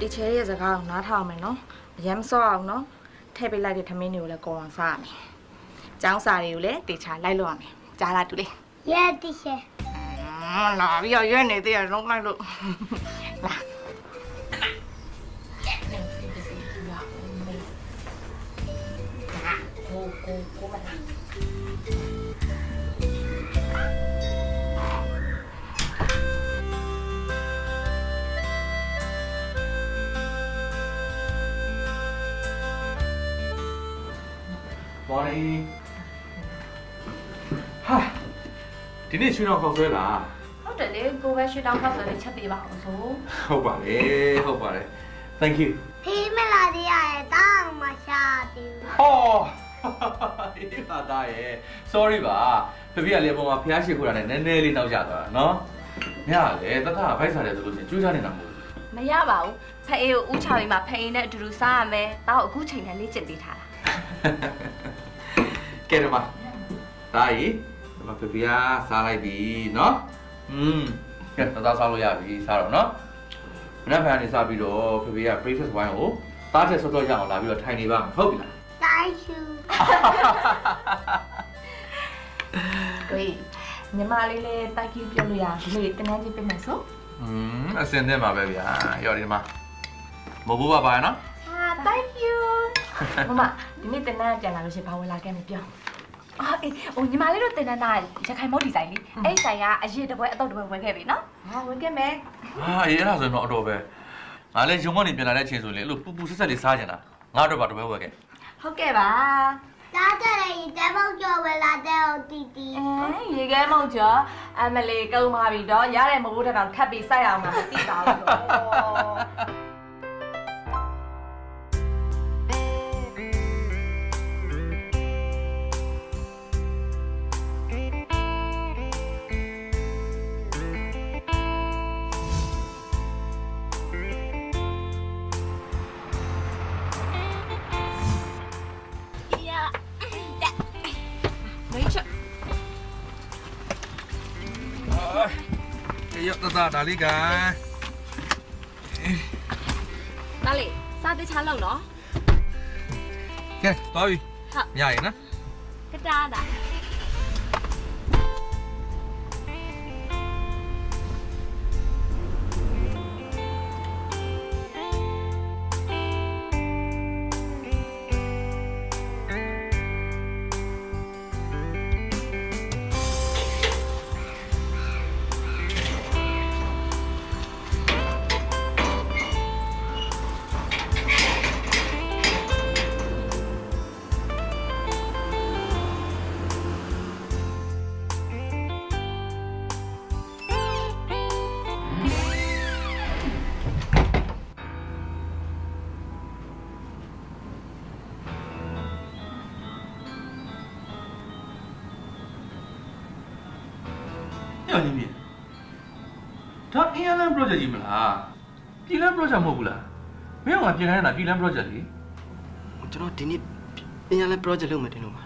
တီချဲရဲ့စကားကိုနားထောင်မယ်နော်အရင်မစော့အောင်နော်ထည့်ပေးလိုက်တဲ့ထမင်းတွေကိုလည်းကောအောင်စားရမယ်ကျောင်းစာတွေကိုလည်းတေချာလိုက်လို့ရမယ်ကြားလားတူလေး ရဲ့တီချဲလာပြီးတော့ရွက်နေသေးတယ်လုံးလိုက်လို့လာကိုမလားမော်နီဟာဒီနေ့ရွှေတော်ခေါက်ဆွဲလား ဟုတ်တယ်လေကိုပဲရွှေတောင်းဖောက်ဆိုလေးချက်ပေးပါအောင်ဆို ဟုတ်ပါလေ thank you ဖေးမလာသေးရတဲ့တောင်းမရှာသေးဘူး ဟောဒီပါသားရဲ့ sorry ပါဖေဖေကလည်းပုံမှာဖျားရှိခိုးတာနဲ့နည်းနည်းလေးနောက်ကျသွားတာနော်ညလေတခါဖိုက်စားတယ်ဆိုလို့ရှိရင်ကြွေးစားနေတာမဟုတ်ဘူး မရပါဘူးဖအေးကိုဥချောင်းရင်မှာဖအေးနဲ့အတူတူစားရမယ်တောက်အခုချိန်နဲ့လေ့ကျင့်ပေးထားတာ ကဲတော့ပါဒါကြီးဒီမှာဖေဖေကစားလိုက်ပြီနော်ကဲသားစားလို့ရပြီစားတော့နော်မနေ့ကနေစားပြီးတော့ဖေဖေက breakfast wine ကိုသားချက်စောစောရအောင်လာပြီးတော့ထိုင်နေပါမယ်ဟုတ်ပြီလား တိုင်းရှူ ကိုကြီးညီမလေးလည်းတိုက်ကြီးပြောလို့ရဒီနေ့တနန်းကြီးပြင်မယ်ဆို အစင်နဲ့ပါပဲဗျာရော်ဒီမှာမဟုတ်ဘူးပါပါနော် thank you မမဒီနေ့တနန်းပြန်လာလို့ရှိရင်ဘာဝင်လာခဲ့မပြောအေးဟိုညီမလေးတို့တင်တန်းတာရခိုင်မော့ဒီဇိုင်းလေးအဲ့ဆိုင်ကအရေးတပွဲအတော့တပွဲဝင်ခဲ့ပြီနော်ဟာဝင်ခဲ့မယ် အေးအဲ့ဒါဆိုတော့အတော်ပဲငါလည်းရုံကနေပြန်လာတဲ့အချိန်ဆိုလေအဲ့လိုပူပူဆက်ဆက်လေးစားကြတာငါတို့ပါတပွဲဝယ်ခဲ့ ဟုတ်ကဲ့ပါ တားတဲ့ရေတဲပေါက်ကျော်ဝဲလာတဲ့တီတီ ရေခဲမုံကျော်အမလေးကုန်းပါပြီတော့ရတဲ့မဟုတ်တဲ့ကောင်ထပ်ပြီးစိုက်အောင်မသိပါဘူးရောဒါလေးက နားလေစားသေးချလောက်နော် ကဲသွားပြီ ဟုတ် ညရင်နော် ကတားတာ ညနေပြီဒါအင်းလန် project ကြီးမလားပြည်လန် project မဟုတ်ဘူးလားမင်းကပြင်ခိုင်းတာပြည်လန် project လေ ကျွန်တော်ဒီနေ့အရင်လည်း project လုပ်မယ်တင်လို့ပါ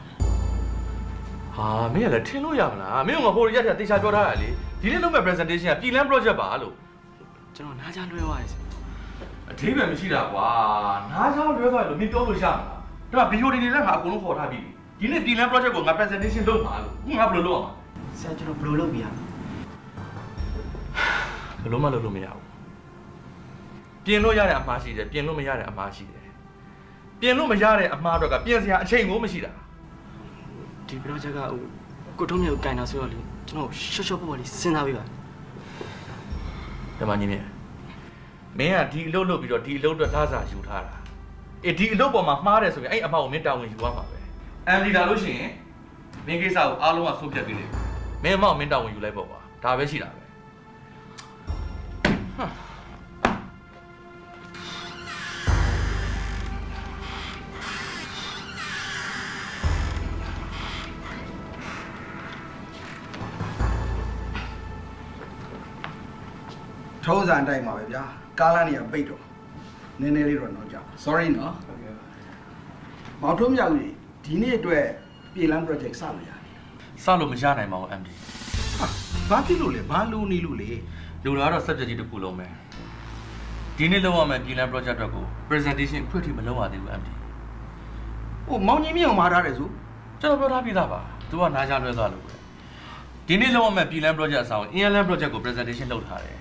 ဟာမင်းကလည်းထင်လို့ရမလားမင်းကဟိုရက်ထက်တေချာပြောထားတာလေဒီနေ့လုပ်မဲ့ presentation ကပြည်လန် project ပါလို့ ကျွန်တော်နားကြလွှဲသွားတယ် အသေးပဲမရှိတာကွာနားချောင်းလွဲသွားလို့မင်းပြောလို့ရမလားဒါကဗီဒီယိုတွေလည်းငါအကုန်လုံးခေါ်ထားပြီဒီနေ့ပြည်လန် project ကိုငါ presentation လုပ်မှာလို့ငါဘယ်လိုလုပ်အောင် ဆရာကျွန်တော်ဘယ်လိုလုပ်ပြရမလဲ ဘယ်လိုမှလုပ်လို့မရဘူးပြင်လို့ရတဲ့အမှားရှိတယ်ပြင်လို့မရတဲ့အမှားရှိတယ်ပြင်လို့မရတဲ့အမှားတော့ကပြင်စရာအချိန်ကိုမရှိတာ ဒီ project ကကိုထုံးမြေကိုကင်တာဆိုတော့လေကျွန်တော်ရှော့ရှော့ပေါ့ပေါ့လေးစဉ်းစားပေးပါ ဓမ္မကြီးမင်းကဒီအလုပ်လုပ်ပြီးတော့ဒီအလုပ်အတွက်သားစာယူထားတာဒီအလုပ်ပေါ်မှာမှားတယ်ဆိုရင်အဲ့အမှားကိုမင်းတာဝန်ယူရမှာပဲအမ်လီဒါလို့ရှိရင်မင်းကိစ္စကိုအားလုံးကဆုံးဖြတ်ပေးလိမ့်မယ်မင်းအမောက်မင်းတာဝန်ယူလိုက်ပေါ့ကွာဒါပဲရှိတာပဲထုံးစံအတိုင်းပါပဲဗျာကားလမ်းတွေကပိတ်တော့နည်းနည်းလေးတော့တော့ကြာ sorry နော်မောင်ထုံးမြောက်ကြီးဒီနေ့အတွက်ပြည်လမ်း project စလို့ရတယ် စလို့မရနိုင်ပါဘူး MD ဘာဖြစ်လို့လဲဘာလို့နေလို့လဲ လူလာတော့ subject ကြီးတစ်ခုလုံးပဲ ဒီနေ့လောက်ရမယ်ပြည်လန်း project အတွက်ကို presentation အခွင့်အထိမလုပ်ရသေးဘူး MD ဟိုမောင်ကြီးမြင့်ကိုမှားထားတယ်ဆို ကျွန်တော်ပြောထားပြီးသားပါသူကနားချလွဲသွားလို့ပဲဒီနေ့လောက်ရမယ်ပြည်လန်း project အစား ELN project ကို presentation လုပ်ထားတယ်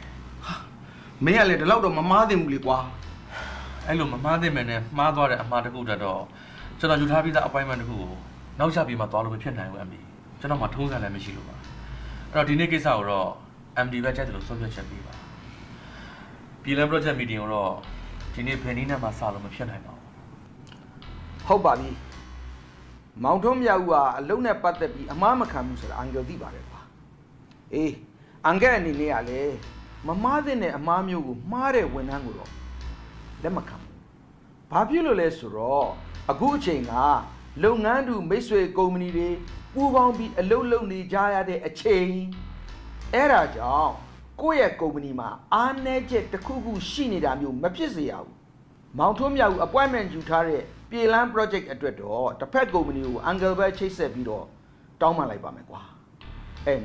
မင်းကလည်းဒီလောက်တော့မမားသင့်ဘူးလေကွာ အဲ့လိုမမှားသင့်မယ်နဲ့မှားသွားတဲ့အမှားတစ်ခုတက်တော့ကျွန်တော်ယူထားပြီးသား appointment တစ်ခုကိုနောက်ကျပြီးမှသွားလို့မဖြစ်နိုင်ဘူး MD ကျွန်တော်မှထုံးစံလည်းမရှိလို့ပါအဲ့တော့ဒီနေ့ကိစ္စကိုတော့ MD ပဲကြိုက်တယ်လို့ဆုံးဖြတ်ချက်ပေးပါပြည်လန်း project meeting ကိုတော့ဒီနေ့ဖယ်နီးနဲ့မှစလို့မဖြစ်နိုင်ပါဘူး ဟုတ်ပါပြီမောင်ထွန်းမြောက်ကအလုံးနဲ့ပတ်သက်ပြီးအမားမခံဘူးဆိုတာအန်ဂယ်သိပါတယ်ကွာအေးအန်ဂယ်အနေနဲ့ကလည်းမမားတဲ့အမားမျိုးကိုမှားတဲ့ဝန်ထမ်းကိုတော့လက်မခံဘူးဘာဖြစ်လို့လဲဆိုတော့အခုအချိန်ကလုပ်ငန်းတူမိတ်ဆွေကုမ္ပဏီတွေပူးပေါင်းပြီးအလုပ်လုပ်နေကြရတဲ့အချိန်အဲ့ဒါကြောင့်ကိုယ့်ရဲ့ကုမ္ပဏီမှာအားနည်းချက်တစ်ခုခုရှိနေတာမျိုးမဖြစ်စေရဘူးမောင်ထွန်းမြောက် appointment ယူထားတဲ့ပြေလန်း project အတွက်တော့တစ်ဖက်ကုမ္ပဏီကိုအန်ဂယ်ပဲချိတ်ဆက်ပြီးတော့တောင်းပန်လိုက်ပါမယ်ကွာ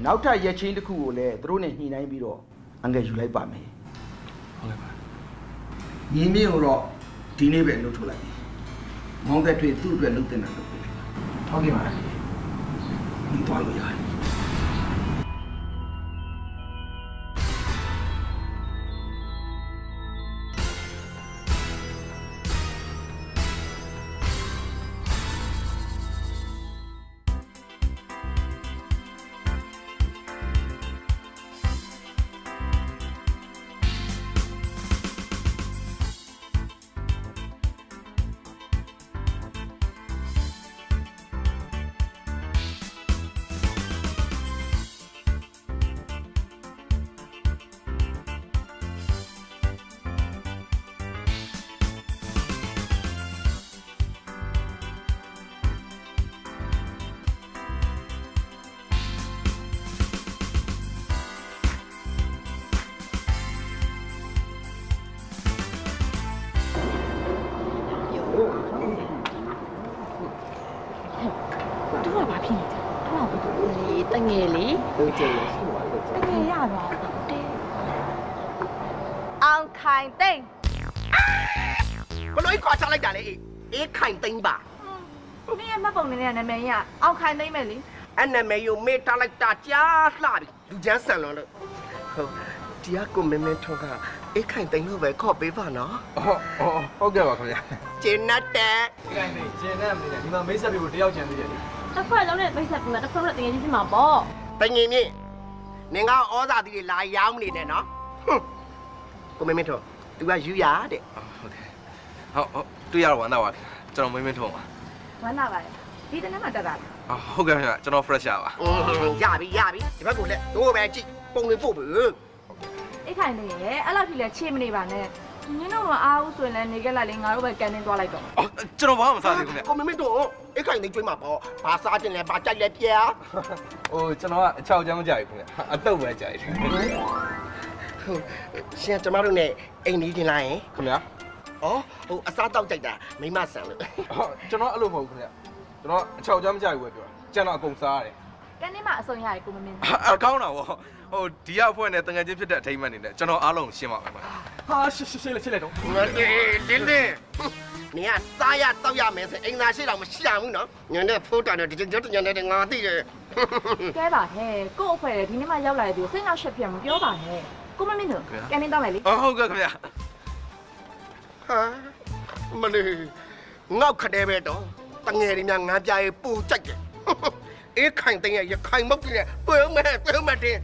နောက်ထပ်ရက်ချင်းတစ်ခုကိုလည်းသူတို့နဲ့ညှိနှိုင်းပြီးတော့အန်ဂယ်ယူလိုက်ပါမယ် ဟုတ်ကဲ့ပါ ညီမင်းကိုတော့ဒီနေ့ပဲလုပ်ထုတ်လိုက်ပြီမောင်သက်ထွေသူ့အတွက်လုပ်တင်တာလုပ်ပေးလိုက်ပါဟုတ်ကဲ့ပါဒီတော့လို့ရတယ် တို့ကဘာဖြစ်နေကြတို့ကဘာဖြစ် တငယ်လေး ဟုတ်တယ်ရှိပါလေ တကယ်ရပါတဲ့အောင်ခိုင်သိန်း ဘလို့ခေါ်ချလိုက်တာလေအေးခိုင်သိမ့်ပါ နင်းရဲ့မှတ်ပုံနေနဲ့နာမည်ရအောင်ခိုင်သိန်းပဲလေ အဲ့နာမည်ကိုမေးထားလိုက်တာကြားလှပြီလူချမ်းဆန်လွန်လို့ဟုတ်ဒီကကိုမင်းမင်းထုံးကအေးခိုင်သိမ့်လို့ပဲခေါ်ပေးပါနော် ဟုတ်ကဲ့ပါခင်ဗျာ ကျင်းတ်တဲ့ ခိုင်နေကျင်းတဲ့မင်းနဲ့ဒီမှာမိတ်ဆက်ပြီးတယောက်ကျန်သေးတယ်လေ တစ်ခွက်လုံးနဲ့မိတ်ဆက်ပြီးမှတစ်ခွက်လုံးနဲ့တကယ်ချင်းဖြစ်မှာပေါ့ တငင်မြင့်နင်ကဩဇာတိတွေလာရောင်းနေနဲ့နော်ကိုမင်းမင်းထုံး तू ကယူရတဲ့ ဟုတ်တယ်ဟုတ်တွေ့ရတော့ဝမ်းသာပါတယ်ကျွန်တော်မင်းမင်းထုံးပါ ဝမ်းသာပါလေဒီတနေ့မှတက်တာလား ဟုတ်ကဲ့ခင်ဗျကျွန်တော် fresh ပါ ရပြီဒီဘက်ကလည်းတို့ပဲကြည့်ပုံလေးပို့ပြီ အိတ်ခိုင်သိန်းရဲ့အဲ့လောက်ထိလဲချေမနေပါနဲ့နင်းတို့မအားဘူးဆိုရင်လည်းနေခဲ့လိုက်လေငါတို့ပဲကန်တင်းသွားလိုက်တော့ ကျွန်တော်ဘာမှမစားသေးဘူးခင်ဗျ ကိုမင်းမင်းထုံးအေးခိုင်သိမ့်ကျွေးမှာပေါ့ဘာစားခြင်းလဲဘာကြိုက်လဲပြာ ဟိုကျွန်တော်ကအချောက်ချမ်းမကြိုက်ဘူးခင်ဗျအတုပ်ပဲကြိုက်တယ် ဟုတ်ရှင်ကျမတို့ ਨੇ အိမ်နေတင်လာရင် ခင်ဗျာ ဩဟိုအစားတောက်ကြိုက်တာမိမဆန်လို့ ကျွန်တော်အဲ့လိုမဟုတ်ဘူးခင်ဗျကျွန်တော်အချောက်ချမ်းမကြိုက်ဘူးပဲပြောတာကျွန်တော်အကုန်စားရတယ် ကန်တင်းမှာအစုံရတယ်ကိုမမင်း အကောင်းတာဗောဟိုဒီကအဖွဲ့နဲ့တငယ်ချင်းဖြစ်တဲ့အထိမ်းအမှတ်နေနဲ့ကျွန်တော်အားလုံးရှင်းပါမယ် ဟာရှစ်လိုက်တော့ ငါတေးတင်းနေကစားရတောက်ရမယ်ဆိုအိမ်သာရှိတော့မရှိရဘူးနော်ညနေဖိုးတာနဲ့ဒီကျညနေငါသိတယ် ကဲပါဟဲ့ကို့အဖွဲဒီနေ့မှရောက်လာတဲ့ပြီးစိတ်နောက်ရှက်ပြမပြောပါနဲ့ကိုမမင်းတို့ကန်တင်းတော့မယ်လေ ဟုတ်ကဲ့ခင်ဗျ ဟာမလေးငေါက်ခတဲ့ပဲတော့တငယ်တွေများငါပြရေးပူကြိုက်တယ်အေးခိုင်တဲ့ရခိုင်မုတ်ကြီးနဲ့တွေ့ဦးမယ်တင်း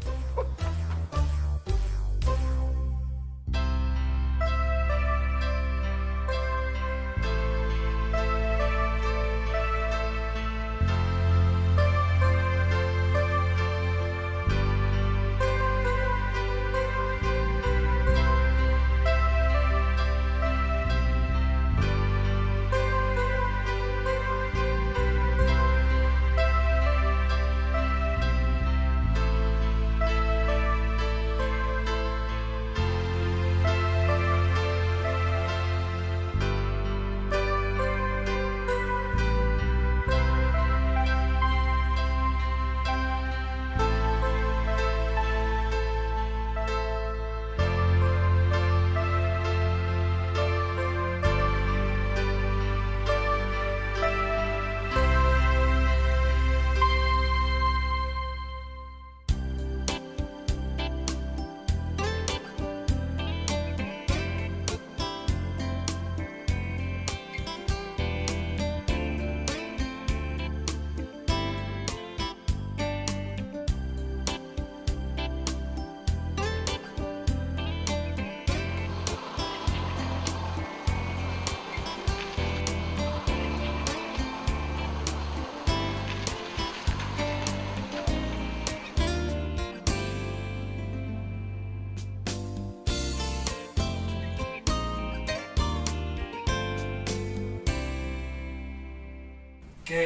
ကဲ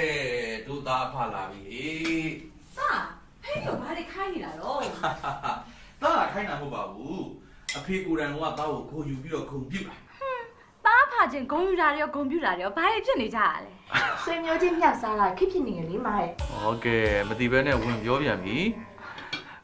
တို့သားဖလာပြီ ဟာဟဲ့ရောဘာတွေခိုင်းနေတာတော့ သားခိုင်းတာမဟုတ်ပါဘူးအဖေကိုယ်တိုင်ကသားကိုခုံယူပြီးတော့ခုံပြုတ်လာ သားဖာချင်းဂုံပြူတာတွေရောဂုံပြူတာတွေရောဘာတွေဖြစ်နေကြရလဲ ဆွေမျိုးချင်းမြောက်စားတာခစ်ဖြစ်နေရလေမာရဲ့ ဟုတ်ကဲ့မတိဘဲနဲ့ဝင်ပြောပြန်ပြီ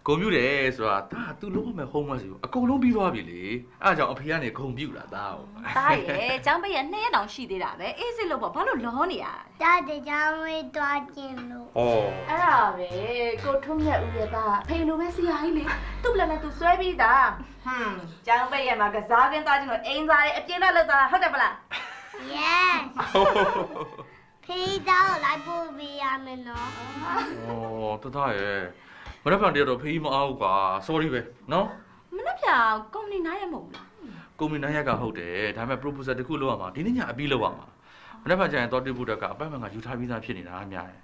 ဂုံပြုတ်တယ်ဆိုတာဒါသူလုံးဝမဲ့ homework စီကိုအကုန်လုံးပြီးသွားပြီလေအဲဒါကြောင့်အဖေကနေဂုံပြုတ်လာသားကို သားရဲ့ចောင်းပိတ်ရ2ရက်တောင်ရှိသေးတာပဲအေးစစ်လို့ပေါ့ဘာလို့လောနေရတာ ဒါတကြောင်ဝေးသွားခြင်းလို့ ဟော အဲ့ဒါပဲကိုထုံးမြတ်ဦးရဲ့သားဖေလိုပဲဆရာကြီးလေသူ့လည်းနဲ့သူဆွဲပြီးသားចောင်းပိတ်ရမှာကစားကင်းသွားခြင်းလို့အိမ်သားရဲ့အပြင်းတော့လောက်သွားတာဟုတ်တယ်ပလား Yes ဖေးတော့လိုက်ပို့ပေးရမယ်နော် ဩတသားရဲ့မနေ့ပြန်တည်းတော့ဖေးမအားဘူးကွာ sorry ပဲနော် မနှက်ပြောင်ကုမ္ပဏီနားရမဟုတ်လား ကုမ္ပဏီနိုင်ရကဟုတ်တယ်ဒါပေမဲ့ proposal တစ်ခုလုပ်ရမှာဒီနေ့ညအပြီးလုပ်ရမှာမနေ့ပြန်ကျရင်တော့တိဘူးတက်ကအပတ်မှန်ကယူထားပြီးသားဖြစ်နေတာအများတယ်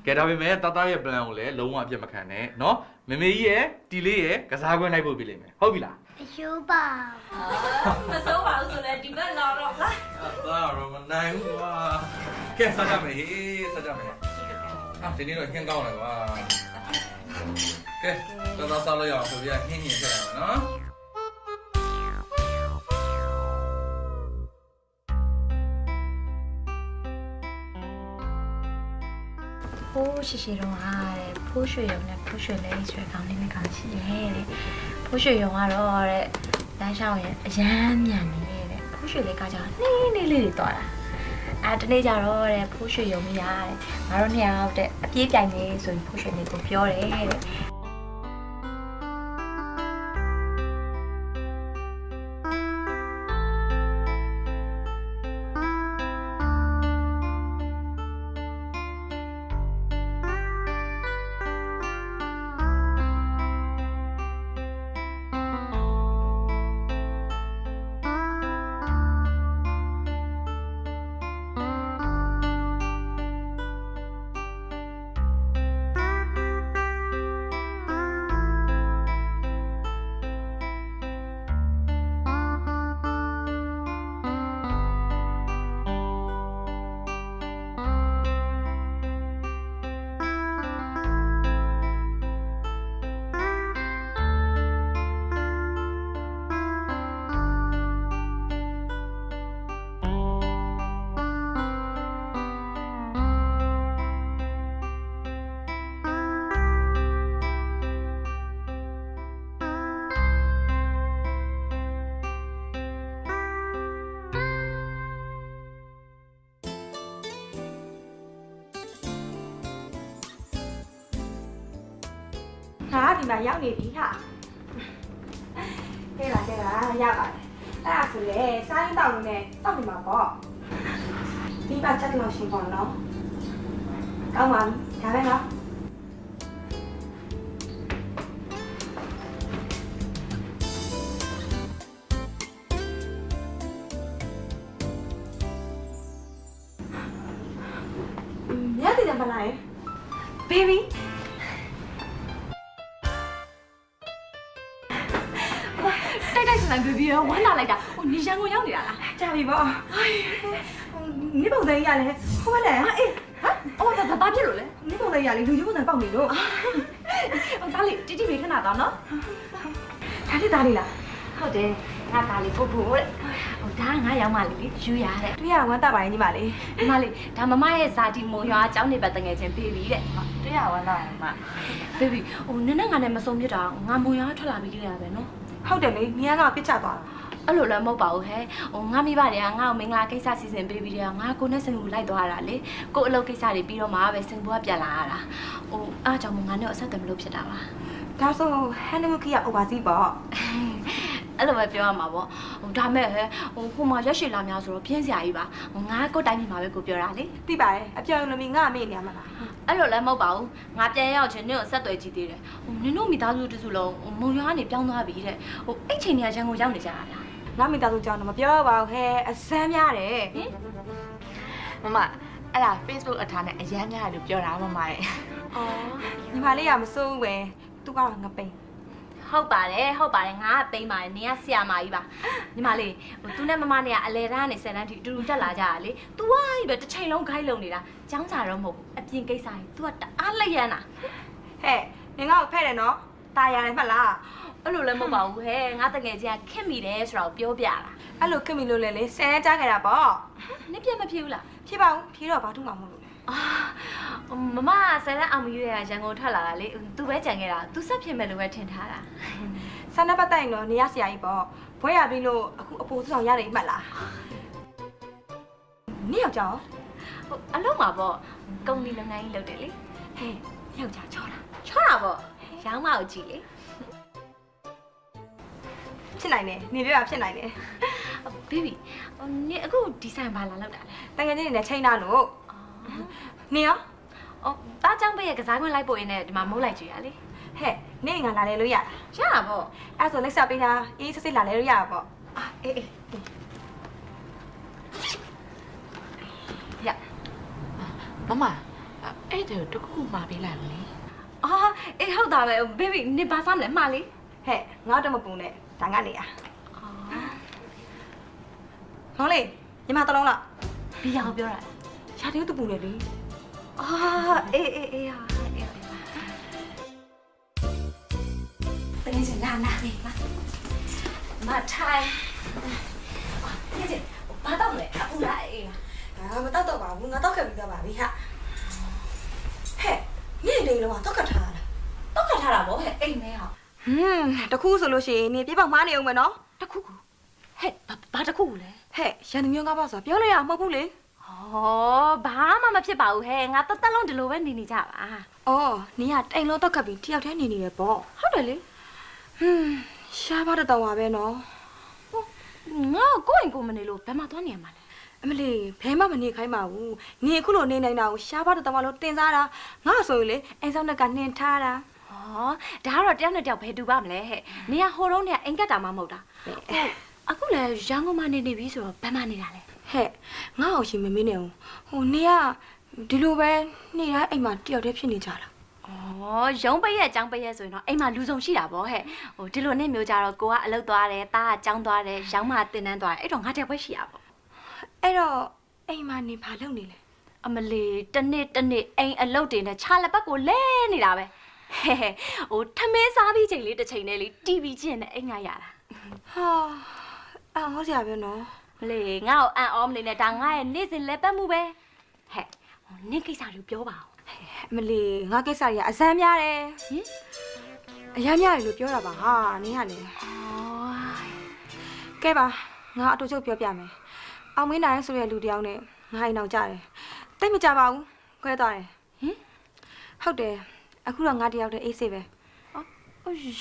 ကဲဒါပေမဲ့တသားရဲ့ plan ကိုလည်းလုံးဝအပြတ်မခံနဲ့နော်မေမေကြီးရဲ့တီလေးရဲ့ကစားကွင်းလိုက်ဖို့ပြလိမ့်မယ်ဟုတ်ပြီလား အရှူပါ မစိုးပါဘူးဆိုလည်းဒီဘက်လာတော့လား သားရောမနိုင်ဘူးကွာကဲစားကြမယ်ဟေးစားကြမယ်ဒီနေ့တော့ဟင်းကောင်းတယ်ကွာကဲတော့စားလို့ရအောင်ဆိုပြဟင်းညင်ထည့်ရမယ်နော် ဖိုးရှိရှိတော့ဟာတဲ့ဖိုးရွှေရုံနဲ့ဖိုးရွှေလေးဆွဲကောင်းလေးနဲ့ကောင်းရှိရဲ့တဲ့ဖိုးရွှေရုံကတော့တဲ့လမ်းလျှောက်ရင်အရန်မြန်နေတဲ့ဖိုးရွှေလေးကကြောင့်နှင်းလေးတွေသွားတာတနေ့ကျတော့တဲ့ဖိုးရွှေရုံမရတဲ့ငါတို့နှစ်ယောက်တဲ့အပြေးပြိုင်နေဆိုပြီးဖိုးရွှေလေးကိုပြောတယ်တဲ့ ဟာဒီမှာရောက်နေပြီဟာကဲပါရောက်ပါတယ်အဲ့ဒါဆိုလေစားရင်တောက်နေစောင့်နေမှာပေါ့ဒီပါချက်လို့ရှင်ပေါ့နော်ကောင်းပါပြီဒါပဲနော်ညနေတယ်မလား babyတိုက်စံ baby ရောဝမ်းလာလိုက်တာဟိုနေရန်ကုန်ရောက်နေတာလားကြာပြီပေါ့နေပုံစံကြီးရလဲဟိုမလဲအေးဟာအော်ဘာဖြစ်လို့လဲနေပုံစံကြီးရလေလူကြီးပုံစံပေါက်နေလို့ဟိုသားလေးတိတိလေးခဏတော့နော်ဒါတိသားလေးလားဟုတ်တယ်ငါသားလေးဖို့ဖို့တဲ့ဟိုဒါငါရောက်မှလေယူရတဲ့တွေ့ရဝမ်းတာပါရင်ညီမလေးညီမလေးဒါမမရဲ့ဇာတိမုံရွာအကြောင်းနေပတ်တငယ်ချင်း baby တဲ့တွေ့ရဝမ်းတာရမ baby ဟိုနည်းနည်းငါနဲ့မဆုံးပြတာငါမုံရွာထွက်လာပြီးကြရပဲနော်ဟုတ်တယ်လေညီကပြစ်ချသွားတာအဲ့လိုလည်းမဟုတ်ပါဘူးဟဲ့ဟိုငါမိဘတွေကငါ့ကိုမင်္ဂလာကိစ္စစီစဉ်ပေးပြီးတဲ့ငါကိုနဲ့စင်ကူလိုက်သွားတာလေကိုအလုပ်ကိစ္စတွေပြီးတော့မှပဲစင်ကူကပြန်လာရတာဟိုအားကြောင့်ငါနဲ့အဆက်အသွယ်မလုပ်ဖြစ်တာပါဒါဆိုဟန်နမူခီက oversea ပေါ့အဲ့လိုပဲပြောရမှာပေါ့ဟိုဒါမဲ့ဟဲ့ဟိုမှာရက်ရှည်လာများဆိုတော့ပြင်းစရာကြီးပါဟိုငါကိုတိုင်းပြည်မှာပဲကိုပြောတာလေသိပါတယ်အပြောင်လုံးမီငါအမေနေရမှာလားအဲ့လိုလည်းမဟုတ်ပါဘူးငါပြန်ရောက်ချင်းနင့်ကိုဆက်သွယ်ကြည့်သေးတယ်ဟိုနင်တို့မိသားစုတစုလုံးမုံရွာကနေပြောင်းသွားပြီတဲ့ဟိုအဲ့ချိန်နေရရန်ကုန်ရောက်နေကြတာလားငါမိသားစုကြောင်းတော့မပြောပါဘူးဟဲ့အစမ်းများတယ်ဟင်မမအဲ့ဒါ Facebook အထားနဲ့အရမ်းများတယ်လို့ပြောတာမမရဲ့အော်ညီမလေးကမစိုးဘူးပဲသူကတော့ငပိန်ဟ ဟုတ်ပါတယ်ငါကပိန်းပါတယ်နင်ကဆရာမကြီးပါညီမလေးဟိုသူနဲ့မမနဲ့ကအလဲတန်းနဲ့10တန်းထိအတူတူတက်လာကြတာလေ तू ဝိုင်းပဲတစ်ချိန်လုံးခိုင်းလုံနေတာကျောင်းစာတော့မဟုတ်ဘူးအပြင်ကိစ္စကြီး तू ကတအားလက်ရမ်းတာ ဟဲ့နင်ငါ့ကိုဖဲ့တယ်နော်ตายရတယ်မှတ်လား အဲ့လိုလည်းမဟုတ်ပါဘူးဟဲ့ငါတကယ်ချင်းကခက်မိတယ်ဆိုတော့ပြောပြတာ အဲ့လိုခင်မီလို့လေဆယ်ကြားခဲ့တာပေါ့ နင်ပြမဖြစ်ဘူးလား ဖြစ်ပါဘူးဖြေတော့ဘာထုမှမဟုတ်လို့ အာမမ10တန်းအောင်မရွေးရရန်ကုန်ထွက်လာတာလေ तू ပဲကြံခဲ့တာ तू ဆက်ဖြစ်မယ်လို့ပဲထင်ထားတာ ဆန္ဒပတ်တိုင်တော့နေရဆရာကြီးပေါ့ဘွဲရပြီးလို့အခုအပိုးဆောင်ရတယ်မှတ်လားနင်ယောက်ျား ဟိုအလုံးမှာပေါ့ကုမ္ပဏီလုပ်ငန်းကြီးလုပ်တယ်လေ ဟဲ့ယောက်ျားချောတာ ချောတာပေါ့ရောင်းမကိုကြည့်လေ ဖြစ်နိုင်တယ်နေပြောတာဖြစ်နိုင်တယ် ဘေဘီနင်အခုဒီဇိုင်းဘာလာလောက်တာလဲ တကယ်ချင်းနေချိန်တာလို့နေရော အော်တားချောင်းပေးရကစားခွင့်လိုက်ပို့ရင်းနဲ့ဒီမှာမုတ်လိုက်ကြည့်ရလေ ဟဲ့နေငါလာလေလို့ရတာ ရတာပေါ့ အဲ့ဆိုလက်ဆက်ပေးတာအေးစစ်စစ်လာလေလို့ရတာပေါ့ အေးရ မမအဲ့ဒါတခုမှပေးလိုက်လေ အာအေးဟုတ်တာပဲဘေဘီနင်ဘာစားမလဲမှားလေ ဟဲ့ငါတော့မပူနဲ့ဒါငါနေရဟောလေညီမတလုံးလား ဘီအောင်ပြောတာ ရှာတင်းတူပူနေလေ အာအေးဟာအေး တကယ်ချင်းလာနေပါ မထိုင်ဒီကျဘာတော့လဲအခုလားအေး ငါမတော့တော့ပါဘူးငါတော့ခဲ့ပြီးတော့ပါပြီဟာဟဲ့နေလေတော့တော့ကထားတာ တော့ခတ်ထားတာဗောဟဲ့အိမ်မဲဟာ တခုဆိုလို့ရှိရင်နေပြပောက်မားနေအောင်မယ်နော် တခုခုဟဲ့ဘာတခုလဲ ဟဲ့ရန်သူမျိုးကားပါဆိုပြောလို့ရမှာမဟုတ်ဘူးလေ ဟောဘာမှမဖြစ်ပါဘူးဟဲ့ငါတသက်လုံးဒီလိုပဲနေနေကြပါ အော်နေကတိမ်လို့တော့ကပ်ပြီးတယောက်တည်းနေနေတယ်ပေါ့ ဟုတ်တယ်လေ ရှားပါတော့ပါပဲနော် ငါကိုယ့်အိမ်ကိုမနေလို့ဘယ်မှာသွားနေရမှာလဲ အမလီဘဲမှမနေခိုင်းပါဘူးနေအခုလိုနေနိုင်တာကိုရှားပါတော့လို့တင်စားတာငါဆိုရင်လေအိမ်ဆောင်ကနှင်ထားတာ ဟောဒါကတော့တယောက်နဲ့တယောက်ဘယ်တူပါမလဲဟဲ့နေကဟိုတုန်းကအိမ်ကတ်တာမှမဟုတ်တာအခုလည်းရန်ကုန်မှာနေပြီဆိုတော့ဘယ်မှာနေတာလဲ ဟဲ့ငါ့အောင်ရှင်မမင်းနေဘူးဟိုနေကဒီလိုပဲနေရအိမ်မှာတယောက်တည်းဖြစ်နေကြတာ ဩရုံးပရက်အကြောင်းပရက်ဆိုရင်တော့အိမ်မှာလူဆောင်ရှိတာဗောဟဲ့ဟိုဒီလိုနဲ့မျိုးကြတော့ကိုကအလုပ်သွားတယ်တားကကျောင်းသွားတယ်ရောင်းမတင်တန်းသွားတယ်အဲ့တော့ငါတက်ပွဲရှိရဗော အဲ့တော့အိမ်မှာနေဘာလုပ်နေလဲ အမလီတနေ့အိမ်အလုပ်တင်နဲ့ခြာလက်ပတ်ကိုလဲနေတာပဲဟဲ့ဟိုထမင်းစားပြီးချိန်လေးတစ်ချိန်နဲ့လေ TV ကြည့်နေအိမ်ငါရတာ ဟာဟောစရာပြောနော် မလီငါ့ကိုအန်အောမလေးနဲ့ဒါငါရဲ့နေ့စဉ်လဲပတ်မှုပဲဟဲ့ဟိုနေ့ကိစ္စလေးပြောပါဦး အမလီငါကိစ္စကြီးအစမ်းများတယ် ဟင် အရမ်းများတယ်လို့ပြောတာပါဟာနင်းကလေကဲပါငါအတူချုပ်ပြောပြမယ်အောင်မင်းနိုင်ဆိုတဲ့လူတယောက်နဲ့ငါအိမ်အောင်ကြတယ်တိတ်မကြပါဘူးခွဲသွားတယ် ဟင် ဟုတ်တယ်အခုတော့ငါတယောက်တည်းအေးဆေးပဲ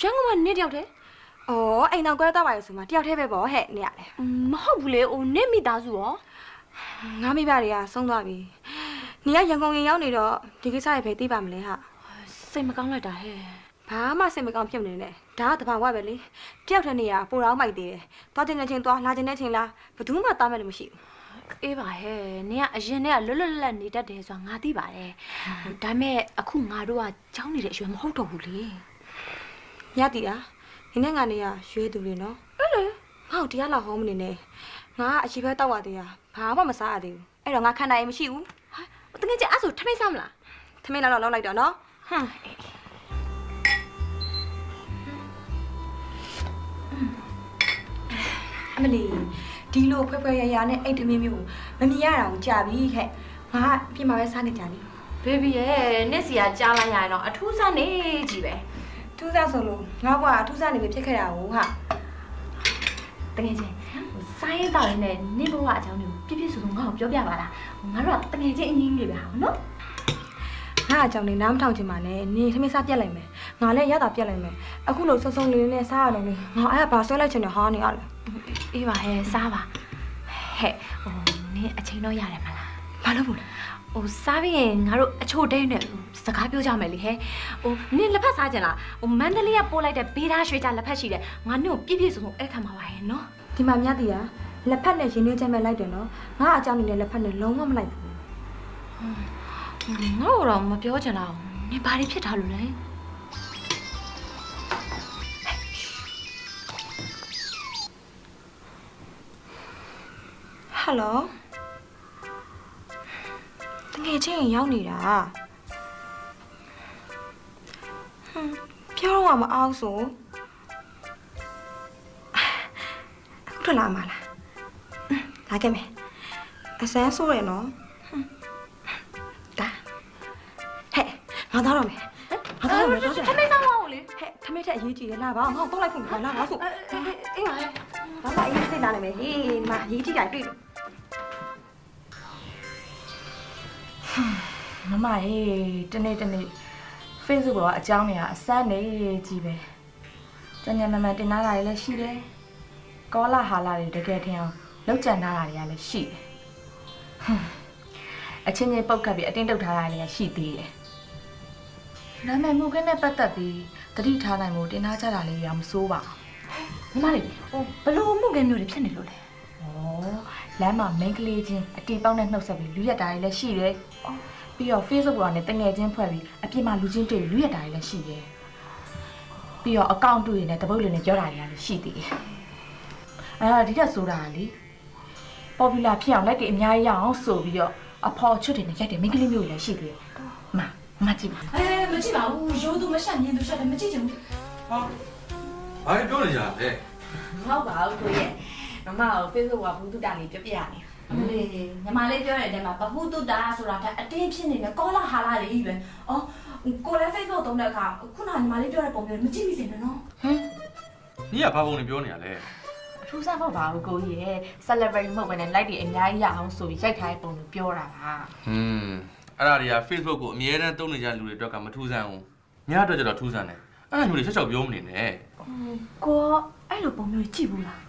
ရန်ကုန်မှာနေ့တယောက်တည်း ဩအိမ်အောင်ခွဲသွားပါလေဆိုမှတယောက်တည်းပဲပေါ့ဟဲ့နေရလေ မဟုတ်ဘူးလေဟိုနေ့မိသားစုရော ငါမိဘတွေကဆုံးသွားပြီနေကရန်ကုန်ရင်ရောက်နေတော့ဒီကိစ္စတွေပဲသိပါမလဲဟာ စိတ်မကောင်းလိုက်တာဟဲ့ ဘာမှစိတ်မကောင်းဖြစ်မနေနဲ့ဒါကတဘာဝပဲလေတယောက်တည်းနေရပိုတော့မိုက်သေးတယ်သွားတဲ့ချင်းသွားလာတဲ့ချင်းလာဘယ်သူမှသားမဲ့လို့မရှိဘူး အေးပါဟဲ့နင်ကအရင်ကလွတ်လွတ်လပ်လပ်နေတတ်တယ်ဆိုတာငါသိပါတယ်ဒါပေမဲ့အခုငါတို့ကကြောင်းနေတဲ့အရွယ်မဟုတ်တော့ဘူးလေ ညတီတာဒီနေ့ငါနေရရွေးသူလေနော်အဲ့လေငါ့ကိုတရားလာဟောမနေနဲ့ငါကအချီပဲတောက်ရသေးတာဘာမှမစားရသေးဘူးအဲ့တော့ငါခံနိုင်မရှိဘူး တကယ်ကြီးအဲ့ဆိုထမင်းစားမလား သမင်းလောက်လိုက်တော့နော်ဟမ်အမလီဒီလိုဖွဲဖွဲရရနဲ့အိတ်သမင်းမျိုးမမြင်ရတာကိုကြာပြီဟဲ့ငါအပြင်မှာပဲစားနေကြတယ် ဘေဘီရဲ့နေ့စီကကြားလိုက်ရရင်တော့အထူးစားနေကြီးပဲ ထူးစားဆိုလို့ငါကအထူးစားနေပြီဖြစ်ခဲ့တာဟုတ်ဟာ တကယ်ချင်းစားရင်တောက်ရင်လည်းနင့်ဘဝအကြောင်းတွေကိုပြည့်ပြည့်စုံစုံငါ့ကိုပြောပြပါလားငါတို့ကတကယ်ချင်းအငင်းကြီးပဲဟာနော် ငါအကြောင်းနေနားမထောင်ချင်ပါနဲ့နေသမင်းစားပြက်လိုက်မယ်ငါလည်းရတာပြက်လိုက်မယ်အခုလို့စုံစုံလေးလေးနဲ့စားရတော့လေငါအဲ့ဒါဘာဆွဲလိုက်ချင်တယ်ဟာနေရလဲ အေးပါဟဲ့စားပါဟဲ့ဟိုနင်အချိန်တော့ရတယ်မလား ဘာလို့ဘူးလဲ ဟိုစားပြီးရင်ငါတို့အချို့တိတ်နဲ့စကားပြောကြမယ်လေဟဲ့ဟိုနင်လက်ဖက်စားကြလားဟိုမန္တလေးကပို့လိုက်တဲ့ဘေးသားရွှေကြလက်ဖက်ရှိတယ်ငါနင့်ကိုပြည့်ပြည့်စုံစုံအဲ့ခံပါပါရဲ့နော် ဒီမှာမြတ်တီးကလက်ဖက်နဲ့ရင်းနှီးချက်မဲ့လိုက်တယ်နော်ငါအကြောင်းနေနဲ့လက်ဖက်နဲ့လုံးဝမလိုက်ဘူး ငါ့ကိုတော့မပြောချင်တော့နင်ဘာတွေဖြစ်ထားလို့လဲ Hello တကယ်ချင်းရောက်နေတာပြောတော့မအောင်ဆိုအခုထွက်လာမှာလားလာခဲ့မယ်အစမ်းဆိုးရနော်ဒါဟဲ့ငါသားတော့မယ်ငါသားတော့မယ်တော့ထမေးဆောင်ပါဦးလေဟဲ့ထမေးထက်အရေးကြီးတယ်လာပါငါ့ကိုတော့လိုက်ဖွင့်ပြလာပါဆိုအေးပါဘာမှအရေးစိတ်နာနေမယ်ဟေးဒီမှာရေးကြည့်ကြတွေ့လို့မမရေတနေ့ Facebook ကအကြောင်းတွေကအစမ်းနေကြီးပဲကျန်ညမမှန်တင်လာတာတွေလည်းရှိတယ်ကောလာဟာလာတွေတကယ်ထင်အောင်လောက်ကြံထားတာတွေကလည်းရှိတယ်အချင်းချင်းပုတ်ခတ်ပြီးအတင်းတုတ်ထားတာတွေလည်းရှိသေးတယ်ဒါပေမဲ့မူကင်းနဲ့ပတ်သက်ပြီးတတိထားနိုင်မှုတင်ထားကြတာလေးရမစိုးပါဘူးညီမလေးဟိုဘလို့မူကင်းမျိုးတွေဖြစ်နေလို့လဲဩလမ်းမှာမိန်းကလေးချင်းအတီပေါက်နဲ့နှုတ်ဆက်ပြီးလူရက်တာတွေလည်းရှိတယ်ပြီးတော့ Facebook ပေါ်ကနေတငယ်ချင်းဖွဲ့ပြီးအပြင်မှာလူချင်းတွေ့ပြီးလူရက်တာတွေလည်းရှိတယ်ပြီးတော့ account တွေနဲ့တပုတ်လေးနဲ့ပြောတာတွေလည်းရှိသေးတယ်ဒီတက်ဆိုတာလေ popular ဖြစ်အောင်လိုက်တွေအများကြီးရအောင်ဆိုပြီးတော့အဖော်ချွတ်တွေနဲ့ရိုက်တယ်မိန်းကလေးမျိုးတွေလည်းရှိသေးတယ်မကြည့်ပါမကြည့်ပါဘူးရိုးသူမရှက်မြင်သူရှက်တယ်မကြည့်ချင်ဘူးဟာဘာပြောနေကြလဲမဟုတ်ပါဘူးကိုရဲ့မမကို Facebook ကဘူးတုတာလေးပြပြနေညီမလေးပြောတဲ့အချိန်မှာဘဟုတုတာဆိုတာကအတင်းဖြစ်နေတယ်ကောလာဟာလာလေးကြီးပဲကိုလည်း Facebook သုံးတဲ့အခါခုနညီမလေးပြောတဲ့ပုံမျိုးမကြည့်မိစေနဲ့နော်နီးကဘာပုံနေပြောနေရလဲအထူးစားဖို့ပါဘူးကိုကြီးရဲ့ celebrate မဟုတ်ဘဲနဲ့ like တွေအများကြီးရအောင်ဆိုပြီးရိုက်ထားတဲ့ပုံမျိုးပြောတာပါအဲ့ဒါတွေက Facebook ကိုအမြဲတမ်းသုံးနေကြလူတွေအတွက်ကမထူးဆန်းဘူးများတော့ကျတော့ထူးဆန်းတယ်အဲ့ဒါမျိုးတွေချက်ချောက်ပြောမနေနဲ့ကိုအဲ့လိုပုံမျိုးကြည့်ဘူးလား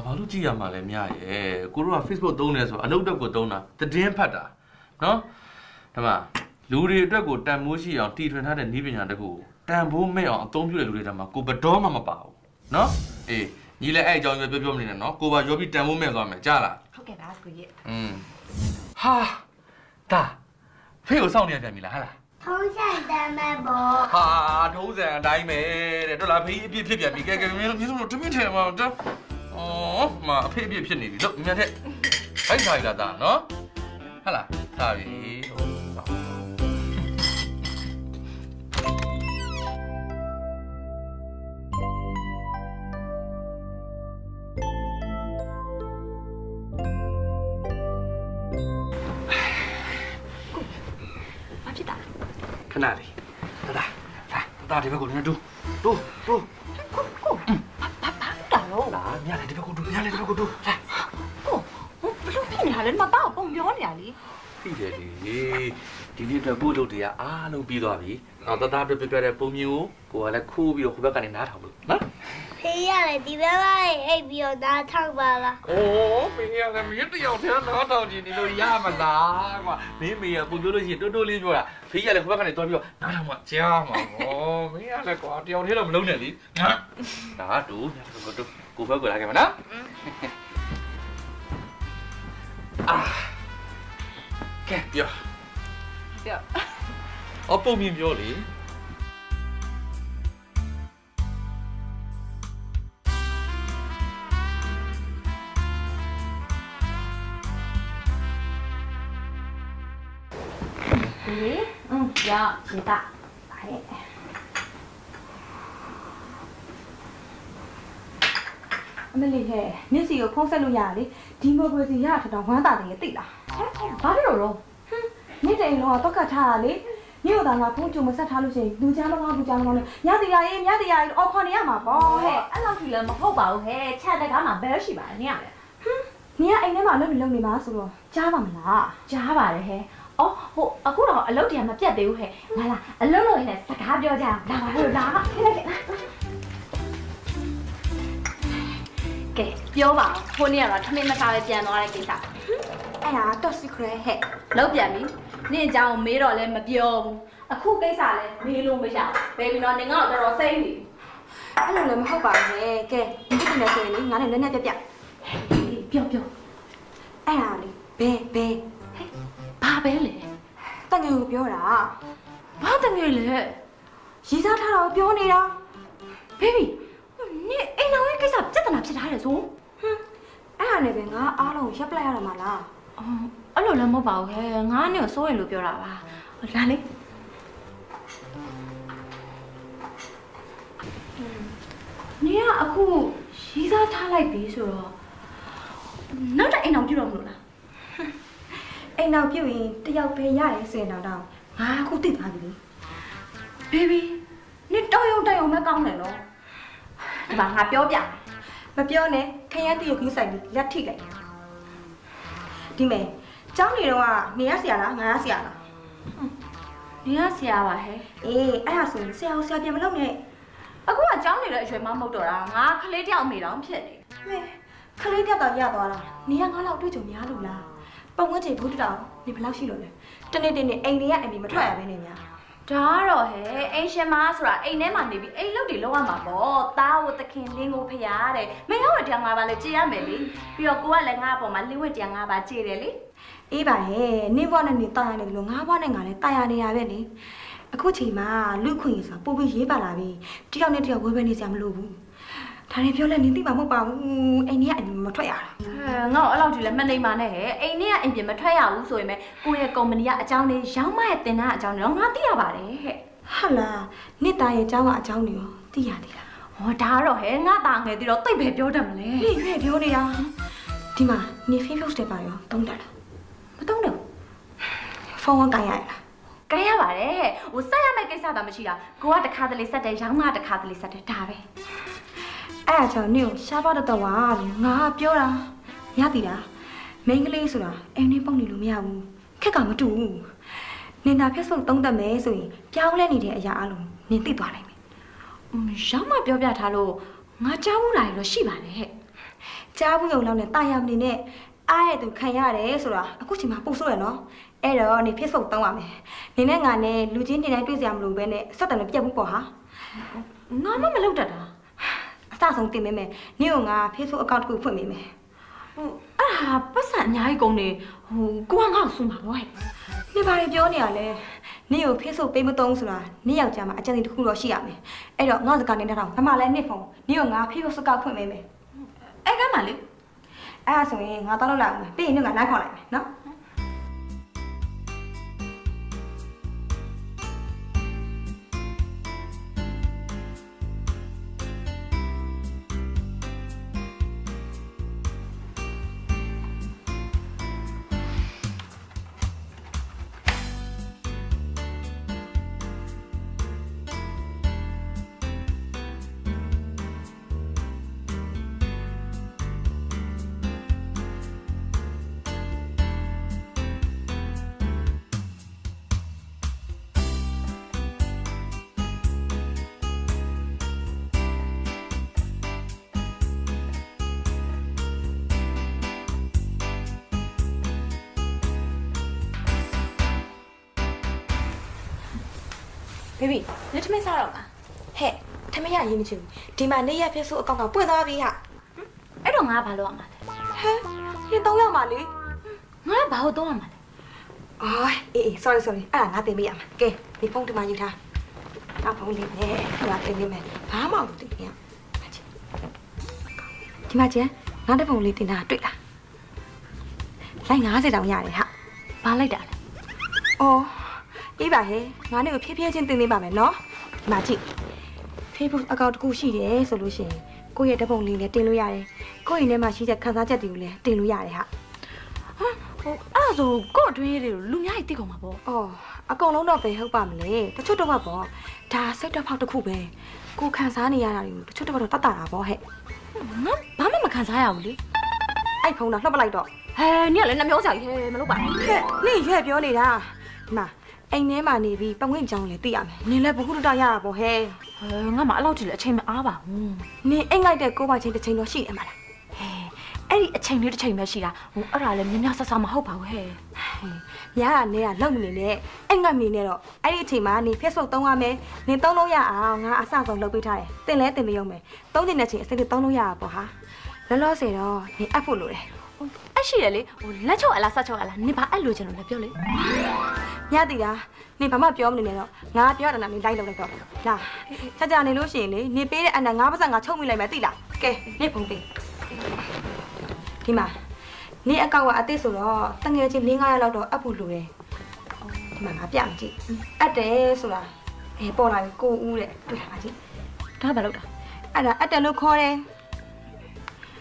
ဘာလို့ကြည့်ရမှာလဲမြရဲ့ကိုတို့က Facebook သုံးနေဆိုအလုပ်တက်ကိုသုံးတာသတင်းဖတ်တာနော်ဒါမှလူတွေအတွက်ကိုတန်ဖိုးရှိအောင်တီထွင်ထားတဲ့နည်းပညာတစ်ခုကိုတန်ဖိုးမဲ့အောင်အသုံးပြုတဲ့လူတွေတည်းမှာကိုဘတော်မှမပါဘူးနော်အေးညီလည်းအဲ့အကြောင်းပြောမနေနဲ့နော်ကိုပါရောပြီးတန်ဖိုးမဲ့သွားမယ်ကြားလားဟုတ်ကဲ့ပါကိုကြီးဟာဒါဖေးကိုစောင့်နေရပြန်ပြီလားဟာလားထုံးစံတမ်းမဲ့ပေါ့ဟာထုံးစံအတိုင်းပဲတဲ့တို့လားဖေးအပြစ်ဖြစ်ပြန်ပြီကဲမင်းတို့တမင်းထဲမှာတော့မအဖေအပြစ်ဖြစ်နေပြီလို့မြန်တဲ့ဘိုက်ထားရတာနော်ဟာလားထားပြီခဏလေးဒါဒီဘက်ကိုနည်းတူကိုဘာတော့လာမြလေဒီဘက်ကိုတူမြလေဒီဘက်ကိုတူလာကိုဘလို့ဖြစ်နေတာလဲမပေါ့ပုံပြောနေတာလေပြီးတယ်လေဒီနေ့အတွက်ပို့လို့တရားအားလုံးပြီးသွားပြီနောက်တသားပြပြတဲ့ပုံမျိုးကိုကလည်းခိုးပြီးတော့ဟိုဘက်ကနေနားထောင်လို့နော်ဖေးရတယ်ဒီဘက်ကနေအိပ်ပြီးတော့နားထောင်ပါလားအိုးဖေးရတယ်မင်းတယောက်တည်းနားထောင်ကြည့်နေလို့ရမလားကွာမင်းမေကပုံပြောလို့ရှိရင်တိုးလေးပြောတာဖေးရတယ်ဟိုဘက်ကနေတွားပြီးတော့နားထောင်မှကြားမှာဗောမင်းရတယ်ကွာတယောက်တည်းတော့မလုံးနဲ့လေဒါတူညတို့ကိုဘက်ကိုလာခဲ့မနော်ကဲပြောပုံမြင်ပြောလေရရေတာဒါရဲ့အမလေးဟဲ့မျက်စိကိုဖုံးဆက်လို့ရတယ်လေဒီမိုကရေစီရထထောင်ဝမ်းတာတယ်သိလားဘာဖြစ်လို့တော့နေ့တိုင်တော့တော့ကတ်ထားတာလေမြို့သားကဖုံးကြုံမဆက်ထားလို့ရှိရင်လူကြားမကောင်းလူကြားမကောင်းနဲ့ညတရာရေးအော်ခေါ်နေရမှာပေါ့ဟဲ့အဲ့လောက်ကြီးလည်းမဟုတ်ပါဘူးဟဲ့ချက်တဲ့ကားမှာဘယ်ရှိပါလဲနင်ကနင်ကအိမ်ထဲမှာလုံနေမှာဆိုတော့ကြားပါမလားကြားပါတယ်ဟဲ့အော်ဟိုအခုတော့အလုပ်တရားမပြတ်သေးဘူးဟဲ့ငါလာအလုပ်လုပ်ရင်းနဲ့စကားပြောကြအောင်လာပါလို့လာပါခဲလိုက်ကဲပြောပါဟိုနေ့ကတော့ထမင်းမစားပဲပြန်သွားတဲ့ကိစ္စအဲ့ဒါတော့ secret ဟဲ့လောက်ပြန်ပြီနင့်အကြောင်းမေးတော့လည်းမပြောဘူးအခုကိစ္စလည်းမေးလို့မရဘူးဘယ်ပြီးတော့နင်ကတော့တော်တော်စိတ်နေအဲ့လိုလည်းမဟုတ်ပါဘူးဟဲ့ကဲဒီကိစ္စနဲ့ဆိုရင်လေငါလည်းနည်းနည်းပြပြောအဲ့ဒါလေဘယ်ဟဲ့ဘာပဲလဲတငယ်ကိုပြောတာဘာတငယ်လဲရေးစားထားတာကိုပြောနေတာဘေဘီနင်အိမ်တော်ရဲ့ကိစ္စပြဿနာဖြစ်ထားတယ်ဆိုအဲ့ဒါ နဲ့ပဲငါအားလုံးရပ်ပလိုက်ရတာမလား အဲ့လိုလည်းမဟုတ်ပါဘူးဟဲ့ငါနဲ့ကိုစိုးရင်လို့ပြောတာပါလာလေနေကအခုရီးစားထားလိုက်ပြီဆိုတော့နောက်တစ်အိမ်အောင်ပြုတော့မလို့လား အိမ်နောက်ပြုတ်ရင်တယောက်ပဲရတယ်ဆိုရင်တော့ငါအခုသိသွားပြီ ဘေဘီနေတော့ရုံတက်ရုံပဲကောင်းတယ်နော်ဒီမှာငါပြောပြ မပြောနဲ့ခရမ်းတရုတ်ကြီးဆိုင်ပြီးလက်ထိလိုက်ဒီမဲ့ကျောင်းနေတော့ကနေရဆရာလားငါရဆရာလား နေကဆရာပါဟဲ့ အေးအဲ့ဒါဆိုရင်ဆရာကိုဆရာပြန်မလုပ်နဲ့ အခုကကျောင်းနေတဲ့အရွယ်မှမဟုတ်တော့တာငါကလေးတယောက်အမေတောင်ဖြစ်နေ ဟဲ့ခလေးတက်တော့ရသွားတာနေရငါလောက်တွေ့ကြုံများလို့လားပုံဝန်းကျင်ဘုဒ္ဓတော်နေဘယ်လောက်ရှိလို့လဲတနေ့အိမ်တွေကအပြင်မထွက်ရဘဲနေများ ဒါကတော့ဟဲ့အိမ်ရှင်မဆိုတာအိမ်ထဲမှာနေပြီးအိမ်လုပ်တွေလုပ်ရမှာပေါ့တားကိုသခင်လင်းကိုဖျားတဲ့မင်းရောတရားငါးပါလဲကြည်ရမယ်လေပြီးတော့ကိုကလည်းငါ့အပေါ်မှာလင်းဝက်တရားငါးပါကြည်တယ်လေ အေးပါရဲ့နေဘွားနဲ့နေတာရတယ်လို့ငါးဘွားနဲ့ငါလည်းတာရနေရပဲလေအခုချိန်မှာလူခွင့်ဆိုတာပို့ပြီးရေးပါလာပြီတယောက်နဲ့တယောက်ဝဲပဲနေစရာမလိုဘူးဒါနဲ့ပြောလဲနင်းသိမှာမဟုတ်ပါဘူးအိမ်ကြီးကအပြင်မထွက်ရတာ ငါ့ကိုအဲ့လောက်ကြီးလည်းမနေပါနဲ့ဟဲ့အိမ်ထဲကအိမ်ပြင်မထွက်ရဘူးဆိုရင်ပဲကိုယ့်ရဲ့ကုမ္ပဏီကအကြောင်းလေးရောင်းမရဲ့တင်တဲ့အကြောင်းလေးတော့ငါသိရပါတယ်ဟဲ့ ဟာလားနှစ်သားရဲ့အကြောင်းကအကြောင်းတွေရောသိရသေးလား ဟောဒါကတော့ဟဲ့ငါသားငယ်သေးတော့တိတ်ပဲပြောတတ်မလဲ နေရွေ့ပြောနေတာဒီမှာနေ Facebook တွေပါရောတုံးတက်လား မတုံးတော့ ဖုန်းကင်ရလား ကဲရပါတယ်ဟဲ့ဟိုဆက်ရမယ့်ကိစ္စသာမရှိတာကိုကတခါတလေဆက်တယ်ရောင်းမတခါတလေဆက်တယ်ဒါပဲ အဲ့အကြောင်းနေကိုရှားပါတော့ဝါလို့ငါပြောတာရသည်လားမိန်းကလေးဆိုတာအိမ်နေပုံနေလို့မရဘူးခက်ကမတူဘူးနင်သာ Facebook တုံးတက်မယ်ဆိုရင်ပြောင်းလဲနေတဲ့အရာအလုံးနင်သိသွားနိုင်မယ် ရောင်းမပြောပြထားလို့ငါကြားဘူးလားလို့ရှိပါတယ်ဟဲ့ ကြားဘူးရုံလောက်နဲ့တာယာမနေနဲ့အားရသူခံရတယ်ဆိုတာအခုချိန်မှာပို့ဆိုးရနော်အဲ့တော့နေ Facebook တောင်းရမယ်နင်နဲ့ငါနဲ့လူချင်းတင်တိုင်းတွေ့စရာမလိုပဲနဲ့ဆက်တယ်လည်းပြတ်ဘူးပေါ့ဟာ ငါမမလုပ်တတ်တာ အစဆုံးတင်ပေးမယ်နင်ကငါ Facebook account တစ်ခုဖွင့်ပေးမယ် ဟိုအဲ့ဒါပတ်စံအများကြီးကုန်နေဟိုကိုကငါ့ကိုဆုံးပါဘောဟဲ့ နေပါလေပြောနေရလဲနင်ကို Facebook ပေးမသုံးဆိုတာနင်ယောက်ျားမှာအကြံဉာဏ်တစ်ခုတော့ရှိရမယ်အဲ့တော့ငါ့စကားနေတဲ့တော့မမလည်းနှစ်ဖုန်းနင်ကငါ Facebook account ဖွင့်ပေးမယ် အဲ့ကမှလေ အဲ့ဒါဆိုရင်ငါတောင်းလို့လာအောင်ပြီးရင်နင်ကလိုက်ခေါ်လိုက်မယ်နော် ဘေဘီလက်ထမင်းစားတော့ပါ ဟဲ့ထမရအရင်မချင်ဘူးဒီမှာနေရ Facebook account ကပွင့်သွားပြီဟာ အဲ့တော့ငါဘာလုပ်ရမှာလဲ ဟဲ့ရင်တောင်းရမှာလေ ငါဘာလို့တော့ရမှာလဲ အော်အေး sorry အဲ့ဒါငါတင်ပေးရမှာကဲဒီဖုန်းဒီမှာယူထားငါဖုန်းလေးနဲ့ငါတင်ပေးမယ်ဘာမှမသိဘူးဒီမှာကျန်ငါတဲ့ဖုန်းလေးတင်တာတွေ့လားလိုက်90တောင်ရတယ်ဟာ ဘာလိုက်တာလဲ အော်အေးပါဟဲ့ငါနဲ့ကိုဖြည်းဖြည်းချင်းတင်ပေးပါမယ်နော်ဒီမှာကြည့် Facebook account တစ်ခုရှိတယ်ဆိုလို့ရှိရင်ကိုယ့်ရဲ့ဓာတ်ပုံလေးလည်းတင်လို့ရတယ်ကိုယ့်အိမ်ထဲမှာရှိတဲ့ခန်းစားချက်တွေကိုလည်းတင်လို့ရတယ်ဟာ ဟိုအဲ့ဒါဆိုကို့အတွင်းရေးတွေကိုလူများကြီးသိကုန်မှာပေါ့ အော်အကုန်လုံးတော့ပဲဟုတ်ပါမလဲတချို့တော့ပေါ့ဒါစိတ်တော့ဖောက်တစ်ခုပဲကိုခံစားနေရတာတွေကိုတချို့တော့တတ်တာပေါ့ဟဲ့ ငါဘာမှမခံစားရဘူးလေ အဲ့ဖုန်းတော့လှုပ်ပလိုက်တော့ ဟဲနင်ကလည်းနှမျောကြကြီးဟဲမလုပ်ပါနဲ့ ဟဲ့နင်ရွက်ပြောနေတာဒီမှာအိမ်ထဲမှာနေပြီးပတ်ဝန်းကျင်လည်းသိရမယ်နင်လည်းဘခုတရရတာပေါ့ဟဲ့ ငါမှအဲ့လောက်ကြီးလည်းအချိန်မအားပါဘူး နင်အိမ်လိုက်တဲ့ကိုပါချင်းတစ်ချိန်တော့ရှိတယ်မလား ဟဲအဲ့ဒီအချိန်လေးတစ်ချိန်ပဲရှိတာဟိုအဲ့ဒါလည်းမြများဆဆမဟုတ်ပါဘူးဟဲ့ ညာကနေကလုံမနေနဲ့အိမ်ငတ်နေနဲ့တော့အဲ့ဒီအချိန်မှာနင် Facebook သုံးရမယ်နင်သုံးလို့ရအောင်ငါအစဆုံးလုပ်ပေးထားတယ်တင်လဲတင်မရုံမယ်သုံးတဲ့ချိန်အစိတ်သုံးလို့ရတာပေါ့ဟာလောလောဆယ်တော့နင်အပ်ဖို့လိုတယ် အဲ့ရှိတယ်လေဟိုလက်ချုပ်အလားဆက်ချုပ်အလားနင်ဘာအဲ့လိုချင်လို့လဲပြောလေ ညတည်တာနေဘာမှပြောမနေနဲ့တော့ငါပြောတာနဲ့နေလိုက်လောက်လိုက်တော့လာကြာနေလို့ရှိရင်လေနေပေးတဲ့အနက်ငါးပါးစငါချုပ်မိလိုက်မယ်သိလားကဲနေဖုန်းပေး ဒီမှာနေအကောင့်ကအသစ်ဆိုတော့တငယ်ချင်း၄-၅ရက်လောက်တော့အပ်ဖို့လိုတယ်ဒီမှာငါပြမကြည့်အပ်တယ်ဆိုတာပေါ်လာပြီကိုဦးတဲ့တွေ့လာပါကြည့်ဒါဘာလို့လဲအဲ့ဒါအပ်တယ်လို့ခေါ်တယ်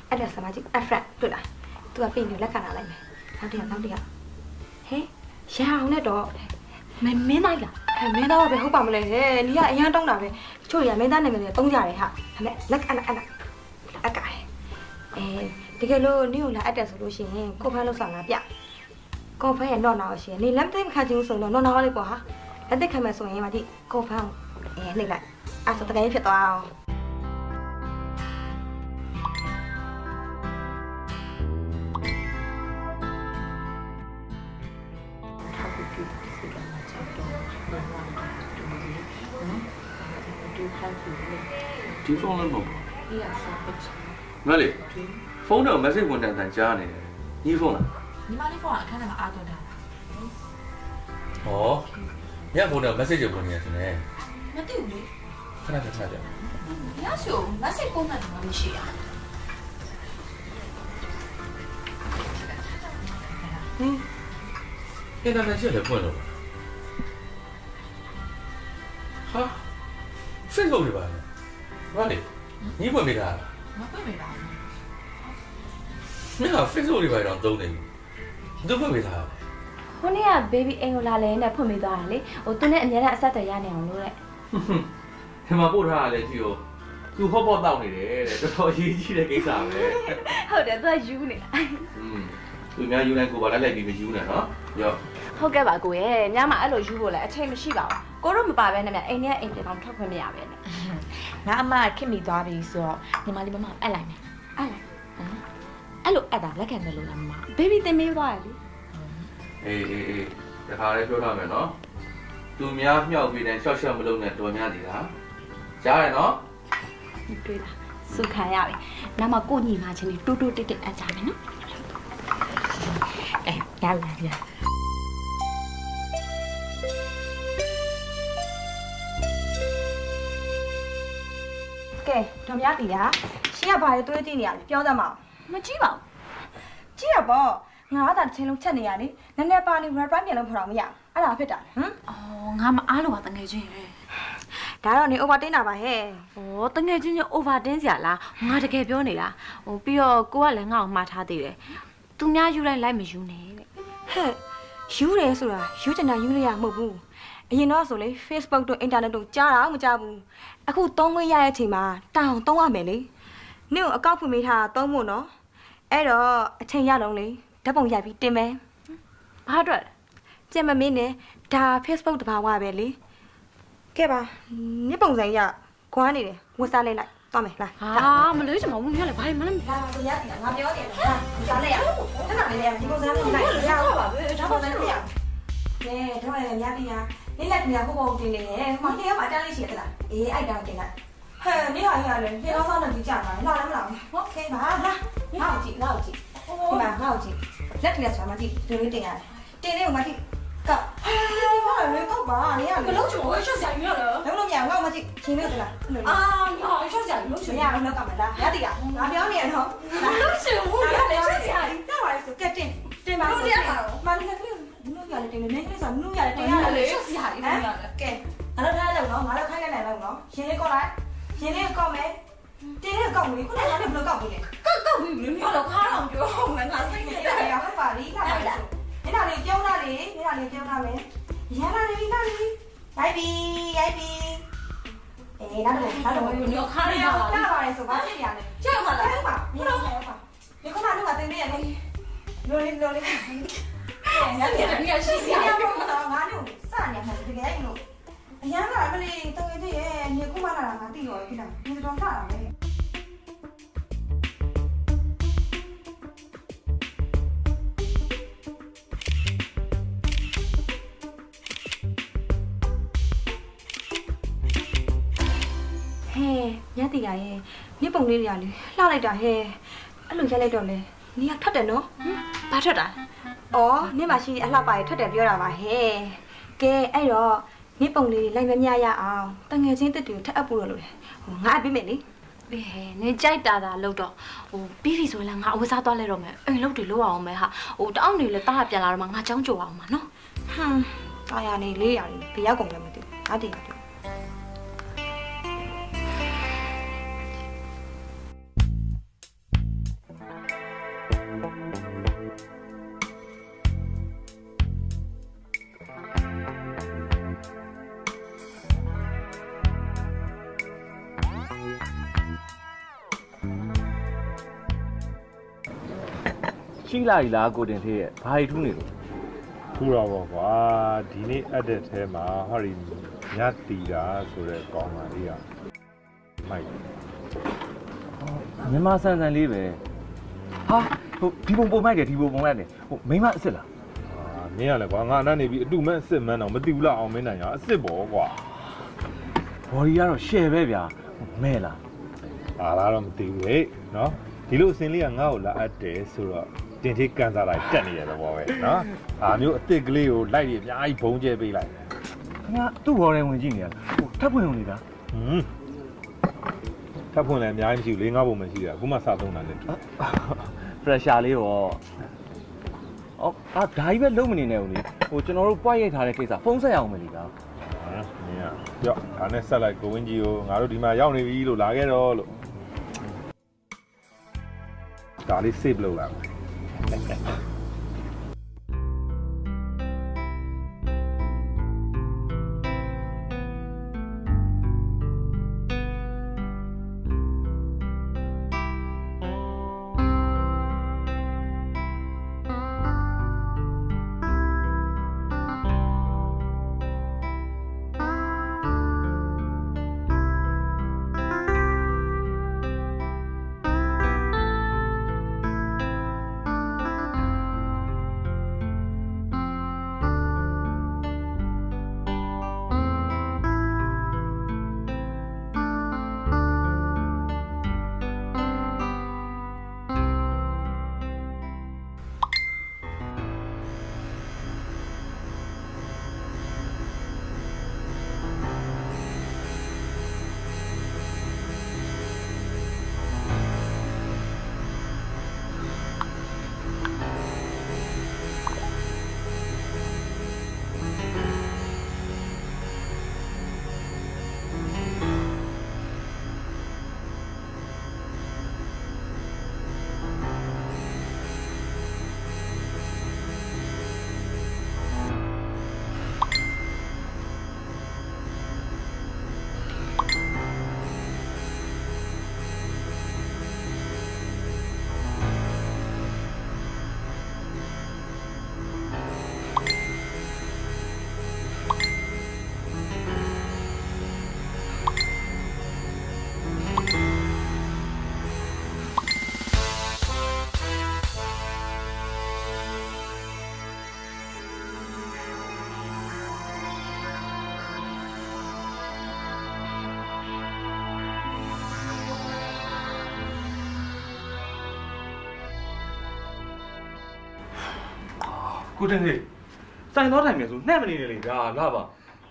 အဲ့ဒါစမကြည့်အဖရက်တွေ့လားသူကပြင်ပြီးလက်ခံလာလိုက်မယ်နောက်တစ်ယောက်ဟဲ့ရအောင်နဲ့တော့မင်းလိုက်လားမင်းတော့ပဲဟုတ်ပါမလဲဟဲ့နီကအရန်တောင်းတာပဲချို့ရမင်းသားနာမည်တွေတုံးကြတယ်ဟာဒါမဲ့လက်အကားတကယ်လို့နီကိုလာအပ်တယ်ဆိုလို့ရှိရင်ကိုဖန်းလောက်ဆောင်လာပြကိုဖန်းရဲ့တော့နာကိုရှိရင်နေလက်သိမခါချင်းဆိုတော့တော့နာလေးပေါ့ဟာလက်သိခံမယ်ဆိုရင်မကြည့်ကိုဖန်းနှိပ်လိုက်အဲ့ဆိုတကယ်ဖြစ်သွားအောင်ဒီဖုန်းလည်းမဟုတ်ဘူးမလေးဖုန်းတော့ message ဝင်တန်ကြားနေတယ်ညီဖုန်းလား ညီမလေးဖုန်းကအခန်းထဲမှာအားသွင်းတာ ဟောညဖုန်းတော့ message ဝင်နေတယ်ရှင် မသိဘူးလေ ခဏခဏကြာ ညဆို message ပုံမှန်တော့မရှိရအင်တာနက်ချက်လည်းဖွင့်လို့ဟာ Facebook တွေပါဘာလဲညီဖွင့်မိတာ မဖွင့်မိပါဘူး မင်းက Facebook တွေပါတော့သုံးနေဘူးသူဖွင့်မိတာ ခုနေ့က baby အိမ်ကိုလာလဲနဲ့ဖွင့်မိသွားတာလေဟိုသူနဲ့အများနဲ့အဆက်အသွယ်ရနေအောင်လို့တဲ့ ဒီမှာပို့ထားရလဲကြည့်ရောသူဟော့ပေါ့တောက်နေတယ်တဲ့တော်တော်အရေးကြီးတဲ့ကိစ္စပဲ ဟုတ်တယ်သူကယူနေတာ သူများယူလိုက်ကိုပါလိုက်ပြီးမယူနဲ့နော်ရော့ ဟုတ်ကဲ့ပါကိုရဲ့ညမှာအဲ့လိုယူဖို့လည်းအချိန်မရှိပါဘူးကိုတို့မပါဘဲနဲ့မြအိမ်ထဲအိမ်ပြန်အောင်ထွက်ခွင့်မရပဲနဲ့ ငါအမခင်မိသွားပြီဆိုတော့ညီမလေးမမအပ်လိုက်မယ် အဲ့လိုအပ်တာလက်ခံတယ်လို့လားမမ baby တင်မေးသွားရလေ အေးတခါလေးပြောထားမယ်နော်သူများမြောက်ပြီးတဲ့ရှော့ရှော့မလုပ်နဲ့တော်များသေးတာကြားရနော် တွေ့လားစုခံရပြီနောက်မှကိုညီမချင်းလေးတူတူတိတ်တိတ်အပ်ကြမယ်နော်ရလာပြီကဲတော်များပြီလားရှင်းကဘာတွေတွေးကြည့်နေရလဲပြောသမ်းပါဦး မကြည့်ပါဘူး ကြည့်ရပေါ့ငါကသာတစ်ချိန်လုံးချက်နေရလေနည်းနည်းပါနေ rap ပြန်လို့ဖော်တော့မရအဲ့ဒါဖြစ်တာဟမ် အော်ငါမအားလို့ပါတငယ်ချင်းရဲ့ ဒါတော့နေ over တင်းတာပါဟဲ့ ။ဩတငယ်ချင်းချင်း over တင်းစရာလား။ငါတကယ်ပြောနေတာ။ပြီးတော့ကိုကလည်းငါ့ကိုမှားထားသေးတယ်။သူများယူလိုက်မယူနဲ့တဲ့ ဟဲ့ယူတယ်ဆိုတာယူချင်တာယူလို့ရမဟုတ်ဘူးအရင်တော့ဆိုလေ Facebook တို့ internet တို့ကြားတာမကြားဘူးအခုသုံးခွင့်ရတဲ့အချိန်မှာတောင်းသုံးရမယ်လေနင့်ကိုအကောက်ဖွင့်ပေးထားသုံးဖို့နော်အဲ့တော့အချိန်ရလုံးလေဓာတ်ပုံရိုက်ပြီးတင်မယ် ။ဘာအတွက်လဲ ကြက်မမင်းနဲ့ဒါ Facebook တဘာဝပဲလေကဲပါနင့်ပုံစံရခွာနေတယ်ဝတ်စားလိုက်သွားမယ်လား ။ဟာမလို့ချင်မဘူးညလည်းဘာမှမလုပ် လာပါရရငါပြောတယ်ဟာစားလိုက်ရခဏလေးဒီပုံစံမျိုးလိုက်ရအောင်ပါပဲဒါပုံစံမျိုးရကဲတော့လည်းညပြရနေ့လက်မြာပုံပုံတင်နေတယ်ဟိုမှာမှာတန်းလေးရှိရသလားအေးအဲ့တောင်တင်လိုက်ဟဲ့နေ့ဟာရလေနေ့တော့ဆောင်းနေကြတာလာလည်းမလာဘူးโอเคပါလာငါ့ကိုကြည့်ဒီမှာငါ့ကိုကြည့်လက်ထလက်ဆိုမှကြည့်ဒီလိုတင်ရတယ်တင်လေးကိုမှကြည့်ကောက်ဟဲ့ဘာလဲကောက်ပါနေရလေ ဘလို့ချင်ဘူးရှော့ဆိုင်မျိုးလား လုံးလုံးညငါ့ကိုမှကြည့်ချင်းလေးသလား အာငါရှော့ဆိုင်လို့ချ မ င် ရဘူးတော့ကမလားရတည်ရငါပြောနေရတော့ လို့ချင်ဘူးရလေရှော့ဆိုင် တက်ပါလေဆိုကက်တင်ပါလို့ရတာမလေးကလေးနုရလေတင်နေနေဆိုနုရလေတင်ရလေ ရှော့ဆိုင်လို့ရတယ် ကဲအဲ့တော့ထားလိုက်တော့ငါတော့ခိုင်းလိုက်လိုက်တော့ရှင်လေးကောက်လိုက်ရှင်လေးကောက်မယ်တင်းလေးကောက်မယ်ခုနကလည်းဘယ်လိုကောက်ပြီလဲ ကောက်ပြီးလေမြောက်တော့ခါတော့ပြောမယ်ငါစိတ်နေ ရ တယ် ရဟုတ်ပါပြီလာပါလားမျက်နှာလေးပြုံးလာလေမျက်နှာလေးပြုံးလာမယ်ရလာလေလာလေရိုက်ပြီအေးလာတော့လာတော့ မြောက်ခါရရ လာပါလေဆိုဘာဖြစ်ရလဲ ကြောက်ပါလား ဟုတ်ပါဘယ်လိုလဲပါဒီခုနကတင်နေရလေလိုလေးလိုလေး ညနေတည်းရရှိစရာ ငါတို့စနေမှာတကယ်လို့အရန်ကမလေးတုံးရည်ရဲ့ညခုမှလာတာငါသိရောဖြစ်တာဒီတော့စတာပဲဟဲ့ညတိကရဲ့နေ့ပုံလေးတွေကလေလှလိုက်တာဟဲ့အဲ့လိုရိုက်လိုက်တော့လေနေရထက်တယ်နော် ။ဘာထွက်တာလဲ ။အော်နေ့မှရှိအလှပါရထွက်တယ်ပြောတာပါဟဲ့။ကဲအဲ့တော့နေ့ပုံလေးလိုက်မမြရအောင်တငယ်ချင်းတက်တူထက်အပ်ဖို့လို့လေ။ဟိုငါအပ်ပေးမယ်လေ အေးဟဲ့နင်ကြိုက်တာလို့တော့ဟိုပြီးပြီဆိုရင်လည်းငါအဝတ်စားသွားလဲတော့မယ်အိမ်လုပ်တွေလုပ်အောင်မယ်ဟာဟိုတအောက်နေလဲတားပြန်လာတော့မှငါចောင်းကြိုအောင်မှာနော်ဟမ်တာယာနေလေးရတယ်ဘယ်ရောက်ကုန်လဲမသိဘူးငါတည်ရတယ်ရှိလိုက်လားကိုတင်သေးရဲ့ဘာကြီးထူးနေလို့ ထူတော့ပေါ့ကွာဒီနေ့အပ်တဲ့ထဲမှာဟောဒီညတီတာဆိုတဲ့ကောင်းပါလေးอ่ะမိုက်မြန်မာဆန်ဆန်လေးပဲဟာဟိုဒီပုံမိုက်တယ်ဒီပုံမိုက်တယ်ဟိုမိမအစ်စ်လား မင်းရလဲကွာငါအနနေပြီးအတူမဲ့အစ်စ်မန်းတော့မသိဘူးလားအောင်မင်းနိုင်ရအစ်စ်ပေါ့ကွာ ဘော်ဒီကတော့ရှယ်ပဲဗျာမဲလား အားလားတော့မသိဘူးလေနော်ဒီလိုအစင်လေးကငါ့ကိုလာအပ်တယ်ဆိုတော့တင်သေးကန်စားလိုက်တက်နေရတဲ့ဘောပဲနော်အားမျိုးအစ်စ်ကလေးကိုလိုက်ပြီးအများကြီးဘုံကျဲပေးလိုက် ခင်ဗျာသူ့ဘော်ရင်ဝင်ကြည့်နေရဟိုထပ်ဖွင့်နေတာ ထပ်ဖွင့်လည်းအများကြီးမရှိဘူးလေးငါးပုံမရှိတာအခုမှစသုံးတာလေ pressure လေးရောအော်ဒါကြီးပဲလုံးမနေနဲ့ဦးလေဟိုကျွန်တော်တို့ပွားရိုက်ထားတဲ့ကိစ္စဖုန်းဆက်ရအောင်မယ်လေဗျာ မင်းကကြောက်ဒါနဲ့ဆက်လိုက်ကိုဝင်းကြီးကိုငါတို့ဒီမှာရောက်နေပြီလို့လာခဲ့တော့လို့ဒါလေး save လုပ်လိုက်ကိုတင်သေးစိုင်သွားတိုင်းမယ်ဆိုနှက်မနေနဲ့လေဗျာလာပါ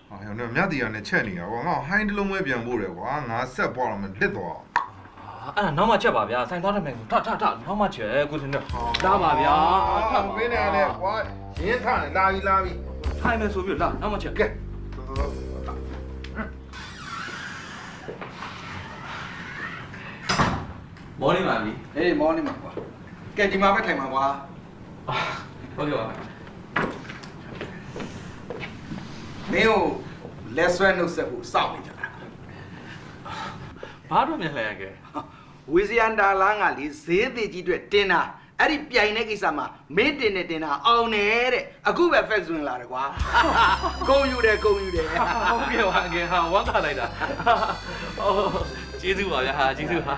ဟာဟိုမြတ်တီရနဲ့ချက်နေတာကွာငါဟိုင်းတလုံးပဲပြန်ဖို့တယ်ကွာငါဆက်ပွားတော့မလစ်သွား အဲ့ဒါနောက်မှချက်ပါဗျာစိုင်သွားတိုင်းမယ်ဆိုထနောက်မှချက်ကိုတင်သေးလာပါဗျာထ မင်းနဲ့လည်းကွာရင်းထနေလာပြီ ထိုင်မယ်ဆိုပြီးလာနောက်မှချက်ကဲမော်နီပါပြီ ဟေးမောင်းနေမှာကွာကဲဒီမှာပဲထိုင်မှာကွာ ဟုတ်ကဲ့ပါ မင်းကိုလက်ဆွဲနှုတ်ဆက်ဖို့စောင့်နေကြတာ ဘာတော့မြန်လဲကဲ ဝီဇီယန်ဒါလာငါလေဈေးသေးကြီးအတွက်တင်တာအဲ့ဒီပြိုင်တဲ့ကိစ္စမှာမင်းတင်တာအောင်နေတဲ့အခုပဲ fax ဝင်လာတယ်ကွာဂုံယူတယ်ဟုတ်ကဲ့ပါကဲဟာဝမ်းသာလိုက်တာကျေးဇူးပါဗျာဟာကျေးဇူးပါ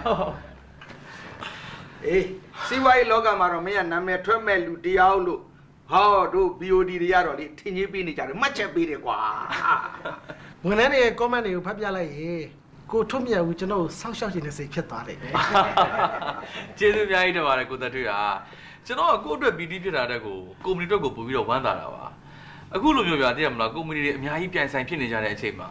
အေးစီးပွားရေးလောကမှာတော့မင်းကနာမည်ထွက်မဲ့လူတရားလို့ဟောတို့ BOD တွေရတော့လေထင်ကြီးပေးနေကြတယ်မှတ်ချက်ပေးတယ်ကွာ ဝန်ထမ်းတွေရဲ့ comment တွေကိုဖတ်ပြလိုက်ရင်ကိုထွတ်မြတ်ဦးကျွန်တော်ကိုစောက်ရှောက်ခြင်းနဲ့စိတ်ဖြစ်သွားတယ် ကျေးဇူးအများကြီးတင်ပါတယ်ကိုသက်ထွေးဟာကျွန်တော်ကကိုယ့်အတွက် PD ဖြစ်တာတဲ့ကိုကုမ္ပဏီအတွက်ကိုပို့ပြီးတော့ဝမ်းသာတာပါအခုလိုမျိုးပြသိရမလားကုမ္ပဏီတွေအများကြီးပြိုင်ဆိုင်ဖြစ်နေကြတဲ့အချိန်မှာ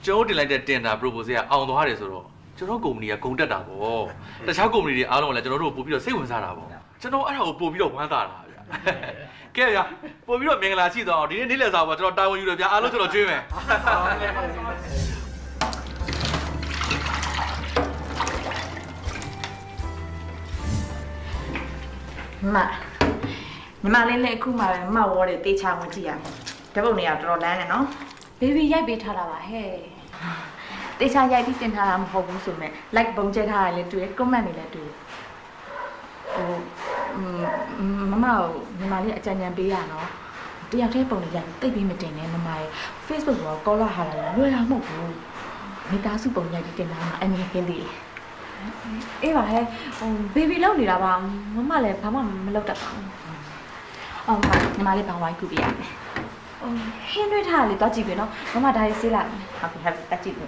ကျွန်တော်တင်လိုက်တဲ့ tender proposal ကအောင်သွားတယ်ဆိုတော့ ကျွန်တော်ကုမ္ပဏီကဂုံတက်တာပေါ့တခြားကုမ္ပဏီတွေအားလုံးလည်းကျွန်တော်တို့ပို့ပြီးတော့စိတ်ဝင်စားတာပေါ့ကျွန်တော်အဲ့ဒါကိုပို့ပြီးတော့ဝမ်းသာတာဗျကဲဗျာပို့ပြီးတော့မင်္ဂလာရှိသွားအောင်ဒီနေ့နေ့လည်စာပေါ့ကျွန်တော်တာဝန်ယူရဗျာအားလုံးကျွန်တော်ကျွေးမယ်ညီမလေးလည်းအခုမှပဲမဝေါ်တယ်တေးချဝင်ကြည့်ရမယ်ဓာတ်ပုံတွေကတော်တော်လန်းတယ်နော်ဘေဘီရိုက်ပေးထားတာပါဟဲ့တေးချရိုက်ပြီးတင်ထားတာမဟုတ်ဘူးဆိုမဲ့ like ပုံကျဲထားတာလည်းတွေ့ comment တွေလည်းတွေ့ဟိုမမကိုညီမလေးအကြံဉာဏ်ပေးရနော်တယောက်တည်းပုံတွေရိုက်တိတ်ပြီးမတင်နဲ့မမရဲ့ Facebook က call လာဟာလာလွယ်တာမဟုတ်ဘူးမိသားစုပုံရိုက်ပြီးတင်တာမှအမြင်ကင်းသေးအေးပါဟဲ့ဟိုဘေဘီလောက်နေတာပါမမလည်းဘာမှမလုပ်တတ်ပါဘူးအော်ညီမလေးဘာဝိုင်းကူပြရမယ်ဟင်းတွေးထားလေတော့ကြည့်ပြီနော်မမဒါရေးဆေးလိုက်ဟုတ်ပြီဟုတ်ပြီတက်ကြည့်ပြီ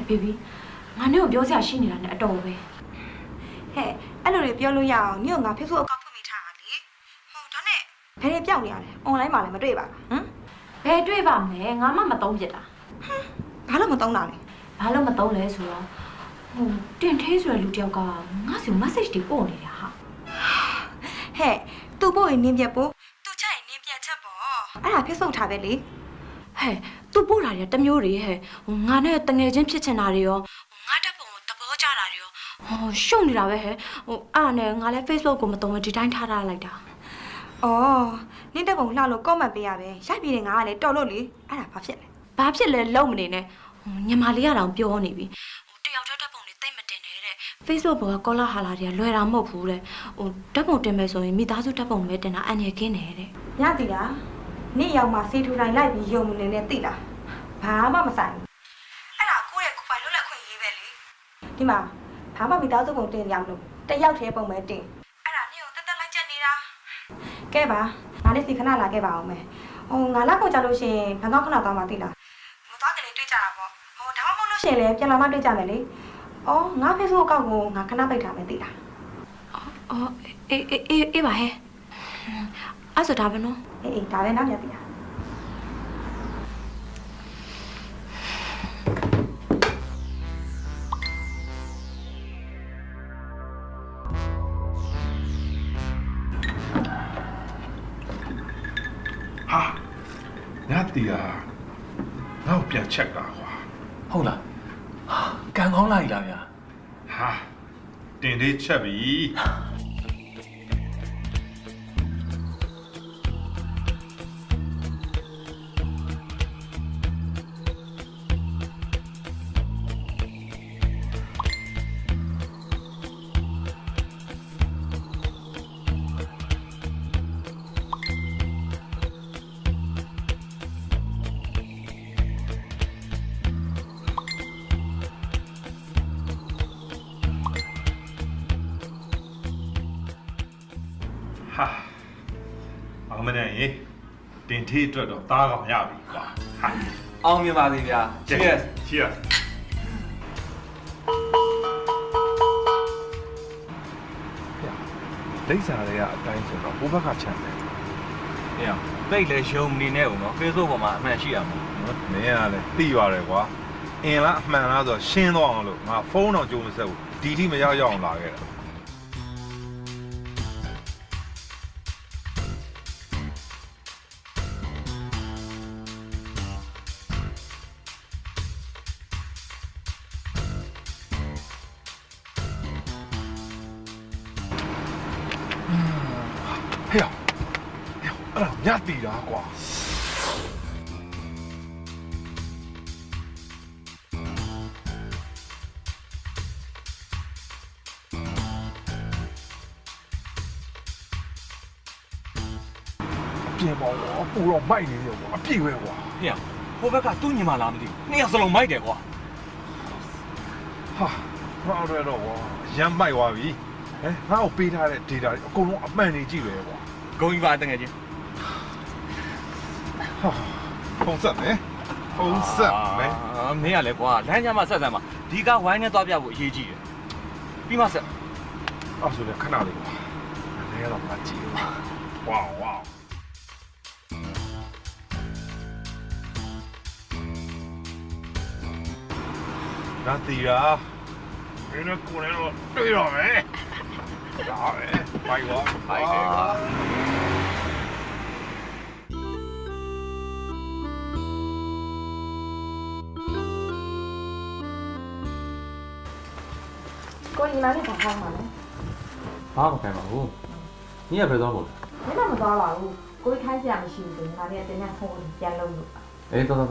ဘေဘီငါနဲ့ကိုပြောစရာရှိနေတာနဲ့အတော်ပဲဟဲ့အဲ့လိုတွေပြောလို့ရအောင်ညို့ငါ Facebook အကောင့်ဖွင့်မိထားတာလေဟိုဒါနဲ့ဘယ်တွေပြောက်နေရလဲ online မှာလည်းမတွေ့ပါဘူးဟမ်ဘယ်တွေ့ပါမလဲငါမှမသုံးဖြစ်တာဘာလို့မသုံးတာလဲဘာလို့မသုံးလဲဆိုတော့ဟိုတင်သေးဆိုတဲ့လူတယောက်ကငါ့စီ message တွေပို့နေတာဟာဟဲ့သူ့ပို့ရင်နင်းပြပို့သူ့ချက်ရင်နင်းပြချက်ပေါ့အဲ့ဒါ Facebook ထားပဲလေဟဲ့သူ့ပို့တာတွေကတမျိုးတွေဟဲ့ငါနဲ့တငယ်ချင်းဖြစ်ချင်တာတွေရောငါတက်ပုံကိုသဘောကျတာတွေရောရှုံနေတာပဲဟဲ့အဲ့နဲ့ငါလည်း Facebook ကိုမသုံးဘူးဒီတိုင်းထားလိုက်တာအော်နင်းတက်ပုံလှလို့ comment ပေးရပဲရိုက်ပြီးတယ်ငါကလည်းတော်လို့လေအဲ့ဒါဘာဖြစ်လဲဘာဖြစ်လဲလုံးမနေနဲ့ညီမလေးကတော့ပြောနေပြီတယောက်တည်းတက်ပုံတွေတိတ်မတင်နဲ့တဲ့ Facebook ပေါ်ကကောလာဟာလာတွေကလွယ်တာမဟုတ်ဘူးတဲ့တက်ပုံတင်မယ်ဆိုရင်မိသားစုတက်ပုံပဲတင်တာအန်ရခင်းနေတဲ့ညတီလားနေ့ရောက်မှစေထူတိုင်းလိုက်ပြီးယုံနေနဲ့သိလားဘာမှမဆိုင်ဘူးအဲ့ဒါကိုယ့်ရဲ့ကိုယ်ပိုင်လွတ်လပ်ခွင့်ရေးပဲလေဒီမှာဘာမှမိသားစုပုံတင်ရမလို့တယောက်တည်းပုံပဲတင်အဲ့ဒါနေ့ကိုတက်တက်လိုက်ချက်နေတာကဲပါငါလေးစီခဏလာခဲ့ပါအောင်မယ်ငါလာကုန်ကြလို့ရှိရင်ဘန်ကောက်ခဏသွားမှသိလားမသွားကြလေတွေ့ကြတာပေါ့ဒါမှမဟုတ်လို့ရှိရင်လည်းပြန်လာမှတွေ့ကြမယ်လေငါ Facebook အကောင့်ကိုငါခဏပိတ်ထားမယ်သိလားအေးပါဟဲ့အဲ့ဆိုဒါပဲနော်အေးဒါပဲနောက်ပြန်သိလားဟာညတီးဟာငါ့ကိုပြန်ချက်တာကွာဟုတ်လားကံကောင်းလိုက်လားဗျာဟာတင်သေးချက်ပြီဟာအောင်မနဲ့ရေတင်သေးအတွက်တော့သားကောင်ရပြီကွာဟာအောင်မြင်ပါစေဗျာ Cheers Cheers လိမ့်စာတွေကအတိုင်းဆိုတော့ဘိုးဘက်ကချမ်းတယ်ဟေ့ပိတ်လဲရှုံနေနဲ့ဦးနော် Facebook ပေါ်မှာအမှန်ရှိရမှာမင်းကလည်းသိရတယ်ကွာအင်လားအမှန်လားဆိုတော့ရှင်းသွားအောင်လို့ငါဖုန်းတော့ကြိုးမဆက်ဘူးဒီထိမရောက်အောင်လာခဲ့တာဟဲ့အဲ့ဒါညတီတာကွာပြင်ပါတော့ပူတော့မိုက်နေတယ်ကွာအပြည့်ပဲကွာဟဲ့ဟိုဘက်ကသူ့ညီမလားမသိဘူးနှစ်ယောက်စလုံးမိုက်တယ်ကွာဟာဘာလဲတော့ကွာရမ်းမိုက်သွားပြီဟဲ့ငါ့ကိုပေးထားတဲ့ data တွေအကုန်လုံးအမှန်တွေကြည့်ပဲကွာဂုံကြီးပါတကယ်ချင်းဟာဖုန်းဆက်မယ် ဖုန်းဆက်မယ် မင်းကလည်းကွာလမ်းညမှာဆက်ဆံမှာဒီကဝိုင်းနဲ့သွားပြဖို့အရေးကြီးတယ်ပြီးမှဆက် အော်ဆိုလည်းခဏလေးကွာလဲတော့မကြည့်ဘူးဝေါဝေါနာတီရာမင်းကကိုယ်လည်းတွေ့ရမယ်ဒါပဲဘိုင်ပါဘိုင်တယ်ကွာ ကိုညီမလေးဘာခေါင်းပါလဲ ဘာမှမခိုင်းပါဘူးညီကဘယ်သွားဖို့ မင်းမသွားပါဘူးကိုခိုင်းစရာမရှိဘူးညီမလေးကတင်တဲ့ဖုန်းကိုပြန်လုပ်လို့ အေးသွားလို့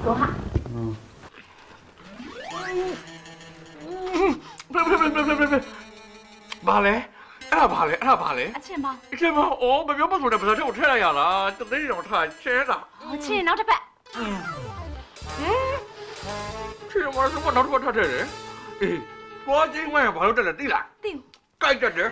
ကိုဟာ ဘာလဲအဲ့ဒါဘာလဲအဲ့ဒါဘာလဲ အချင်းပါ အချင်းမအော်မပြောမဆိုတဲ့ဗဇာတ်ကိုထည့်လိုက်ရလားတသိန်းတော့ထားချဲတာ အချင်းနောက်တစ်ပတ် ချီမရစမနောက်တော့ထထည့်တယ်အေးကိုချင်းဝဲဘာလို့တက်လဲသိလား သိဘူး ကြိုက်တက်တယ်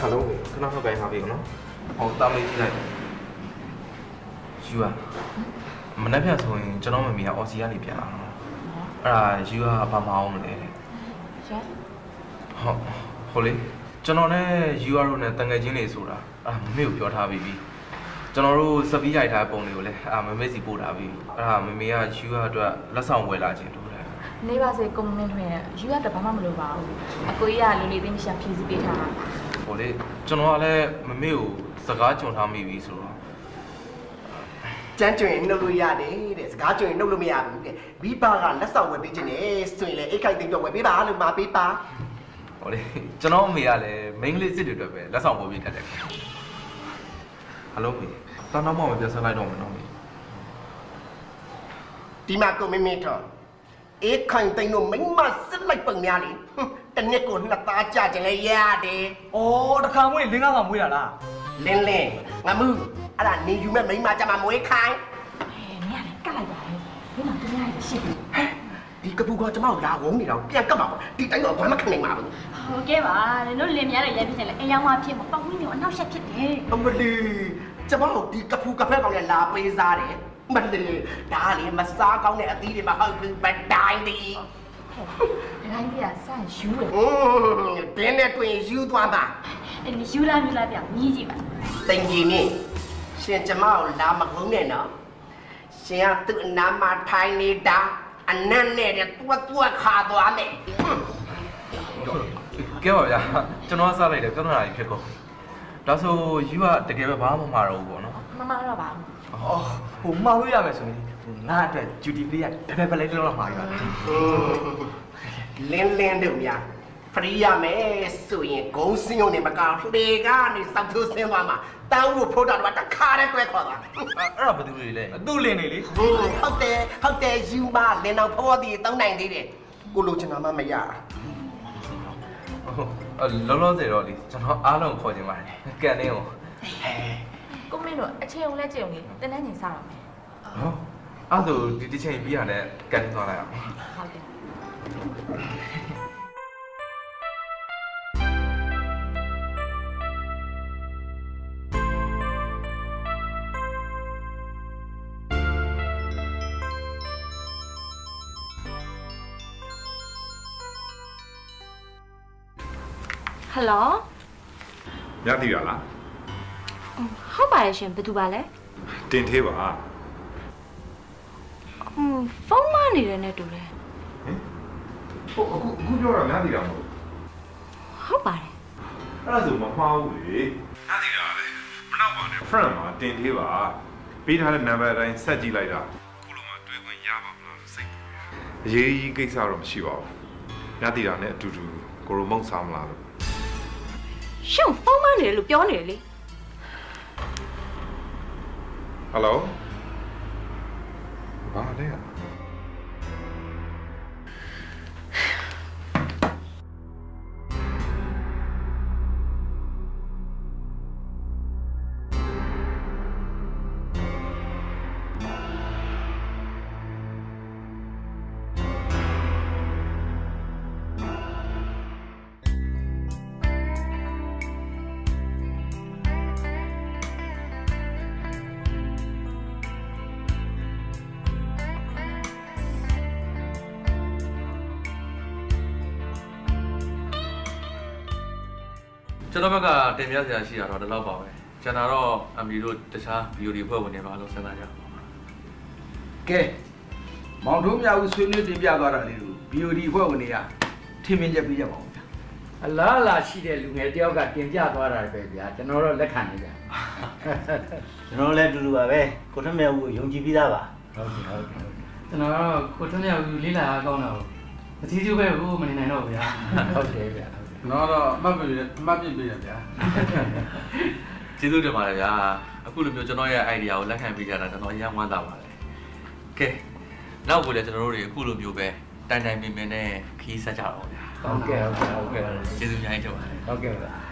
ဟယ်လိုခဏခဏပဲဟာပြီနော်ဟောတာမေးကြည့်လိုက်ယူอ่ะမနေ့ပြန်ဆိုရင်ကျွန်တော်မမေကအော်စီကနေပြန်လာတော့အဲ့ဒါယူကဘာမအောင်မလဲတဲ့ ရော ဟိုလေကျွန်တော်နဲ့ယူအာတို့နဲ့တန်ငယ်ချင်းတွေဆိုတာမမေကိုပြောထားပြီးပြီကျွန်တော်တို့စပီးရိုက်ထားပုံတွေကိုလည်းမမေစီပို့ထားပြီးအဲ့ဒါမမေကယူအာအတွက်လက်ဆောင်ဝယ်လာခြင်းတို့တယ် နေပါစေကုမ္ပဏီထွင်ယူရတော့ဘာမှမလိုပါဘူးအကိုကြီးကလူလေးသိမရှိဖြည့်ဆည်းပေးထားတာ ဟိုလေကျွန်တော်ကလည်းမမေကိုစကားကြုံထားမိပြီဆိုတော့ ကျန်းကျွင်နှုတ်လို့ရတယ်တဲ့စကားကျွင်နှုတ်လို့မရဘူးတဲ့မိဘကလက်ဆောင်ဝယ်ပေးခြင်းနဲ့ဆိုရင်လေအိတ်ခိုက်သိမ်းတော့ဝယ်ပေးပါလို့မှာပေးပါ ဟိုလေကျွန်တော်အမေကလည်းမိန်းကလေးစစ်တွေအတွက်ပဲလက်ဆောင်ပို့ပေးတတ်တယ်ဟယ်လိုမေတန်းတော့မပြဆက်လိုက်တော့မနော်မေ ဒီမှာကိုမင်းမင်းတော့အိတ်ခိုက်သိမ်းတော့မိမစစ်လိုက်ပုံများလေတနစ်ကိုနှစ်သားကြခြင်းလေရတယ် ဩတခါမွေးလင်းကားကမွေးတာလား လင်းလင်းငါမှုအဲ့ဒါနေယူမဲ့မိမကြမှာမွေးခိုင်း နင်ကလည်းကတ်လိုက်ပါလေဒီမှာတင်ရတယ်ရှိပြီ ဒီကပူကကျမကိုလာဝုန်းနေတော့ပြန်ကတ်ပါပေါ့ဒီတိုင်းတော့ဘာမှခနိုင်မှာဘူး ဟုတ်ကဲ့ပါတို့လင်များတဲ့ရဲဖြစ်ချင်လဲအယောင်မဖြစ်မှာပတ်ဝန်းကျင်ကိုအနောက်ရှက်ဖြစ်တယ် အမလီကျမတို့ဒီကပူကဖက်ကောင်နဲ့လာပေးစားတယ်မလီဒါလေမစားကောင်းတဲ့အသီးတွေမဟုတ်ဘူးဗတိုင်းဒီ ဒီတိုင်းကြီးကစယူတယ် တင်းနဲ့တွင်ယူသွားပါ အဲ့ဒီယူလာမြူလာပြောင်းညီးကြည့်ပါ တင်ကြီးနေရှင်ကျမကိုလာမကုန်းနဲ့နော်ရှင်ကသူ့အနားမှာထိုင်နေတာအနက်နဲ့တွတ်ခါသွားမယ် ကဲပါဗျာကျွန်တော်ကစလိုက်တယ်ပြဿနာကြီးဖြစ်ကုန်ဒါဆိုယူကတကယ်ပဲဘာမှမမှာတော့ဘူးပေါ့နော် မမတော့ပါဘူး အော်ဟိုမှားလို့ရမယ်ဆိုရင်ငါအတွက် duty play ကဘယ်လေးလောက်မှာရပါလဲ လင်းလင်းတို့များဖရီးရမယ်ဆိုရင်ဂုံးစင်းုံနေမကောင်းလေကနေစောက်ထိုးဆင်းသွားမှာတောင်းဖို့ဖိုးတာတော့တခါတည်းတွဲခေါ်တာ အဲ့ဒါဘယ်သူတွေလဲ သူ့လင်းနေလေ ဟုတ်တယ်ယူမလင်းအောင်ဖော်တီတောင်းနိုင်သေးတယ်ကိုလိုချင်တာမှမရ လောလောဆယ်တော့လေကျွန်တော်အားလုံးခေါ်ချင်ပါတယ်ကန်နေအောင် ကိုမင်းတို့အချိန်ုံလဲကြုံလေတင်းတန်းချိန်စားတော့မယ် ဟောအဲ့ဒါဒီတစ်ချိန်ပြီးရတယ်ကန်နေသွားလိုက်အောင် ဟုတ်တယ် ဟယ်လို ညတည်ရလား ဟုတ်ပါတယ်ရှင်ဘယ်သူပါလဲ တင်သေးပါ ဖုန်းမနေတယ်နဲ့တူတယ် ဟုတ်အခုပြောတာညတည်ရမဟုတ် ဟုတ်ပါတယ် အဲ့ဒါဆိုမမှားဘူးလေညတည်ရလေမနောက်ပါနဲ့ friend မှာတင်သေးပါပေးထားတဲ့ number အတိုင်းဆက်ကြည့်လိုက်တာခုလိုမှတွေ့ခွင့်ရပါမလားစိတ်အရေးကြီးကိစ္စတော့မရှိပါဘူးညတည်ရနဲ့အတူတူကိုရိုမုံစားမလားလို့ ရှင်ဖုန်းမနေတယ်လို့ပြောနေတယ်လေ ဟယ်လိုဘာလဲ ကျွန်တော်ဘက်ကတင်ပြစရာရှိတာတော့ဒီလောက်ပါပဲကျွန်တော်တော့အမီတို့တခြား VOD ဖွဲ့ဝင်တွေပါလို့စဉ်းစားကြပါ ကဲမောင်ထုံးမြောက်ဦးဆွေးနွေးတင်ပြသွားတာလေးကို BOD ဖွဲ့ဝင်တွေကထင်မြင်ချက်ပြကြပါဦးဗျာ အလားလာရှိတဲ့လူငယ်တယောက်ကတင်ပြသွားတာပဲဗျာကျွန်တော်တော့လက်ခံနေကြ ကျွန်တော်လည်းအတူတူပါပဲကိုထွန်းမြတ်ဦးကိုယုံကြည်ပြီးသားပါ ဟုတ်ကဲ့ဟုတ်ကဲ့ ကျွန်တော်တော့ကိုထွန်းမြတ်ဦးလေးလာကောင်းတာကိုမထီးကျူးပဲဘူးမနေနိုင်တော့ဘူးဗျာ ဟုတ်တယ်ဗျာ ကျွန်တော်တော့အမှတ်ပြည့်ပေးရဗျာ ကျေးဇူးတင်ပါတယ်ဗျာအခုလိုမျိုးကျွန်တော်ရဲ့ idea ကိုလက်ခံပေးကြတာကျွန်တော်အရင်ဝမ်းသာပါတယ်ကဲနောက်ကိုလည်းကျွန်တော်တို့တွေအခုလိုမျိုးပဲတိုင်တိုင်ပင်ပင်နဲ့ခီးဆက်ကြတော့ဗျာ ဟုတ်ကဲ့ဟုတ်ကဲ့ ကျေးဇူးအများကြီးတင်ပါတယ် ဟုတ်ကဲ့ဗျာ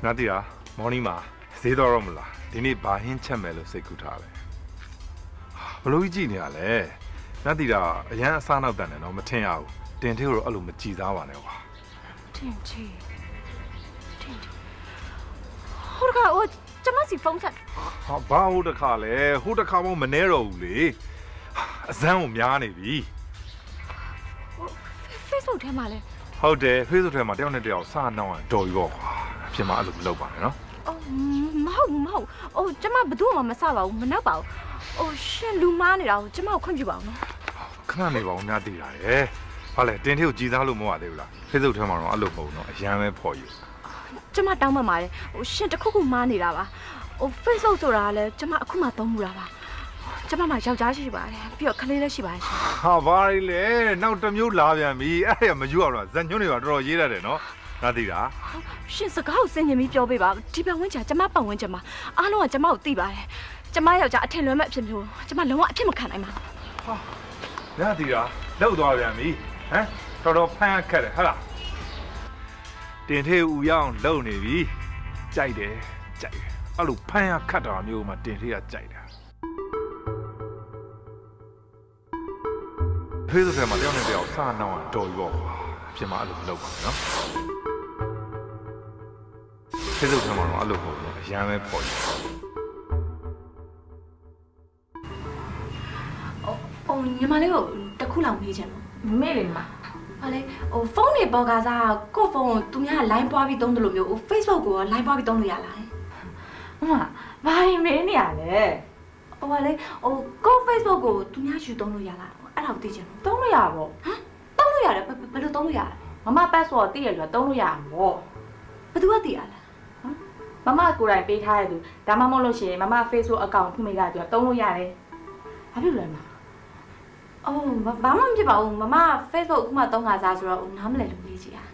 နာတီယာမော်နီမှာဈေးတော်တော့မလား ဒီနေ့ဘာဟင်းချက်မယ်လို့စိတ်ကူးထားလဲဘလို့ကြီးကြည့်နေရလဲနတ်တီတာအရန်အစားနောက်တန်တယ်နော်မထင်ရဘူးတင်သေးကိုတော့အဲ့လိုမကြည်စားပါနဲ့ကွာတင်သေးဟိုကကျမစီဖုန်းဆက်ဟာဘာဟိုတခါလဲဟိုတခါမှမနေတော့ဘူးလေအစမ်းကိုများနေပြီ Facebook ထဲမှာလဲဟုတ်တယ် Facebook ထဲမှာတယောက်နဲ့တယောက်စာနှောင်းရင်တော်ပြီပေါ့ကွာဖြစ်မှာအဲ့လိုမလုပ်ပါနဲ့နော်မဟုတ်ကျမဘယ်သူမှမစပါဘူးမနှောက်ပါဘူးရှင်လူမားနေတာကိုကျမကိုခွင့်ပြုပါအောင်နော်ခဏနေပါဦးများတည်ရတယ်ဘာလဲတင်သေးကိုကြည်စားလို့မဟုတ်သေးဘူးလား Facebook ထဲမှာတော့အဲ့လိုမဟုတ်တော့အရန်ပဲဖော်ယူကျမတောင်းပန်ပါတယ်ရှင်တခုခုမားနေတာပါFacebook ဆိုတာကလည်းကျမအခုမှသုံးမှုတာပါကျမမှာယောက်ျားရှိပါတယ်ပြီးတော့ခလေးလည်းရှိပါတယ်ရှင်ဟာဘာလဲနောက်တစ်မျိုးလာပြန်ပြီအဲ့ဒါမယူအောင်တော့ဇက်ညွန့်တွေပါတော်တော်ရေးရတယ်နော်နားသိတာရှင်စကားကိုစင်ញင်ပြီးပြောပေးပါဒီပတ်ဝန်းကျင်ကျမပတ်ဝန်းကျင်မှာအားလုံးကကျမကိုသိပါတယ်ကျမယောက်ျားအထင်လွဲမဲ့အဖြစ်မျိုးကျမလုံးဝအဖြစ်မခံနိုင်ပါဘူးဟာနားသိတာလောက်သွားပြန်ပြီဟမ်တော်တော်ဖမ်းခက်တယ်ဟုတ်လားတင်သေးဦးရအောင်လုံနေပြီကြိုက်တယ်အဲ့လိုဖမ်းရခတ်တာမျိုးမှတင်သေးရကြိုက်တာဖေးစထဲမှာတယောက်နဲ့တယောက်စာနှောင်းအောင်တော်ပြီပေါ့ဖြစ်မှာအဲ့လိုမလုပ်ပါနဲ့နော်ဖေးစထဲမှာတော့အဲ့လိုပေါ့အရန်ပဲပေါ်တယ်ညီမလေးကိုတခုလောက်မေးချင်လို့မေးလေမဟာလေဖုန်းတွေပေါ်ကစားကို့ဖုန်းကိုသူများ line ပွားပြီးသုံးတယ်လို့မျိုး Facebook ကို line ပွားပြီးသုံးလို့ရလားဘာရင်မေးနေရလဲဟာလေကို့ Facebook ကိုသူများယူသုံးလို့ရလားအဲ့ဒါကိုသိချင်လို့သုံးလို့ရပါဘောသုံးလို့ရတယ်ဘယ်လိုသုံးလို့ရလဲမမ password သိရလို့သုံးလို့ရမှာပေါ့ဘယ်သူကသိရလဲမမကိုယ်တိုင်ပေးထားတဲ့သူဒါမှမဟုတ်လို့ရှိရင်မမ Facebook account ဖွင့်မိတာပြောသုံးလို့ရတယ်ဘာဖြစ်လဲမဘာမှမဖြစ်ပါဘူးမမ Facebook အခုမှသုံးခါစားဆိုတော့နားမလည်လို့မေးကြည့်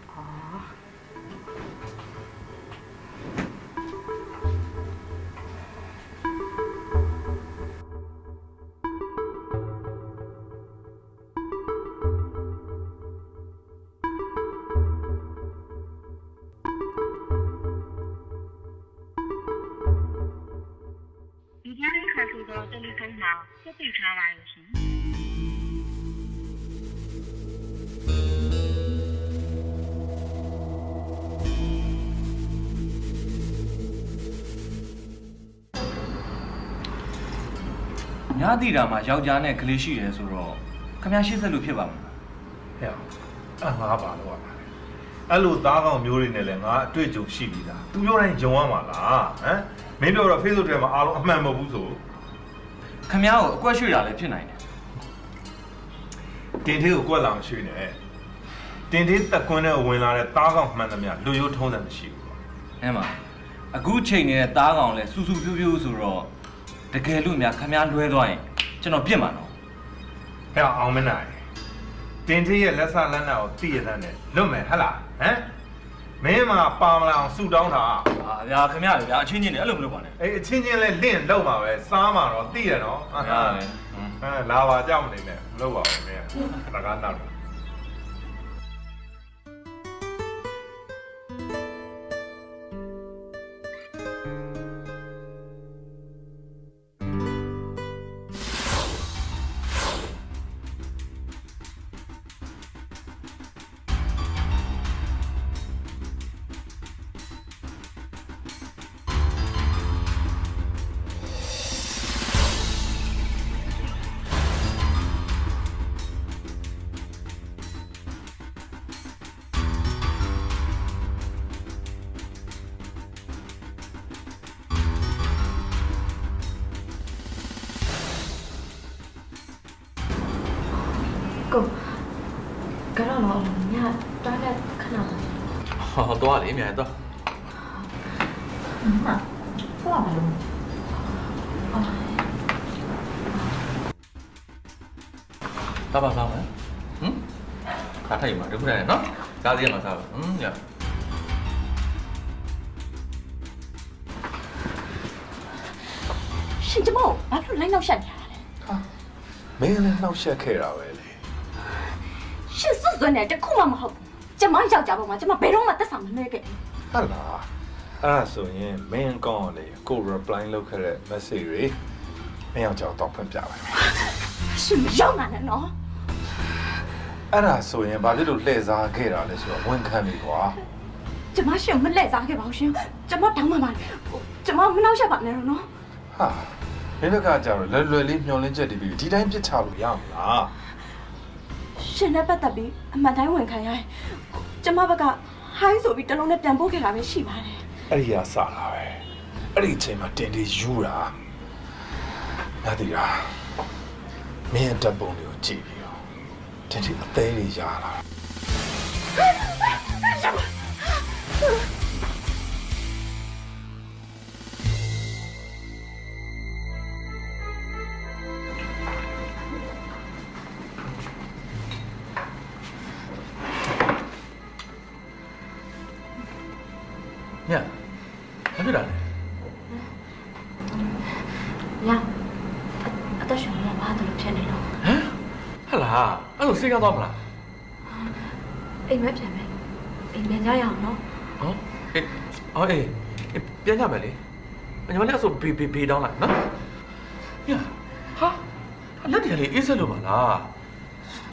ညားတည်တာမှာယောက်ျားနဲ့ကလေးရှိတယ်ဆိုတော့ခမရရှေ့ဆက်လို့ဖြစ်ပါမလားဟဲ့ငါပါလို့အဲ့လိုသားကောင်မျိုးတွေနဲ့လည်းငါအတွေ့အကြုံရှိပြီးသားသူပြောတိုင်းဂျုံရမှာလားဟမ်မင်းပြောတော့ Facebook ထဲမှာအားလုံးအမှန်မဟုတ်ဘူးဆိုခမရကိုအကွက်ရွှေ့တာလည်းဖြစ်နိုင်တယ်တင်သေးကိုကွက်လာမရွှေ့နဲ့တင်သေးတက်ကွန်းနဲ့ဝင်လာတဲ့သားကောင်မှန်သမျှလူရိုးထုံးတယ်မရှိဘူးဟဲ့မအခုချိန်နေတဲ့သားကောင်လဲစူစူပြူးပြူးဆိုတော့တကယ်လို့များခမရလွဲသွားရင်ကျွန်တော်ပြစ်မှာနော်ဟဲ့အောင်မနိုင်တင်သေးရဲ့လက်ဆလက်နာကိုသိရတဲ့နဲ့လွတ်မယ်ဟဟလားဟမ်မင်းမှာပါမလာအောင်ဆူတောင်းတာဗျာခမရလေဗျာအချင်းချင်းလေအဲ့လိုမလုပ်ပါနဲ့အေးအချင်းချင်းလဲလင့်လောက်ပါပဲစားမှာတော့သိရနော်ဟုတ်ပါလေလာပါကြောက်မနေနဲ့မလုပ်ပါဘူးမင်းကကားနောက်ကတော့တော့ညတွားတဲ့ခဏတော့ဟောတော့လေမြန်တော့ဟုတ်ပါဘူးတာပါစားမယ်ခါထိုင်မှာတခုတည်းနော်ကားလေးမှာစားပါညရှင်ကျမို့ဘာလို့လိုက်နောက်ရှက်နေရလဲမင်းလည်းနှောက်ရှက်ခဲ့တာပဲလေရှင်စွတ်စွဲနေတခုမှမဟုတ်ဘူးကျမယောက်ျားပေါ်မှာကျမဘယ်တော့မှသက်ဆောင်မနှဲခဲ့ဟုတ်လား အဲ့ဒါဆိုရင်မင်းကောင်းလေကို reply လုပ်ခဲ့တဲ့ message တွေမင်းအောင်ကြောက်တော့ဖွင့်ပြပါမယ်ရှင်မရောက်နိုင်နဲ့နော် အဲ့ဒါဆိုရင်ဘာဖြစ်လို့လှည့်စားခဲ့တာလဲဆိုတော့ဝန်ခံပြီကွာ ကျမရှင်မလဲစားခဲ့ပါဘူးရှင်ကျမတောင်းပါပါကျမမနှောက်ရက်ပါနဲ့တော့နော် ဟာမင်းကကြတော့လွယ်လွယ်လေးမျောလင်းချက်တည်းပြီးဒီတိုင်းပြစ်ချလို့ရမလား ရှင်နဲ့ပတ်သက်ပြီးအမှန်တိုင်းဝန်ခံရရင်ကျမဘက်ကဟိုင်းဆိုပြီးတလုံးနဲ့ပြန်ပို့ခဲ့တာပဲရှိပါတယ် အဲ့ဒီကစလာပဲအဲ့ဒီအချိန်မှာတင်တီယူတာနားတည်တာမင်းတပ်ပုံတွေကိုကြည့်ပြီးတော့တင်တီအသေးလေးရလာညဘာဖြစ်တာလဲ ညအသက်ရှင်နေဘာလို့ဖြစ်နေတော့ ဟမ်ဟလာအဲ့လိုစိတ်ကောင်းသွားမလား အိမ်မပြန်မယ်အိမ်ပြန်ကြရအောင်နော် ဟောအေးပြန်ကြမယ်လေညီမလေးဆိုဘေးတောင်းလိုက်နော်ညဟာလက်တည်းလေးအေးဆက်လို့ပါလား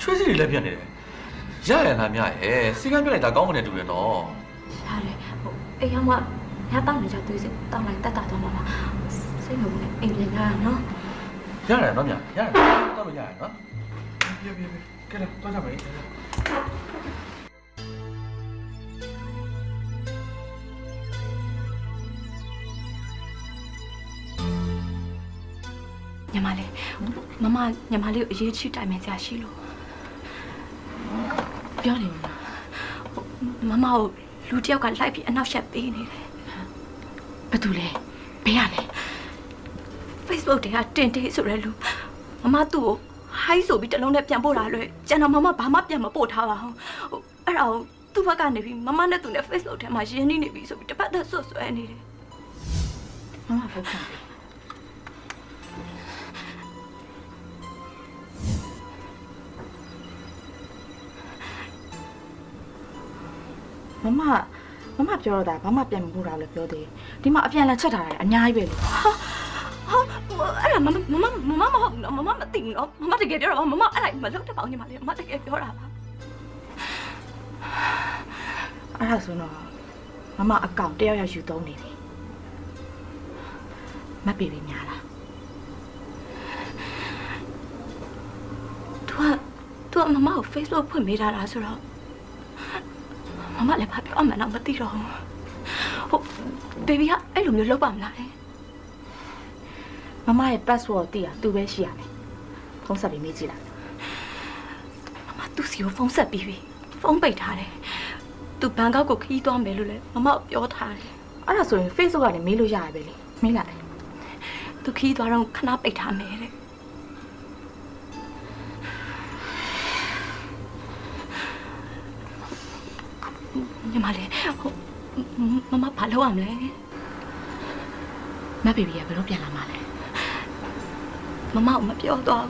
ချွေးစီတွေလည်းပြတ်နေတယ်ရရလားမြရဲ့စိတ်ကပြတ်လိုက်တာကောင်းမနေတူရတော့ ရတယ်အိမ်ရောက်မှညတောင်းနေကြသွေးစစ်တောင်းလိုက်တက်တာတော့မှာစိတ်မဝင်အိမ်ပြန်ကြရအောင်နော် ရတယ်နော်မြရတယ်တော့လို့ရတယ်နော်ပြေကဲတော့ကြမယ်ညီမလေးညီမလေးကိုအရေးချတိုင်မယ်ကြာရှိလို့ပြောနေမမကိုလူတယောက်ကလိုက်ပြီးအနောက်ရှက်ပေးနေတယ်ဘာတူလဲဘယ်ရလဲ Facebook တွေကတင်တေးဆိုတဲ့လူမမသူ့ကိုဟိုင်းဆိုပြီးတလုံးနဲ့ပြန်ပို့တာလွယ်ကျန်တော့မမဘာမှပြန်မပို့ထားပါဘူးအဲ့ဒါကိုသူ့ဘက်ကနေပြီးမမနဲ့သူနဲ့ Facebook ထဲမှာရင်းနှီးနေပြီဆိုပြီးတစ်ပတ်သက်ဆွဆွဲနေတယ်မမဖုန်းခံမမပြောတော့တာဘာမှပြန်မပို့တာလည်းပြောသေးဒီမှာအပြန်လန်ချက်ထားတာအများကြီးပဲလေအဲ့ဒါမမမဟုတ်နော်မမမသိဘူးနော်မမတကယ်ပြောတာမမအဲ့ဒါမလုပ်တတ်ပါဘူးညီမလေးမမတကယ်ပြောတာပါအဲ့ဒါဆိုတော့မမအကောင့်တယောက်ယူသုံးနေတယ်မပြေပြီများလားသူကမမကို Facebook ဖွင့်ပေးထားတာဆိုတော့မမလည်းဘာပြောမှန်းတော့မသိတော့ဘူးဟုတ်ဘေဘီကအဲ့လိုမျိုးလုပ်ပါမလားမမရဲ့ password သိတာသူပဲရှိရမယ်ဖုန်းဆက်ပြီးမေးကြည့်လိုက်မမသူ့စီကိုဖုန်းဆက်ပြီးပြီဖုန်းပိတ်ထားတယ်သူဘန်ကောက်ကိုခီးသွားမယ်လို့လည်းမမပြောထားတယ်အဲ့ဒါဆိုရင် Facebook ကနေမေးလို့ရရပဲလေမေးလိုက်သူခီးသွားတော့ခဏပိတ်ထားမယ်တဲ့ညီမလေးမမဘာလုပ်ရမလဲမဘေဘီကဘယ်လိုပြန်လာမှာလဲမမမပြောတော့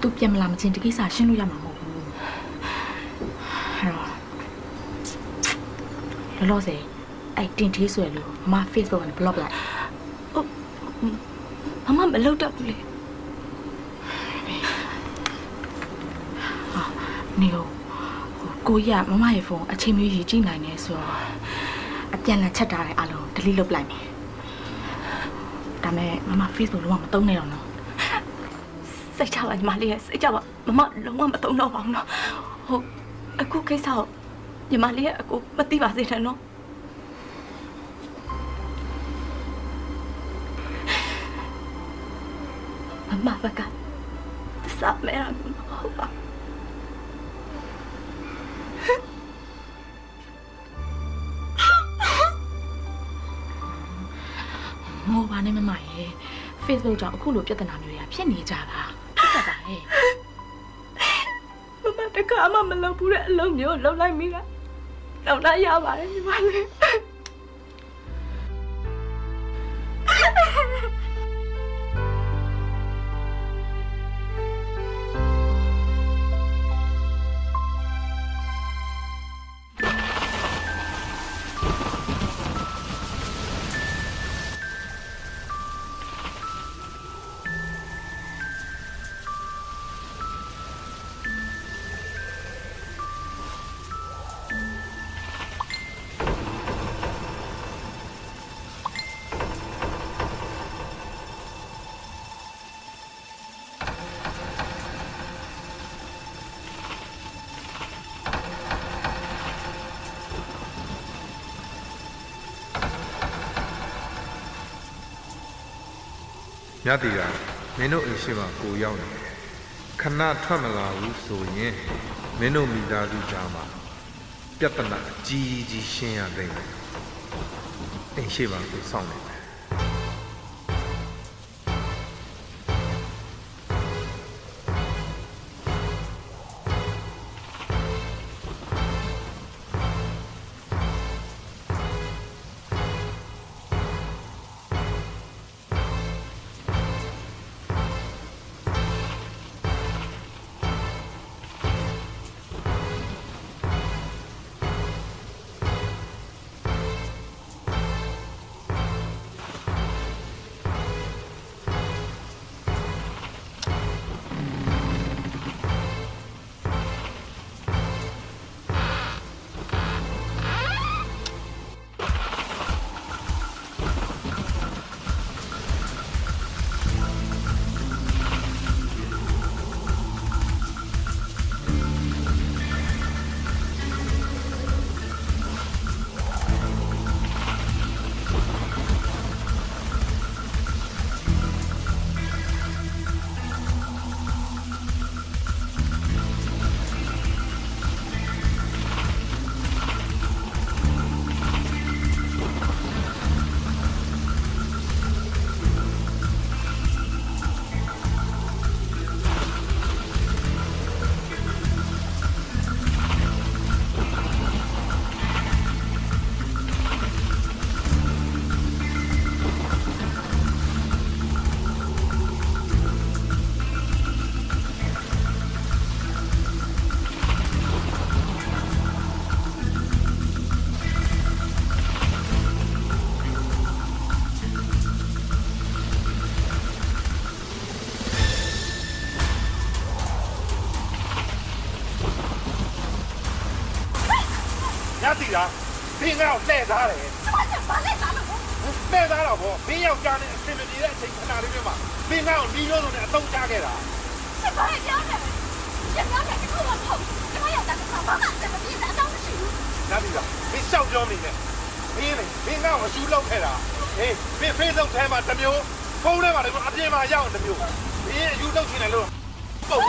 သူပြန်မလာမချင်းဒီကိစ္စရှင်းလို့ရမှာမဟုတ်ဘူးအဲ့တော့လောလောဆယ်အဲ့တင်သေးဆွဲလို့မမ Facebook ကနေ block လိုက်မမမလုပ်တော့ဘူးလေနေကိုရမမရဲ့ဖုန်းအချိန်မျိုးရေးကြည့်နိုင်နေဆိုတော့အပြန်လန်ချက်ထားတဲ့အလုံး delete လုပ်လိုက်မယ်ဒါမဲ့မမ Facebook လုံးဝမသုံးနဲ့တော့နော်စိတ်ချပါညီမလေးရဲ့စိတ်ချပါမမလုံးဝမသုံးတော့ပါဘူးနော်ဟုတ်အခုကိစ္စကိုညီမလေးရဲ့အခုမသိပါစေနဲ့နော်မမဘက်ကစာမဲရဟုတ်ပါမောပါနဲ့မမရဲ့ Facebook ကြောင့်အခုလိုပြဿနာမျိုးတွေဖြစ်နေကြတာဖြစ်တတ်ပါရဲ့မမတခါမှမလုပ်ဘူးတဲ့အလုပ်မျိုးလုပ်လိုက်မိတာတော့လာရပါတယ်ညီမလေး ညတီကမင်းတို့အိမ်ရှိမှကိုရောက်နေတယ်ခဏထွက်မလာဘူးဆိုရင်မင်းတို့မိသားစုကြားမှာပြဿနာကြီးရှင်းရလိမ့်မယ်အိမ်ရှိမှကိုစောင့်နေတယ်ညတီကဘင်းကောက်လှည့်သားတယ်ဘာလဲသားလို့လှည့်သားတော့ဗောဘင်းယောက်ျားနဲ့အဆင်မပြေတဲ့အချိန်ခဏလေးတွေမှာဘင်းကောက်လီရိုးလိုနဲ့အသုံးချခဲ့တာစစ်ဘာလဲပြောတယ်စစ်ဘာလဲဒီကုမမဟုတ်ဒီမရတာကဘာမှအဆင်မပြေတဲ့အတော့မရှိဘူးညတီကဘင်းရှောက်ပြောနေတယ်ဘင်းကောက်အရှူလောက်ခဲ့တာဟေးဘင်းဖေးဆုံးထဲမှာတစ်မျိုးဖုန်းထဲမှာလည်းအပြင်မှာရောက်တစ်မျိုးဘင်းအယူလောက်ချင်တယ်လို့ပုံ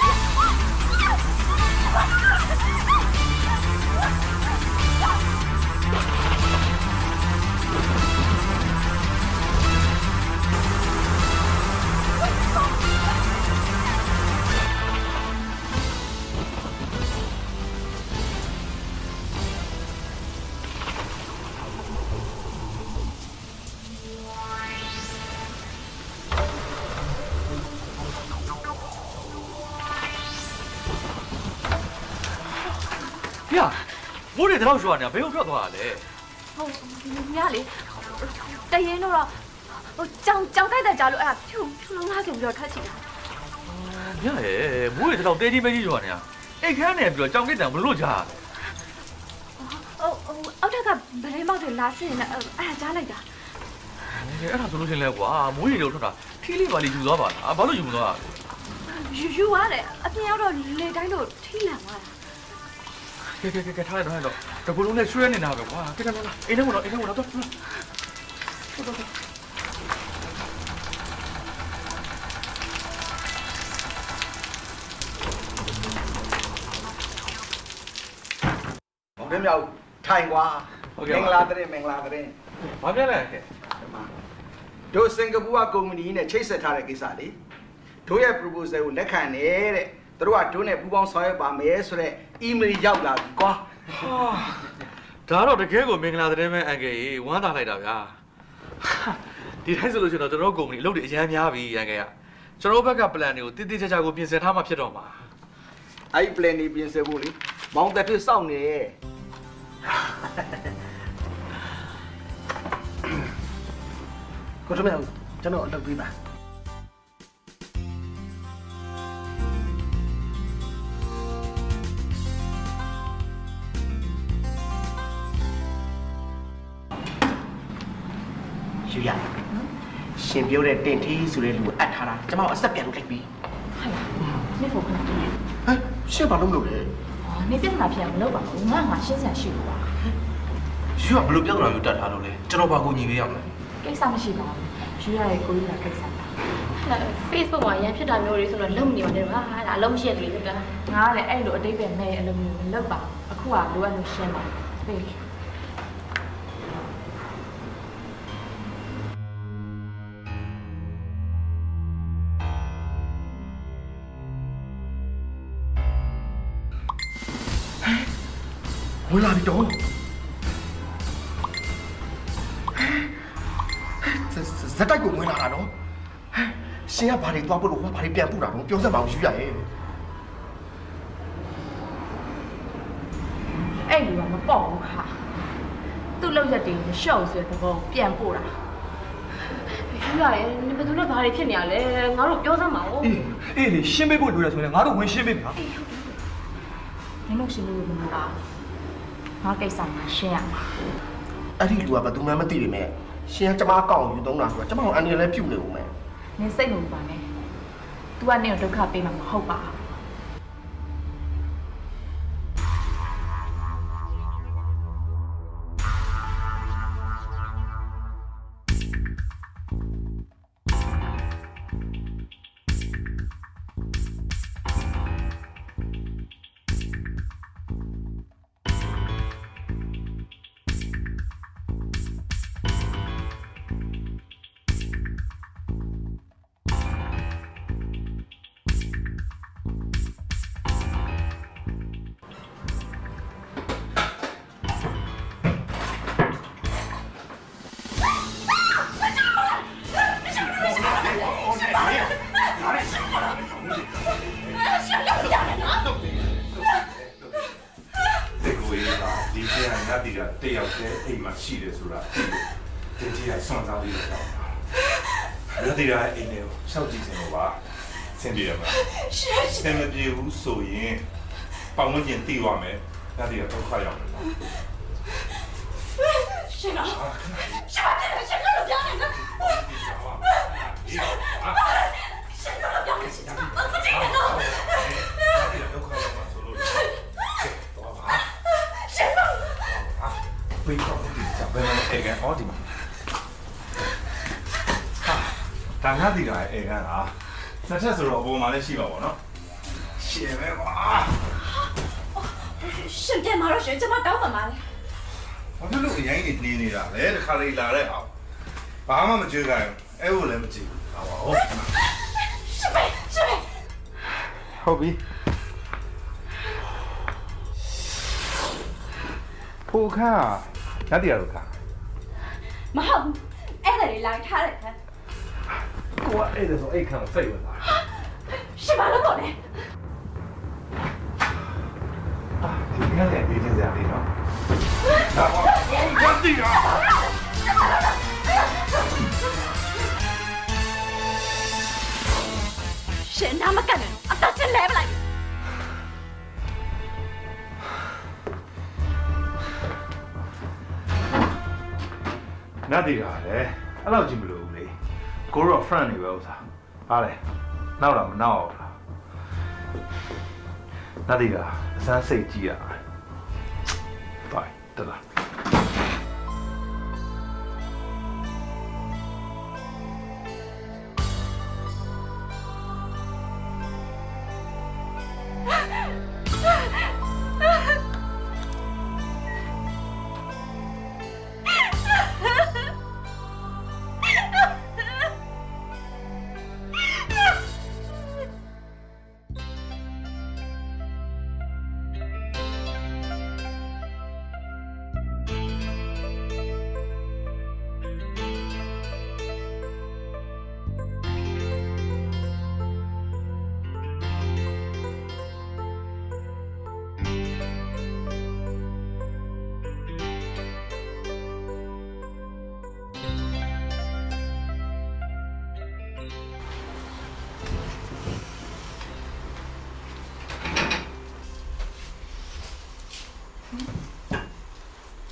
ဗျာမိုးတွေတော့ရွှာနေတာဘယ်ဟုတ်ထွက်သွားတာလဲဟုတ်ညလေတရင်တော့ဟိုကြောင်ကြိုက်တဲ့ကြားလို့အဲ့ဒါဖြူလုံးလားဆိုပြီးတော့ထွက်ချင်တာဗျာရဲ့မိုးတွေတော့တဲကြီးပဲကြီးရွှာနေတာအိတ်ခမ်းနေပြီးတော့ကြောင်ကိတ်တံဘလို့ကြားအောက်ထက်ကဗလဲမောက်တွေလာစင်နေအဲ့ဒါကြားလိုက်တာအဲ့ဒါဆိုလို့ရှင်လဲကွာမိုးတွေတော့ထွက်တာထီးလေးပါလေးယူသွားပါလားဘာလို့ယူမသွားယူရတယ်အပြင်ရောက်တော့လေတိုင်းလို့ထီးလန်သွားတာကဲထားလိုက်တော့တကူလုံးနဲ့ရွှဲနေတာပဲကွာကဲလာအိမ်ထဲကတော့တော့မောင်တမြောက်ထိုင်ကွာမင်္ဂလာတဲ့ဘာပြလဲခဲ့တို့စင်ကာပူကကုမ္ပဏီနဲ့ချိတ်ဆက်ထားတဲ့ကိစ္စလေတို့ရဲ့ proposal ကိုလက်ခံနေတဲ့တို့ကတို့နဲ့ပူးပေါင်းဆောင်ရွက်ပါမယ်ဆိုတော့ email ရောက်လာပြီကွာဒါတော့တကယ်ကိုမင်္ဂလာတဲ့မဲအန်ကယ်ကြီးဝမ်းသာလိုက်တာဗျာဒီတိုင်းဆိုလို့ရှိရင်တော့ကျွန်တော်ကုမ္ပဏီအလုပ်တွေအများများပြီအန်ကယ်ကကျွန်တော်ဘက်က plan တွေကိုတိတိကျကျကိုပြင်ဆင်ထားမှဖြစ်တော့မှာအဲ့ plan တွေပြင်ဆင်ဖို့လေမောင်တက်ဖြစ်စောင့်နေကိုထမအောင်ကျွန်တော်အလုပ်ပေးပါယူရရှင်ပြောတဲ့တင်ထီးဆိုတဲ့လူကိုအပ်ထားတာကျွန်မအဆက်ပြန်လုပ်လိုက်ပြီဟာနေဖို့ခဏတည်းဟမ်ရှင်းဘာလုပ်လို့လဲနေပြဿနာဖြစ်အောင်မလုပ်ပါဘူးငါရှင်းစရာရှိလို့ပါယူကဘလို့ပြောင်းလာလို့တတ်ထားလို့လဲကျွန်တော်ဘာကိုညီပေးရမလဲကိစ္စမရှိပါဘူးယူရရဲ့ကိုကြီးကကိစ္စပါ Facebook မှာရန်ဖြစ်တာမျိုးတွေဆိုတော့လုံနေပါတယ်ကွာဒါအလုံးရှင်းတယ်လေကွာ ငါကလည်းအဲ့လိုအတိတ်ပဲမဲ့အလိုမျိုးမလုပ်ပါအခုကလိုအပ်လို့ရှင်းပါပြေး ဝင်လာပြီတော့ဇက်တိုက်ကိုဝင်လာတာနော်ရှင်ကဘာတွေသွားပို့လို့ဘာတွေပြန်ပို့တာတော့ပြောစမ်းပါအောင်ယူရရဲ့ အဲ့လူကမပေါ့ဘူးခါသူ့လောက်ရက်တွေရှော့ဆိုတဲ့ဘောပြန်ပို့တာ ယူရရဲ့ဘယ်သူနဲ့ဘာတွေဖြစ်နေရလဲငါတို့ပြောစမ်းပါဦး အေးလေရှင်းပေးဖို့လိုရဆိုရင်ငါတို့ဝင်ရှင်းပေးပါ နင်တို့ရှင်းလို့မလို့လားငါကိစ္စမှာရှင်းရမှာ အဲ့ဒီလူကဘာသူမှမသိပေမဲ့ရှင်ကကျမအကောင့်ယူသုံးတာဆိုတော့ကျမအန်ရလည်းပြုတ်နေဦးမယ် နင်စိတ်မပူပါနဲ့ तू ကနင်ကိုဒုက္ခပေးမှာမဟုတ်ပါဘူး တယောက်တည်းအိမ်မှာရှိတယ်ဆိုတာတင်ကြီးကစွန့်စားပြီးတော့ရတဲ့အိမ်တွေကိုရှောက်ကြည့်စင်လို့ပါဆင်ပြေရမှာဆင်မပြေဘူးဆိုရင်ပေါင်ဝင်ကျင်တီးသွားမယ်ရတဲ့ဒုက္ခရောက်တယ်ရှင်ကရှင်ကတော့ပြောနေတယ်ရှင်ကတော့ပြောနေတယ်မကြည့်နဲ့တော့ဒုက္ခရောက်မှာဆိုလို့တော့ပါရှင်ကဝေးတော့ဒီစပယ်အေကန်အော်ဒီမှာဒါငါဒီကအေကန်ဟာနှစ်ချက်ဆိုတော့အပေါ်မှာလည်းရှိပါဘောနော်ရှင်းပဲကွာရှင်ပြန်มาတော့ရှင်ကျွန်မတောင်းပန်ပါလေဘာဖြစ်လို့အရင်နေနေနေတာလဲတခါလေလာတဲ့အောင်ဘာမှမကြွေးကြဘူးအဲ့လိုလည်းမကြည့်ဘူးဟာပါဟုတ်ရှင်ပဲဟုတ်ပြီဖိုခါရတဲ့ရတော့ခါမဟုတ်ဘူးအဲ့ဒါလေးလိုက်ထားတယ်ခါကိုကအဲ့ဒါဆိုအိတ်ခံစိတ်ဝင်သွားရှင်ဘာလို့ပေါ့လဲဒီကနေ့ဒီတင်စားလေးနော်ဒါပါဘာတိရရှင်နာမကန်နဲ့အတချင်းလဲပလိုက်နားတည်တာလေအဲ့လောက်ကြည့်မလို့ဘူးလေကိုရော friend တွေပဲဥစားဟာလေနောက်တော့မနောက်အောင်လားနားတည်တာအစမ်းစိတ်ကြည့်ရအောင်တိုင်းတလား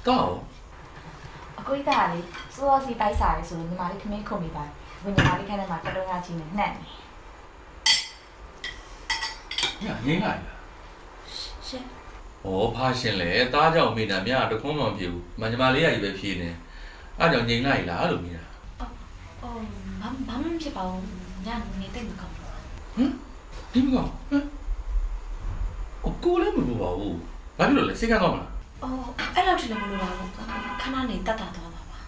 တော့အကိုကြီးကလေစိုးစောစီတိုက်စားရဲဆိုလို့ညီမလေးခမင်းခုံမိပါဝင်ညီမလေးခန်းထဲမှာတလုံးရချင်းနဲ့နှက်ညငင်းလိုက်လားရှင်ဩဖာရှင်လေတားကြောင့်မိတာမြတခွန်းမှမဖြစ်ဘူးမညီမလေးရကြီးပဲဖြေနေအဲ့ကြောင့်ငိန်လိုက်လားလို့မိတာအော်ဘာမှမဖြစ်ပါဘူး ညနေတိတ်မကောင်းဘူး ဒီမကောအကိုလည်းမလို့ပါဘူးဘာဖြစ်လို့လဲစိတ်ကသွားမလား အော်အဲ့လောက်ထိလည်းမလိုပါဘူးခဏနေတတ်တာသွားပါပါ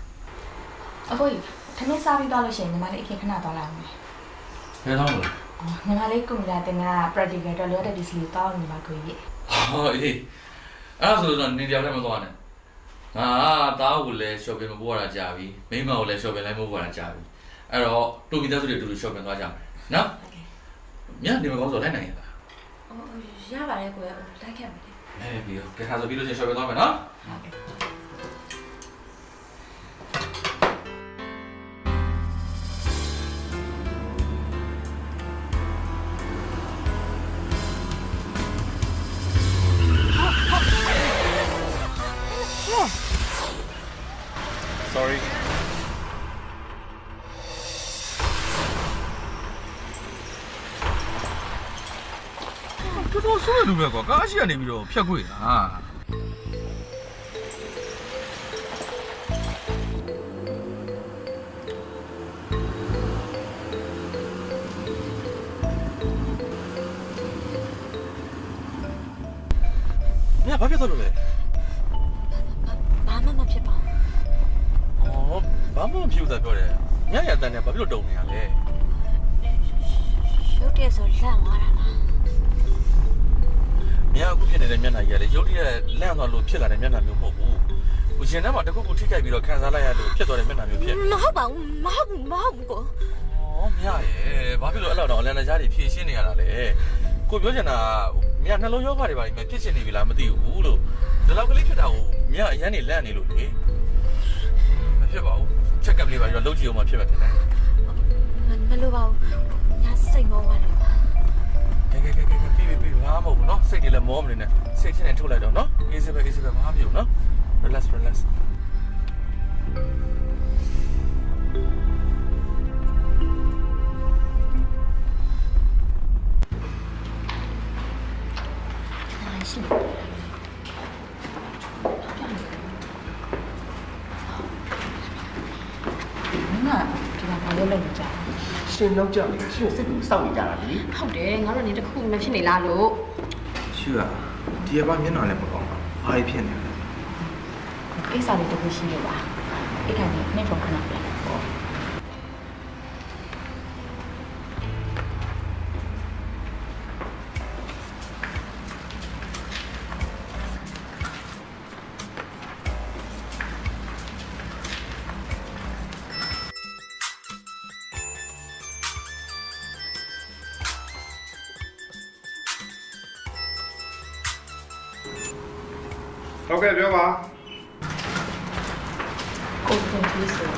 အကိုကြီးခဏစားပြီးသွားလို့ရှိရင်ညီမလေးအခင်ခဏသွားလိုက်မယ် ဘယ်တော့လဲ ညီမလေးကွန်ပျူတာတင်က practical တော့လိုတဲ့ပစ္စည်းတွေတောင်းနေမှာကိုကြီး ဟောအေးအဲ့ဒါဆိုတော့နေကြောင်လည်းမသွားနဲ့ငါတားကိုလည်း shopping မပို့ရတာကြာပြီမိမကိုလည်း shopping လိုက်မပို့ရတာကြာပြီအဲ့တော့တူမီသားစုတွေတူတူ shopping သွားကြမယ်နော်မြတ်ဒီမကောင်းဆိုလိုက်နိုင်ရလား အော်ရပါတယ်ကိုကြီးလိုက်ခဲ့မယ် အေးပြီးတော့ကဲထားဆိုပြီးလို့ချင်း shopping သွားမယ်နော် Sorry. တော်ဆိုးရလူပဲကွာကားရှိကနေပြီးတော့ဖြတ်ခွေလား ညဘာဖြစ်သွားလို့လဲ ဘာမှမဖြစ်ပါဘူး အော်ဘာမှမဖြစ်ဘူးသာပြောတယ်ညရတန်းနဲ့ဘာဖြစ်လို့တုံနေရလဲ ရုပ်တရက်ဆိုလန့်သွားတာလား ညအခုဖြစ်နေတဲ့မျက်နှာကြီးကလေရုပ်တရက်လန့်သွားလို့ဖြစ်လာတဲ့မျက်နှာမျိုးမဟုတ်ဘူးဟိုရှင်ထဲမှာတခုခုထိခိုက်ပြီးတော့ခံစားလိုက်ရလို့ဖြစ်သွားတဲ့မျက်နှာမျိုးဖြစ် မဟုတ်ပါဘူးမဟုတ်ဘူးကို အော်မြရဲ့ဘာဖြစ်လို့အဲ့လောက်တော့အလန်တကြားတွေဖြည့်ရှင်းနေရတာလဲကိုပြောချင်တာမြနှလုံးယောဂတွေပါလိမ့်မယ်ဖြစ်ချင်နေပြီလားမသိဘူးလို့ဒီလောက်ကလေးဖြစ်တာကိုမြအရန်နေလန့်နေလို့လေမဖြစ်ပါဘူးချက်ကပ်လေးပါတော့လုပ်ကြည့်အောင်မှဖြစ်မှာတယ် မလိုပါဘူးညစိတ်မောသွားတယ် ပြီးဘာမှမဟုတ်ဘူးเนาะစိတ်တွေလည်းမောမနေနဲ့စိတ်ချင်းနဲ့ထုတ်လိုက်တော့เนาะအေးစေးပဲဘာမှမဖြစ်ဘူးเนาะ relax ရှိငါဒီမှာဘာလို့လုပ်နေကြလဲ ရှင်ရောက်ကြတယ်ရှင်စိတ်ကိုစောင့်နေကြတာလေ ဟုတ်တယ်ငါတို့နေတစ်ခုမဖြစ်နေလားလို့ ရှူอ่ะဒီကဘာမျက်နှာလည်းမကောင်းဘူးဘာဖြစ်နေလဲ ကိစ္စလေးတစ်ခုရှိလို့ပါအဲ့ခံနေနေဖုန်းခဏပြန်ဟော ဟုတ်ကဲ့ပြောပါ ကိုတင်ပြီးဆို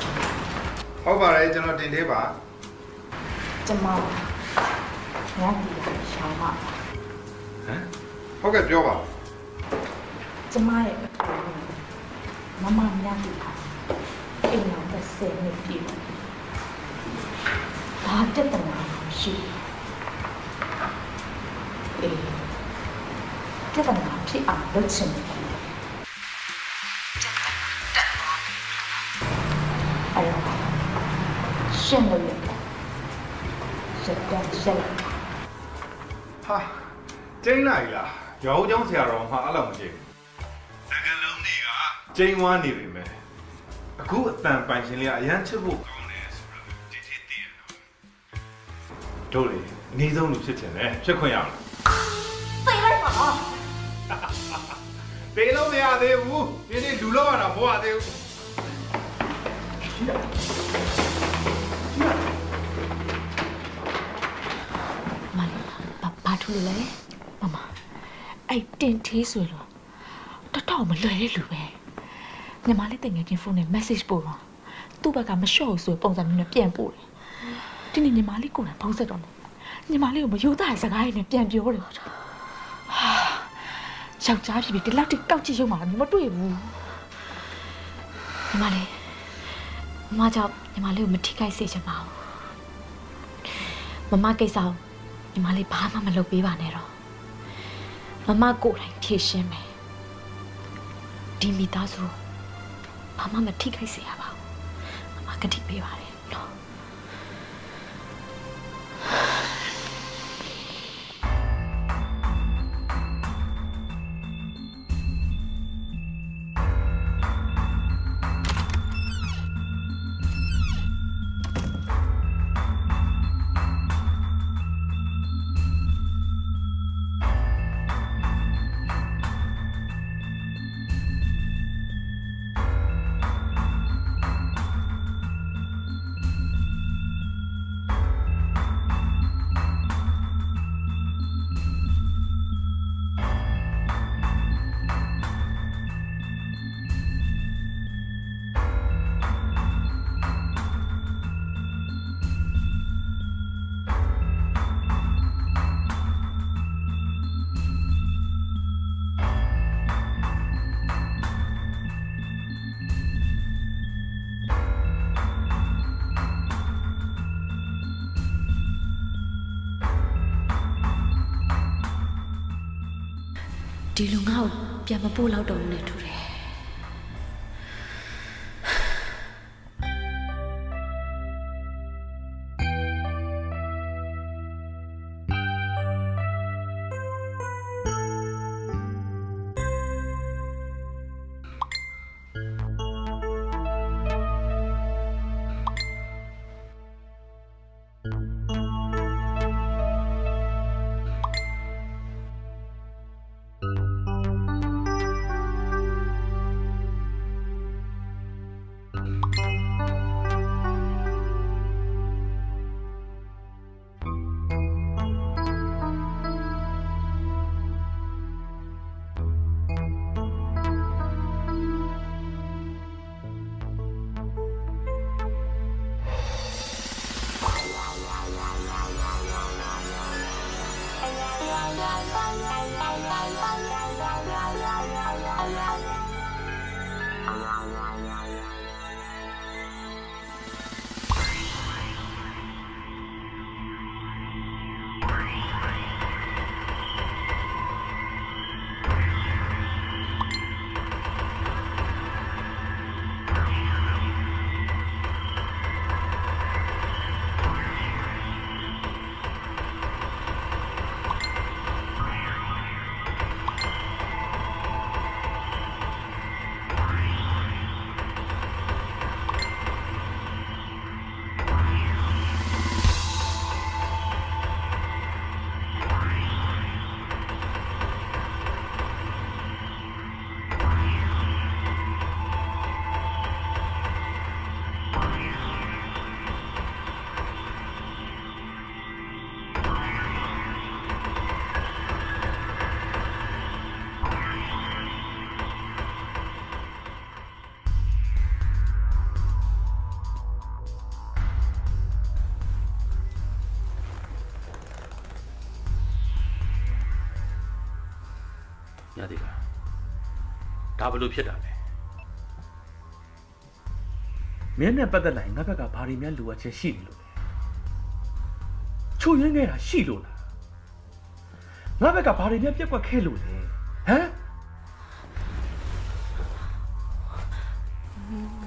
ဟုတ်ပါတယ်ကျွန်တော်တင်သေးပါ ကျမငါဒီရှောင်းပါ ဟုတ်ကဲ့ပြောပါ ကျမရဲ့မမများဒီပါအိမ်မှာတစ်ဆယ်နှစ်ပြည့်ဘာတက်တနာရှိအေးတက်တနာဖြစ်အောင်လုပ်ချင်တယ်အဲ့တော့ရှင်းလို့ရတယ်ရှင်းတော့ရှင်း ဟာကျင်းလိုက်လားရောင်းချောင်းဆရာတော်မှာအဲ့လိုမကြည့်ဘူးစကလုံးတွေကကျင်းဝါနေပြီမယ်အခုအတန်ပိုင်ရှင်လေးကအရန်ချစ်ဖို့ကောင်းတယ်ဆိုတော့ဒီတိတည်ရတော့တို့လေအနည်းဆုံးလူဖြစ်ချင်တယ်ဖြစ်ခွင့်ရအောင် သိလိုက်ပါ တေးလုံးမရသေးဘူးဒီနေ့လူလောက်ရတာမဟုတ်ရသေးဘူး ဘာထူလို့လဲမမအဲ့တင်သေးဆိုတော့တော်မလွယ်တဲ့လူပဲညီမလေးတင်ငယ်ချင်းဖုန်းနဲ့ message ပို့တော့သူ့ဘက်ကမလျှော့ဘူးဆိုပုံစံမျိုးနဲ့ပြန်ပို့တယ်ဒီနေ့ညီမလေးကိုယ်တိုင်ဖုန်းဆက်တော့တယ်ညီမလေးကိုမယူသားတဲ့စကားတွေနဲ့ပြန်ပြောတယ်ဟာယောက်ျားဖြစ်ပြီးဒီလောက်တိကောက်ကြည့်ရုံမှလည်းမတွေ့ဘူးညီမလေးမမကြောင့်ညီမလေးကိုမထိခိုက်စေချင်ပါဘူးမမကိစ္စကိုညီမလေးဘာမှမလုပ်ပေးပါနဲ့တော့မမကိုယ်တိုင်ဖြေရှင်းမယ်ဒီမိသားစုဘာမှမထိခိုက်စေရပါဘူးမမကတိပေးပါတယ်နော် ဒီလူငါ့ကိုပြန်မပို့လောက်တော့ဘူးနဲ့တူတယ်ရသေးလားဒါဘလို့ဖြစ်တာလဲမင်းနဲ့ပတ်သက်လိုက်ငါဘက်ကဘာတွေများလိုအပ်ချက်ရှိနေလို့လဲချို့ရင်းနေတာရှိလို့လားငါဘက်ကဘာတွေများပြက်ကွက်ခဲ့လို့လဲဟမ်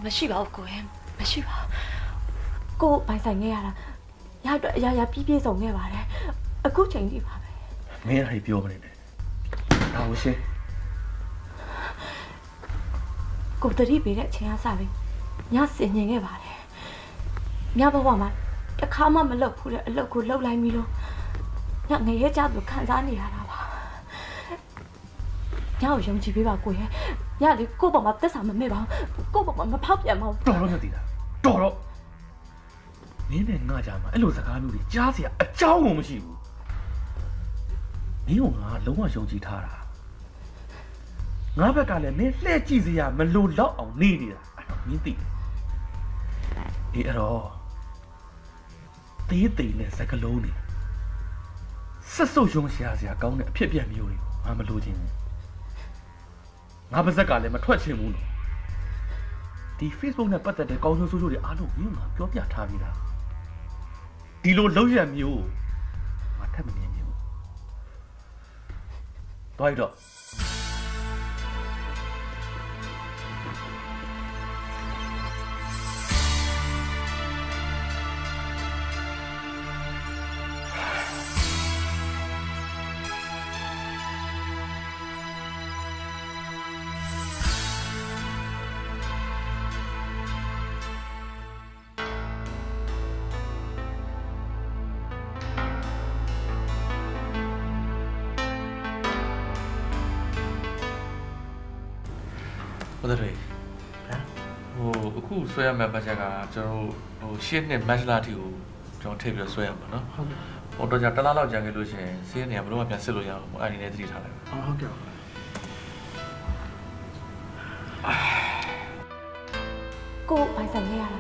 မရှိပါဘူးကိုယ်မရှိပါကိုပိုင်ဆိုင်ခဲ့ရတာရတော့အရာပြည့်စုံခဲ့ပါတယ်အခုချိန်ကြီးပါပဲမင်းအဲ့ဒါပြောမနေနဲ့ဒါကိုရှင်းကိုတတိပေးတဲ့အချိန်ကစပြီညစင်ញင်ခဲ့ပါတယ်ညဘဝမှာတစ်ခါမှမလုပ်ဘူးတဲ့အလုပ်ကိုလုပ်လိုက်ပြီးတော့ညငရဲကြသူခံစားနေရတာပါညကိုယုံကြည်ပေးပါကိုရဲ့ညလေကို့ဘောမှာသက်စာမမေ့ပါဘူးကို့ဘောမှာမဖောက်ပြန်ပါဘူးတော်တော့မသိတာတော်တော့မင်းနဲ့ငါကြားမှာအဲ့လိုစကားမျိုးတွေကြားစရာအကြောင်းကိုမရှိဘူးမင်းကငါလုံးဝယုံကြည်ထားတာငါဘက်ကလည်းမင်းလှည့်ကြည့်စရာမလိုတော့အောင်နေနေတာအဲ့တော့မင်းသိတယ်အေးအဲ့တော့သေးသေးနဲ့စကလုံးနေဆက်စုပ်ယုံရှာစရာကောင်းတဲ့အဖြစ်အပျက်မျိုးတွေကိုငါမလိုချင်ဘူးငါပါဇက်ကလည်းမထွက်ချင်ဘူးလို့ဒီ Facebook နဲ့ပတ်သက်တဲ့ကောင်းကျိုးဆိုးကျိုးတွေအားလုံးမင်းကပြောပြထားပြီးသားဒီလိုလောက်ရမျိုးငါထပ်မမြင်ဘူးတွားရတော့ဟုတ်တယ်ဟမ်အခုဆွဲရမယ့်ဘတ်ဂျက်ကကျွန်တော်ရှင်းနှစ်မတ်လအထိကိုကျွန်တော်ထည့်ပြီးဆွဲရမှာနော်ဟုတ်ကဲ့ဟိုတော့ကြာတစ်လားလောက်ကြာခဲ့လို့ရှိရင်ဆေးနေရာဘယ်တော့မှပြန်စစ်လို့ရအောင်အဲ့ဒီနဲ့သတိထားလိုက်ပါဟုတ်ကဲ့ကိုပိုင်ဆိုင်ခဲ့ရတာ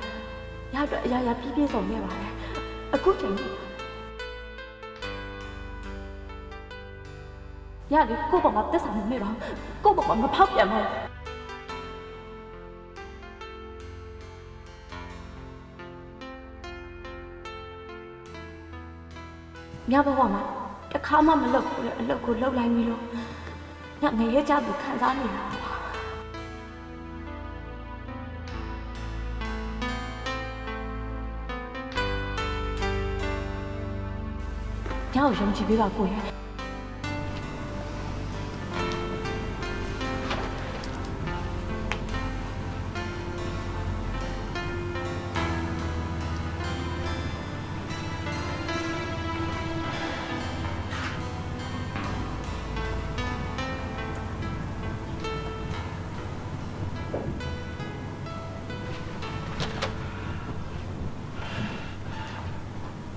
ရတော့အရာပြည့်စုံခဲ့ပါတယ်အခုချိန်ကြီးရလေကို့ဘောမှာသက်စာမမေ့ပါဘူးကို့ဘောမှာမဖောက်ပြန်ပါဘူးညဘဝမှာတစ်ခါမှမလုပ်ဘူးတဲ့အလုပ်ကိုလုပ်လိုက်ပြီးလို့ည ညငရဲကြသူခံစားနေတာညကိုယုံကြည်ပေးပါကိုရဲ့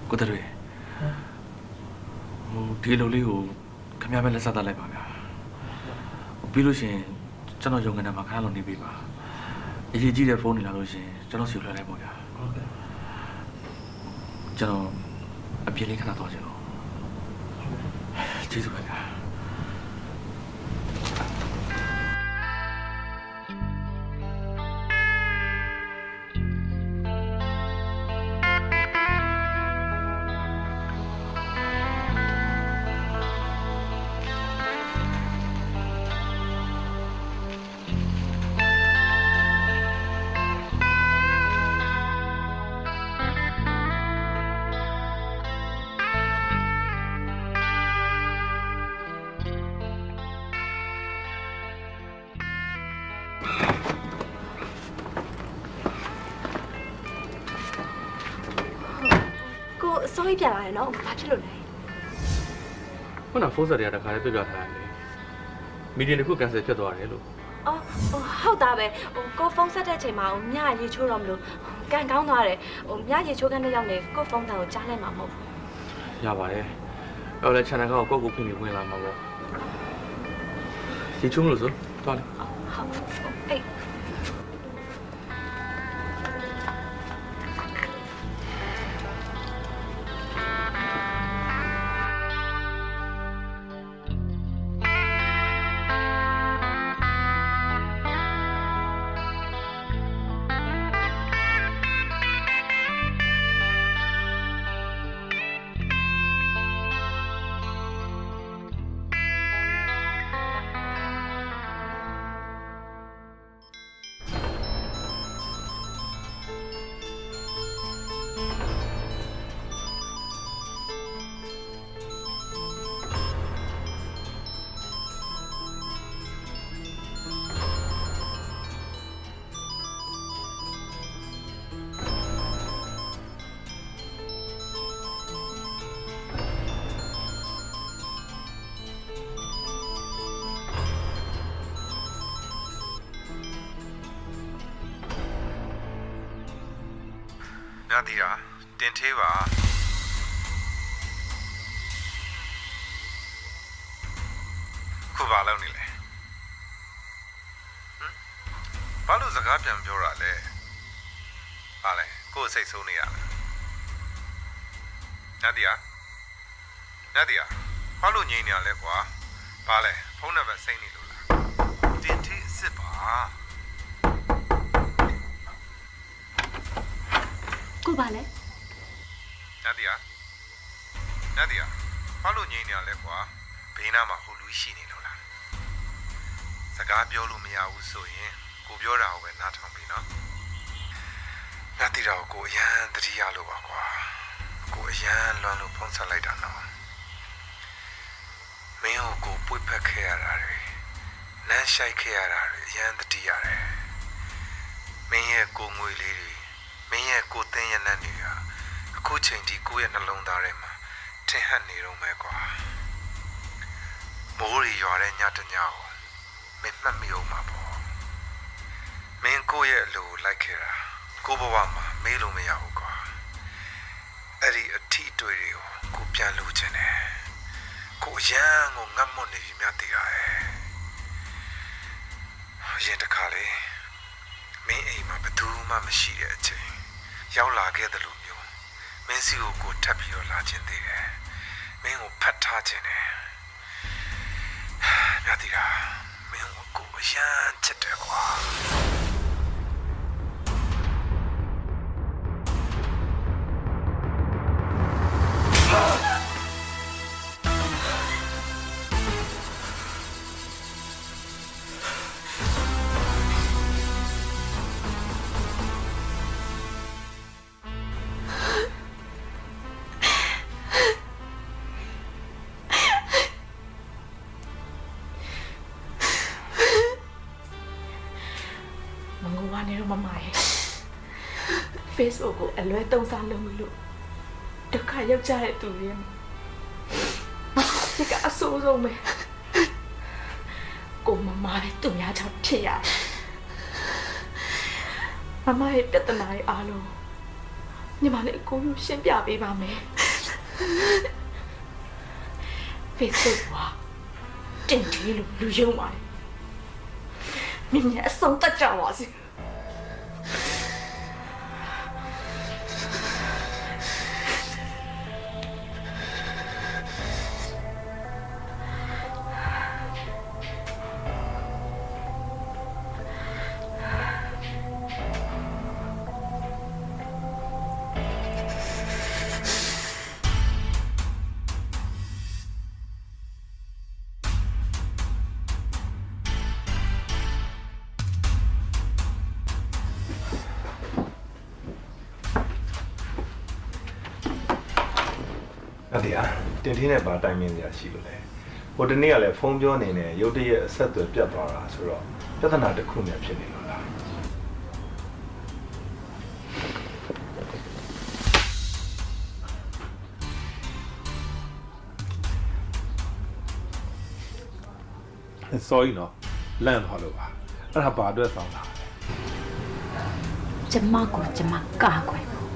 ကိုတရွေဒီလိုလေးကိုခင်ဗျားပဲလက်ဆက်သားလိုက်ပါဗျာပြီးလို့ရှိရင်ကျွန်တော်ရုံငန်းထဲမှာခဏလောက်နေပေးပါအရေးကြီးတဲ့ဖုန်းတွေလာလို့ရှိရင်ကျွန်တော်စီလွှဲလိုက်ပါဗျာဟုတ်ကဲ့ကျွန်တော်အပြင်းလေးခဏတော့ချင်လို့ကျေးဇူးပါဗျာစောကြီးပြန်လာတယ်နော်ဘာဖြစ်လို့လဲခုနဖုန်းဆက်တွေကတခါလေးပြပြထားတယ်မီဒီယာတစ်ခုကန်ဆယ်ဖြစ်သွားတယ်လို့အော်ဟုတ်သားပဲကိုဖုန်းဆက်တဲ့အချိန်မှာညရေချိုးတော့မလို့ကန်ကောင်းသွားတယ်ညရေချိုးကန်တဲ့ရောက်နေကိုဖုန်းတန်ကိုကြားလိုက်မှာမဟုတ်ဘူးရပါတယ်အဲ့တော့ channel ကောကိုဖိနေဝင်လာမှာပေါ့ရေချိုးမလို့ဆိုသွားလေဟုတ်အေးညတီတာတင်သေးပါခုဘာလုပ်နေလဲဘာလို့စကားပြန်ပြောတာလဲဘာလဲကိုယ်စိတ်ဆိုးနေရလားညတီတာဘာလို့ငြိမ်နေရလဲကွာဘာလဲဖုန်းနံပါတ်စိမ့်နေလို့လားတင်သေးအစ်စ်ပါကိုပါလဲညတီဘာလို့ငြိမ်နေရလဲကွာဘေးနားမှာဟိုလူရှိနေလို့လားစကားပြောလို့မရဘူးဆိုရင်ကိုပြောတာကိုပဲနားထောင်ပြီနော်ညတီတာကိုအရန်တတိယလို့ပါကွာကိုအရန်လွန်လို့ဖုံးဆက်လိုက်တာနော်မင်းကိုပွေ့ဖက်ခဲ့ရတာတွေလမ်းရှိုက်ခဲ့ရတာတွေအရန်တတိရတယ်မင်းရဲ့ကိုငွေလေးတွေမင်းရဲ့ကိုသင်းရနံ့တွေကအခုချိန်ထိကိုရဲ့နှလုံးသားထဲမှာထင်ဟပ်နေတော့မယ်ကွာမိုးရီရွာတဲ့ညတညကိုမင်းမှတ်မိအောင်မှာပေါ့မင်းကိုရဲ့အလိုလိုက်ခဲ့တာကိုဘဝမှာမေးလို့မရဘူးကွာအဲ့ဒီအထီးအတွေ့တွေကိုကိုပြန်လို့ခြင်းတယ်ကိုရန်ကိုငတ်မွတ်နေပြီများသိရတယ်ရင်တခါလေမင်းအိမ်မှာဘယ်သူမှမရှိတဲ့အချိန်ရောက်လာခဲ့တယ်လို့မျိုးမင်းစီကိုထပ်ပြီးတော့လာခြင်းသေးတယ်မင်းကိုဖတ်ထားခြင်းတယ်ညတီတာမင်းကိုအရန်ချစ်တယ်ကွာ တော့မမရဲ့ Facebook ကိုအလွဲသုံးစားလုပ်လို့ဒုက္ခရောက်ကြတဲ့သူတွေဒီကအဆိုးဆုံးပဲကိုမမလည်းသူများကြောင့်ဖြစ်ရတယ်မမရဲ့ပြဿနာတွေအားလုံးညီမလေးကိုရှင်းပြပေးပါမယ် Facebook ကတင်တယ်လို့လူယုံပါတယ်မြင်မြင်အဆုံးသတ်ကြပါစေ အဲ့ဒီတင်ထင်းနဲ့ပါတိုင်ပင်စရာရှိလို့လေဟိုတနေ့ကလည်းဖုန်းပြောနေနေရုတ်တရက်အဆက်အသွယ်ပြတ်သွားတာဆိုတော့ပြဿနာတစ်ခုများဖြစ်နေလို့လားsorry နော်လန့်သွားလို့ပါအဲ့ဒါဘာအတွက်ဆောင်တာလဲ ကျမကိုကျမကာကွယ်ဖို့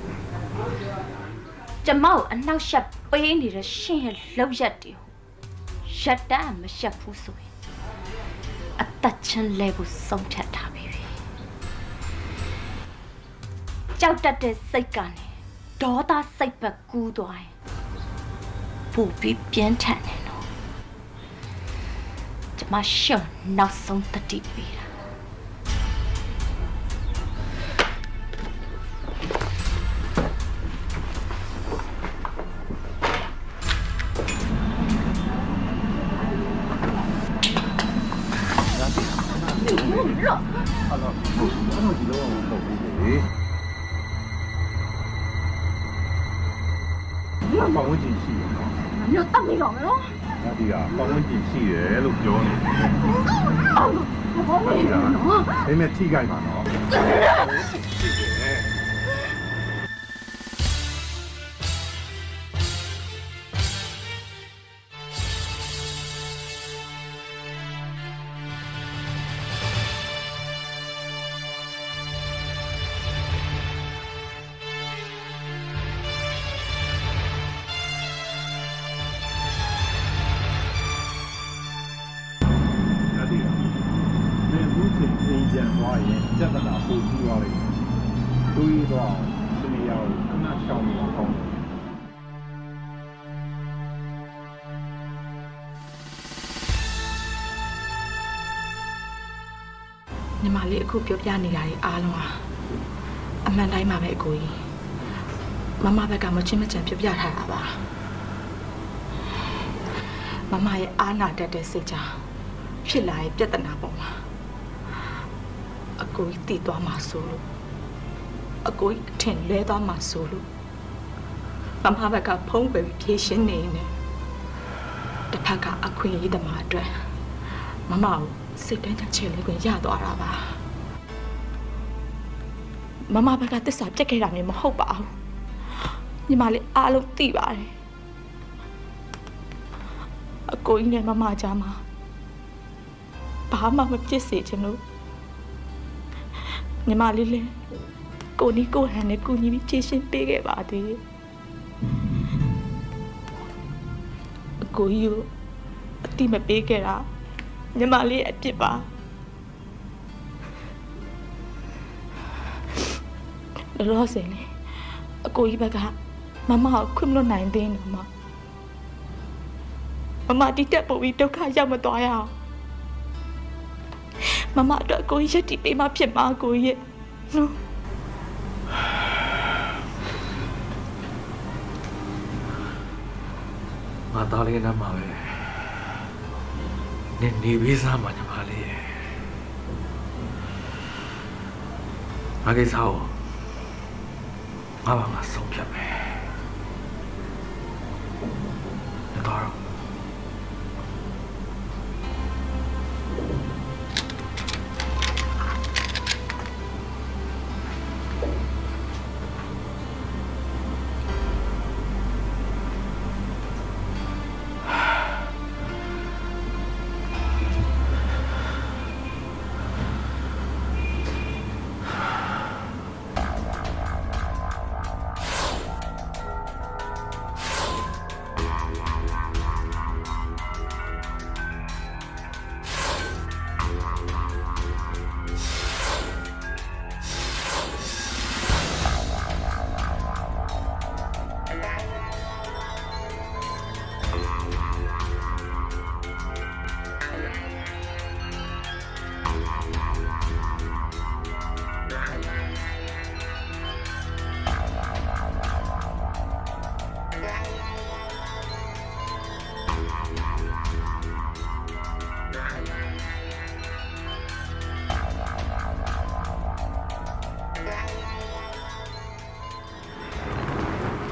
ကျမကိုအနှောက်ယှက်ပေးနေတဲ့ရှင်ရဲ့လောက်ရက်တွေကိုရက်တမ်းမရှက်ဘူးဆိုရင်အသက်ချင်းလဲဖို့ဆုံးဖြတ်ထားပြီကြောက်တတ်တဲ့စိတ်ကနေဒေါသစိတ်ပဲကူးသွားရင်ပူပြီးပြင်းထန်နေတော့ကျမရှော့နောက်ဆုံးတတိပေးတာပတ်ဝန်းကျင်ရှိရနော် မျိုးတောက်နေတော့မလို့ ။ဒါဒီကပတ်ဝန်းကျင်ရှိတယ်လို့ပြောနေတယ် အော်ဘာလဲနော် ။ဒါမဲ့ထိခိုက်မှာနော်။ ပြန်သွားရင်ပြဿနာပိုကြီးသွားလိမ့်မယ်။တွေးတော့တနေရာကိုခဏရှောင်နေတာကောင်းတယ် ညီမလေးအခုပြောပြနေတာတွေအားလုံးဟာအမှန်တိုင်းပါပဲအကိုကြီးမမဘက်ကမချင်းမချန်ပြောပြထားတာပါမမရဲ့အားနာတတ်တဲ့စိတ်ကြောင့်ဖြစ်လာတဲ့ပြဿနာပေါ်မှာအကိုကြီးတည်သွားမှာဆိုလို့အကိုကြီးထင်လဲသွားမှာဆိုလို့မမဘက်ကဖုံးကွယ်ပြီးဖြေရှင်းနေနေတစ်ဖက်ကအခွင့်အရေးသမားအတွက်မမကိုစိတ်တိုင်းချင်လေးကိုရသွားတာပါမမဘက်ကတစ္ဆာပြက်ခဲ့တာမျိုးမဟုတ်ပါဘူးညီမလေးအားလုံးသိပါတယ်အကိုကြီးနဲ့မမကြားမှာဘာမှမဖြစ်စေချင်လို့ညီမလေးလည်းကိုနီကိုဟန်နဲ့ကိုညီပြီးဖြည့်ရှင်းပေးခဲ့ပါသေးတယ်အကိုကြီးကိုအတိမပေးခဲ့တာညီမလေးအပြစ်ပါလောဆယ်လေအကိုကြီးဘက်ကမမကိုခွင့်မလွတ်နိုင်သေးဘူးမမတိတက်ပို့ပြီးဒုက္ခရောက်မသွားရအောင်မမအတွက်အကိုကြီးရက်တီပေးမှဖြစ်မှာအကိုကြီးနော် ငါသားလေးနဲ့မှာပဲနင်နေပေးစားမှာညီမလေးရဲ့ငါကိစ္စကိုငါဘာမှဆုံးဖြတ်မယ်တော့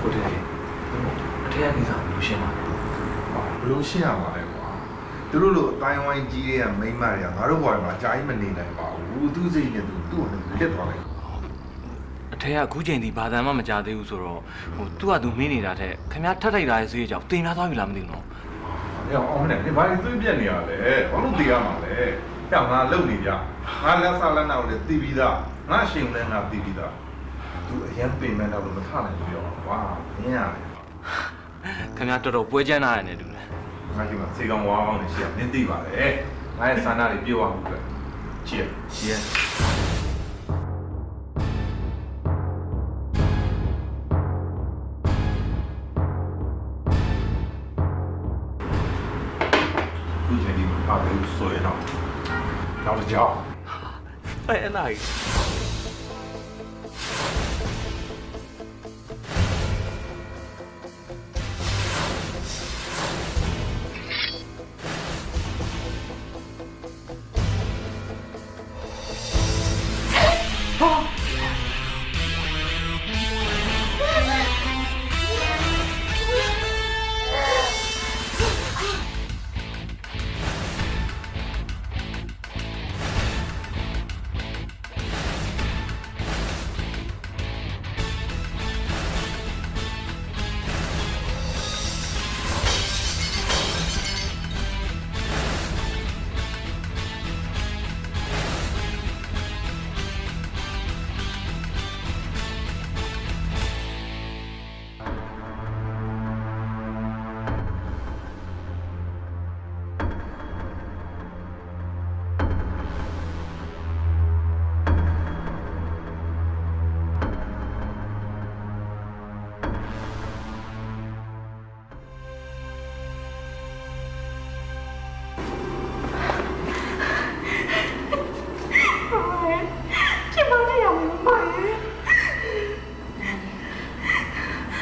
ကိုတယ်အထက်ကနေစားလို့ရှင်းပါ ဘလို့ရှင်းရမှာလဲကွာသူတို့လိုအတိုင်းဝိုင်းကြီးတွေကမိမတွေကငါတို့ဘွားမှာအကြာကြီးမနေနိုင်ပါဘူးသူစိတ်နဲ့သူ့ကိုလက်သွားလိုက် အထက်ကအခုချိန်ဒီဘာသာမှမကြားသေးဘူးဆိုတော့သူ့ကသူမင်းနေတာတဲ့ခင်ဗျားထပ်ထိုက်တာရဲ့ဈေးကြောင်တင်များသွားပြီလားမသိဘူးနော် ။အော်အောင်မနဲ့ဘာလို့သွေးပြက်နေရလဲ။ဘာလို့တေးရမှာလဲ။ကြောင်ငါလုံနေကြ။ငါလက်စားလက်နောက်လည်းတီးပြီးသား။ငါရှင်လည်းငါတီးပြီးသား။ तू အရင်ပြင်မဲ့တော့မထနိုင်ဘူးရော။ဝါမင်းရတယ် ခင်ဗျားတော်တော်ပွဲချမ်းလာရတယ်တူတယ် ။ငါဒီမှာစေကောင်ဝါးကောင်းနေရှိရနင်းသိပါလေ။ငါရဲ့ဆန္ဒတွေပြေဝမှုပဲ။ Cheers Cheers ခုချိန်ဒီမှာအားလုံးဆိုရတော့နောက်တစ်ကြောင် Very nice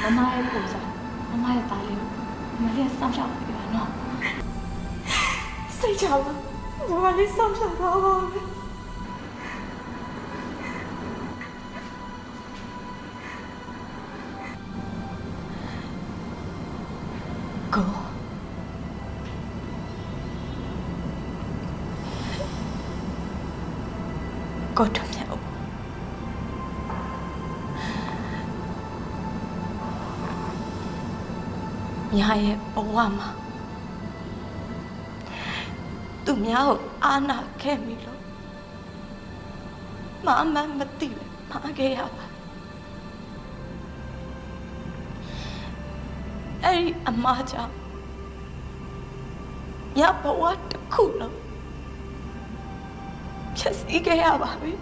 မမရဲ့ပုံစံမမရဲ့သားလေးကိုမလေးစောင့်ရှောက်ပြပါနော်စိတ်ချပါမမလေးစောင့်ရှောက်ပါပါကိုတော့မြောက်ညာရဲ့ဘဝမှာသူများကိုအာနာခဲ့ပြီလို့မအမှန်မသိလဲမှားခဲ့ရပါအဲ့ဒီအမားကြောင့်ညဘဝတစ်ခုလုံးချက်စီခဲ့ရပါပြီ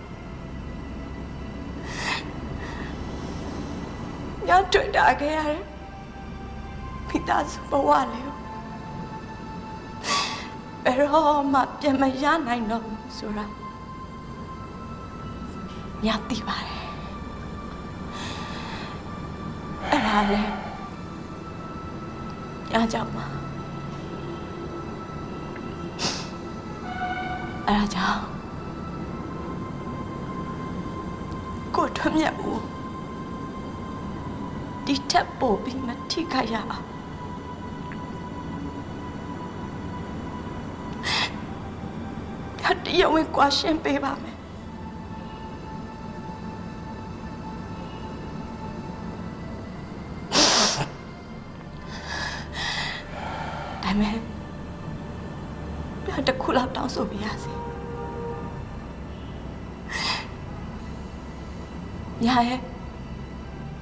ညတွေ့တာခဲ့ရတယ်မိသားစုဘဝလေးကိုဘယ်တော့မှပြန်မရနိုင်တော့ဘူးဆိုတာညသိပါတယ်အဲ့ဒါလေညကြောင့်ပါအဲ့ဒါကြောင့်ကိုထွန်းမြတ်ဦးဒီထက်ပိုပြီးမထိခိုက်ရအောင်တရားဝင်ကွာရှင်းပေးပါမယ်ဒါမဲ့ပြန်တစ်ခုလောက်တောင်းဆိုပြရစီညာရဲ့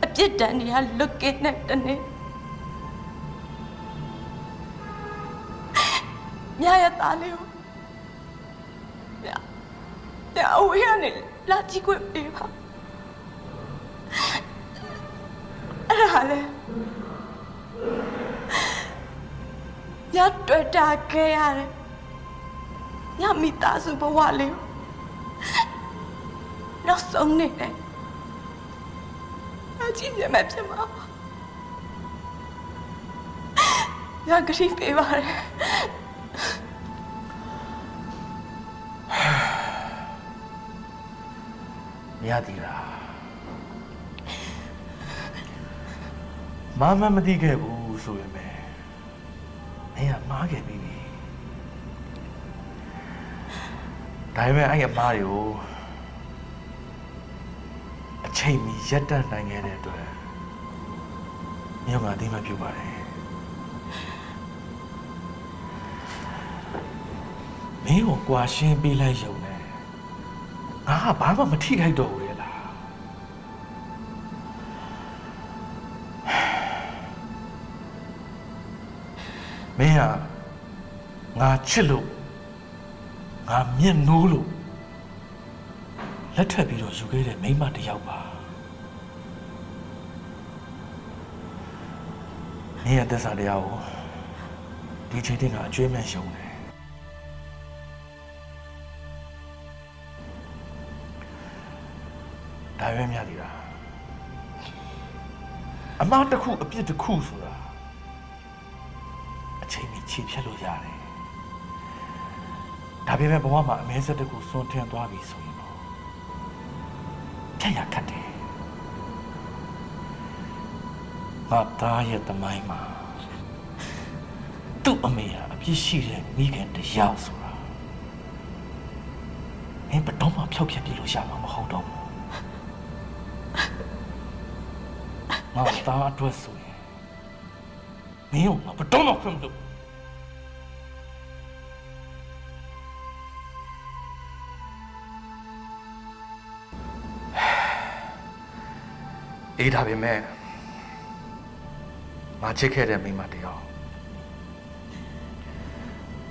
အပြစ်ဒဏ်တွေကလွတ်ကင်းတဲ့တနေ့ညာရဲ့သားလေးကိုအဝေးကနေလာကြည့်ခွင့်ပေးပါအဲ့ဒါလေညတွေ့တာခဲ့ရတယ်ညမိသားစုဘဝလေးကိုနောက်ဆုံးနေတယ်အကြည့်ရမယ်ဖြစ်မှာ ရကတိပေးပါတယ် မရသေးလားမမသိခဲ့ဘူးဆိုရင်ပဲမင်းကမှားခဲ့ပြီဒါပေမဲ့အဲ့အမားတွေကိုအချိန်မီရက်တန့်နိုင်ခဲ့တဲ့အတွက်မြို့မှာအသိမှပြုပါတယ်မင်းကိုကွာရှင်းပေးလိုက်ရုံနဲ့ငါကဘာမှမထိခိုက်တော့ဘူးလေလားမင်းကငါချစ်လို့ငါမျက်နှိုးလို့လက်ထပ်ပြီးတော့ယူခဲ့တဲ့မိန်းမတစ်ယောက်ပါမင်းရဲ့သက်စာတရားကိုဒီချိန်တည်းကအကျွေးမဲ့ရှုံးတယ်ဒါပဲများသေးလားအမားတစ်ခုအပြစ်တစ်ခုဆိုတာအချိန်ကြီးခြေဖြတ်လို့ရတယ်ဒါပေမဲ့ဘဝမှာအမဲဆက်တစ်ခုစွန့်ထင်းသွားပြီဆိုရင်တော့ထက်ရခတ်တယ်ငါသားရဲ့သမိုင်းမှာသူ့အမေကအပြစ်ရှိတဲ့မိခင်တစ်ယောက်ဆိုတာမင်းဘယ်တော့မှဖျောက်ဖျက်ပြလို့ရမှာမဟုတ်တော့ဘူးငါသားအတွက်ဆိုရင်မင်းကဘယ်တော့မှခွင့်မလုပ်အေးဒါပေမဲ့ငါချစ်ခဲ့တဲ့မိန်းမတယောက်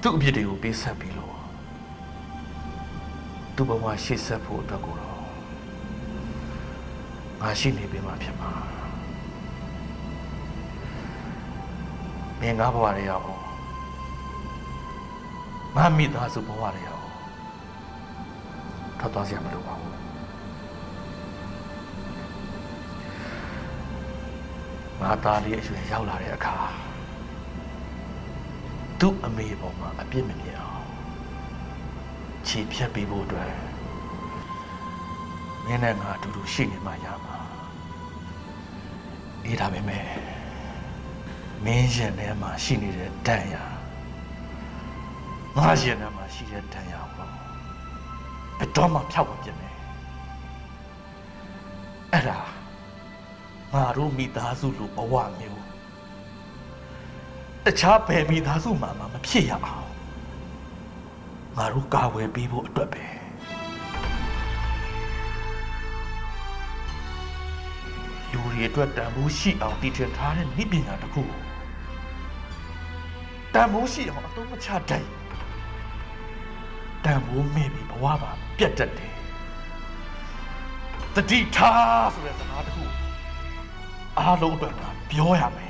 သူ့အပြစ်တွေကိုပေးဆက်ပြီးလို့သူ့ဘဝရှေ့ဆက်ဖို့အတွက်ကိုတော့ငါရှိနေပြီမှဖြစ်မှာမင်းငါဘဝတွေရောငါမိသားစုဘဝတွေရောထပ်သွားစရာမလိုပါဘူးငါသားလေးအရွယ်ရောက်လာတဲ့အခါသူ့အမေပေါ်မှာအပြစ်မမြင်အောင်ခြေဖြတ်ပေးဖို့အတွက်မင်းနဲ့ငါအတူတူရှိနေမှရမှာအေးဒါပဲမဲ့မင်းရင်ထဲမှာရှိနေတဲ့တန်ရာငါရင်ထဲမှာရှိတဲ့တန်ရာပေါ့ဘယ်တော့မှဖြောက်မပြစ်နဲ့အဲ့ဒါငါတို့မိသားစုလိုဘဝမျိုးတခြားဘယ်မိသားစုမှမဖြစ်ရအောင်ငါတို့ကာဝယ်ပေးဖို့အတွက်ပဲလူတွေအတွက်တန်ဖိုးရှိအောင်တည်ထွင်ထားတဲ့နိပညာတစ်ခုတန်ဖိုးရှိအောင်အသုံးမချတတ်တန်ဖိုးမဲ့ပြီးဘဝမှာပြတ်တတ်တယ်တတိထားဆိုတဲ့စကားတစ်ခုအားလုံးအတွက်ပြောရမယ်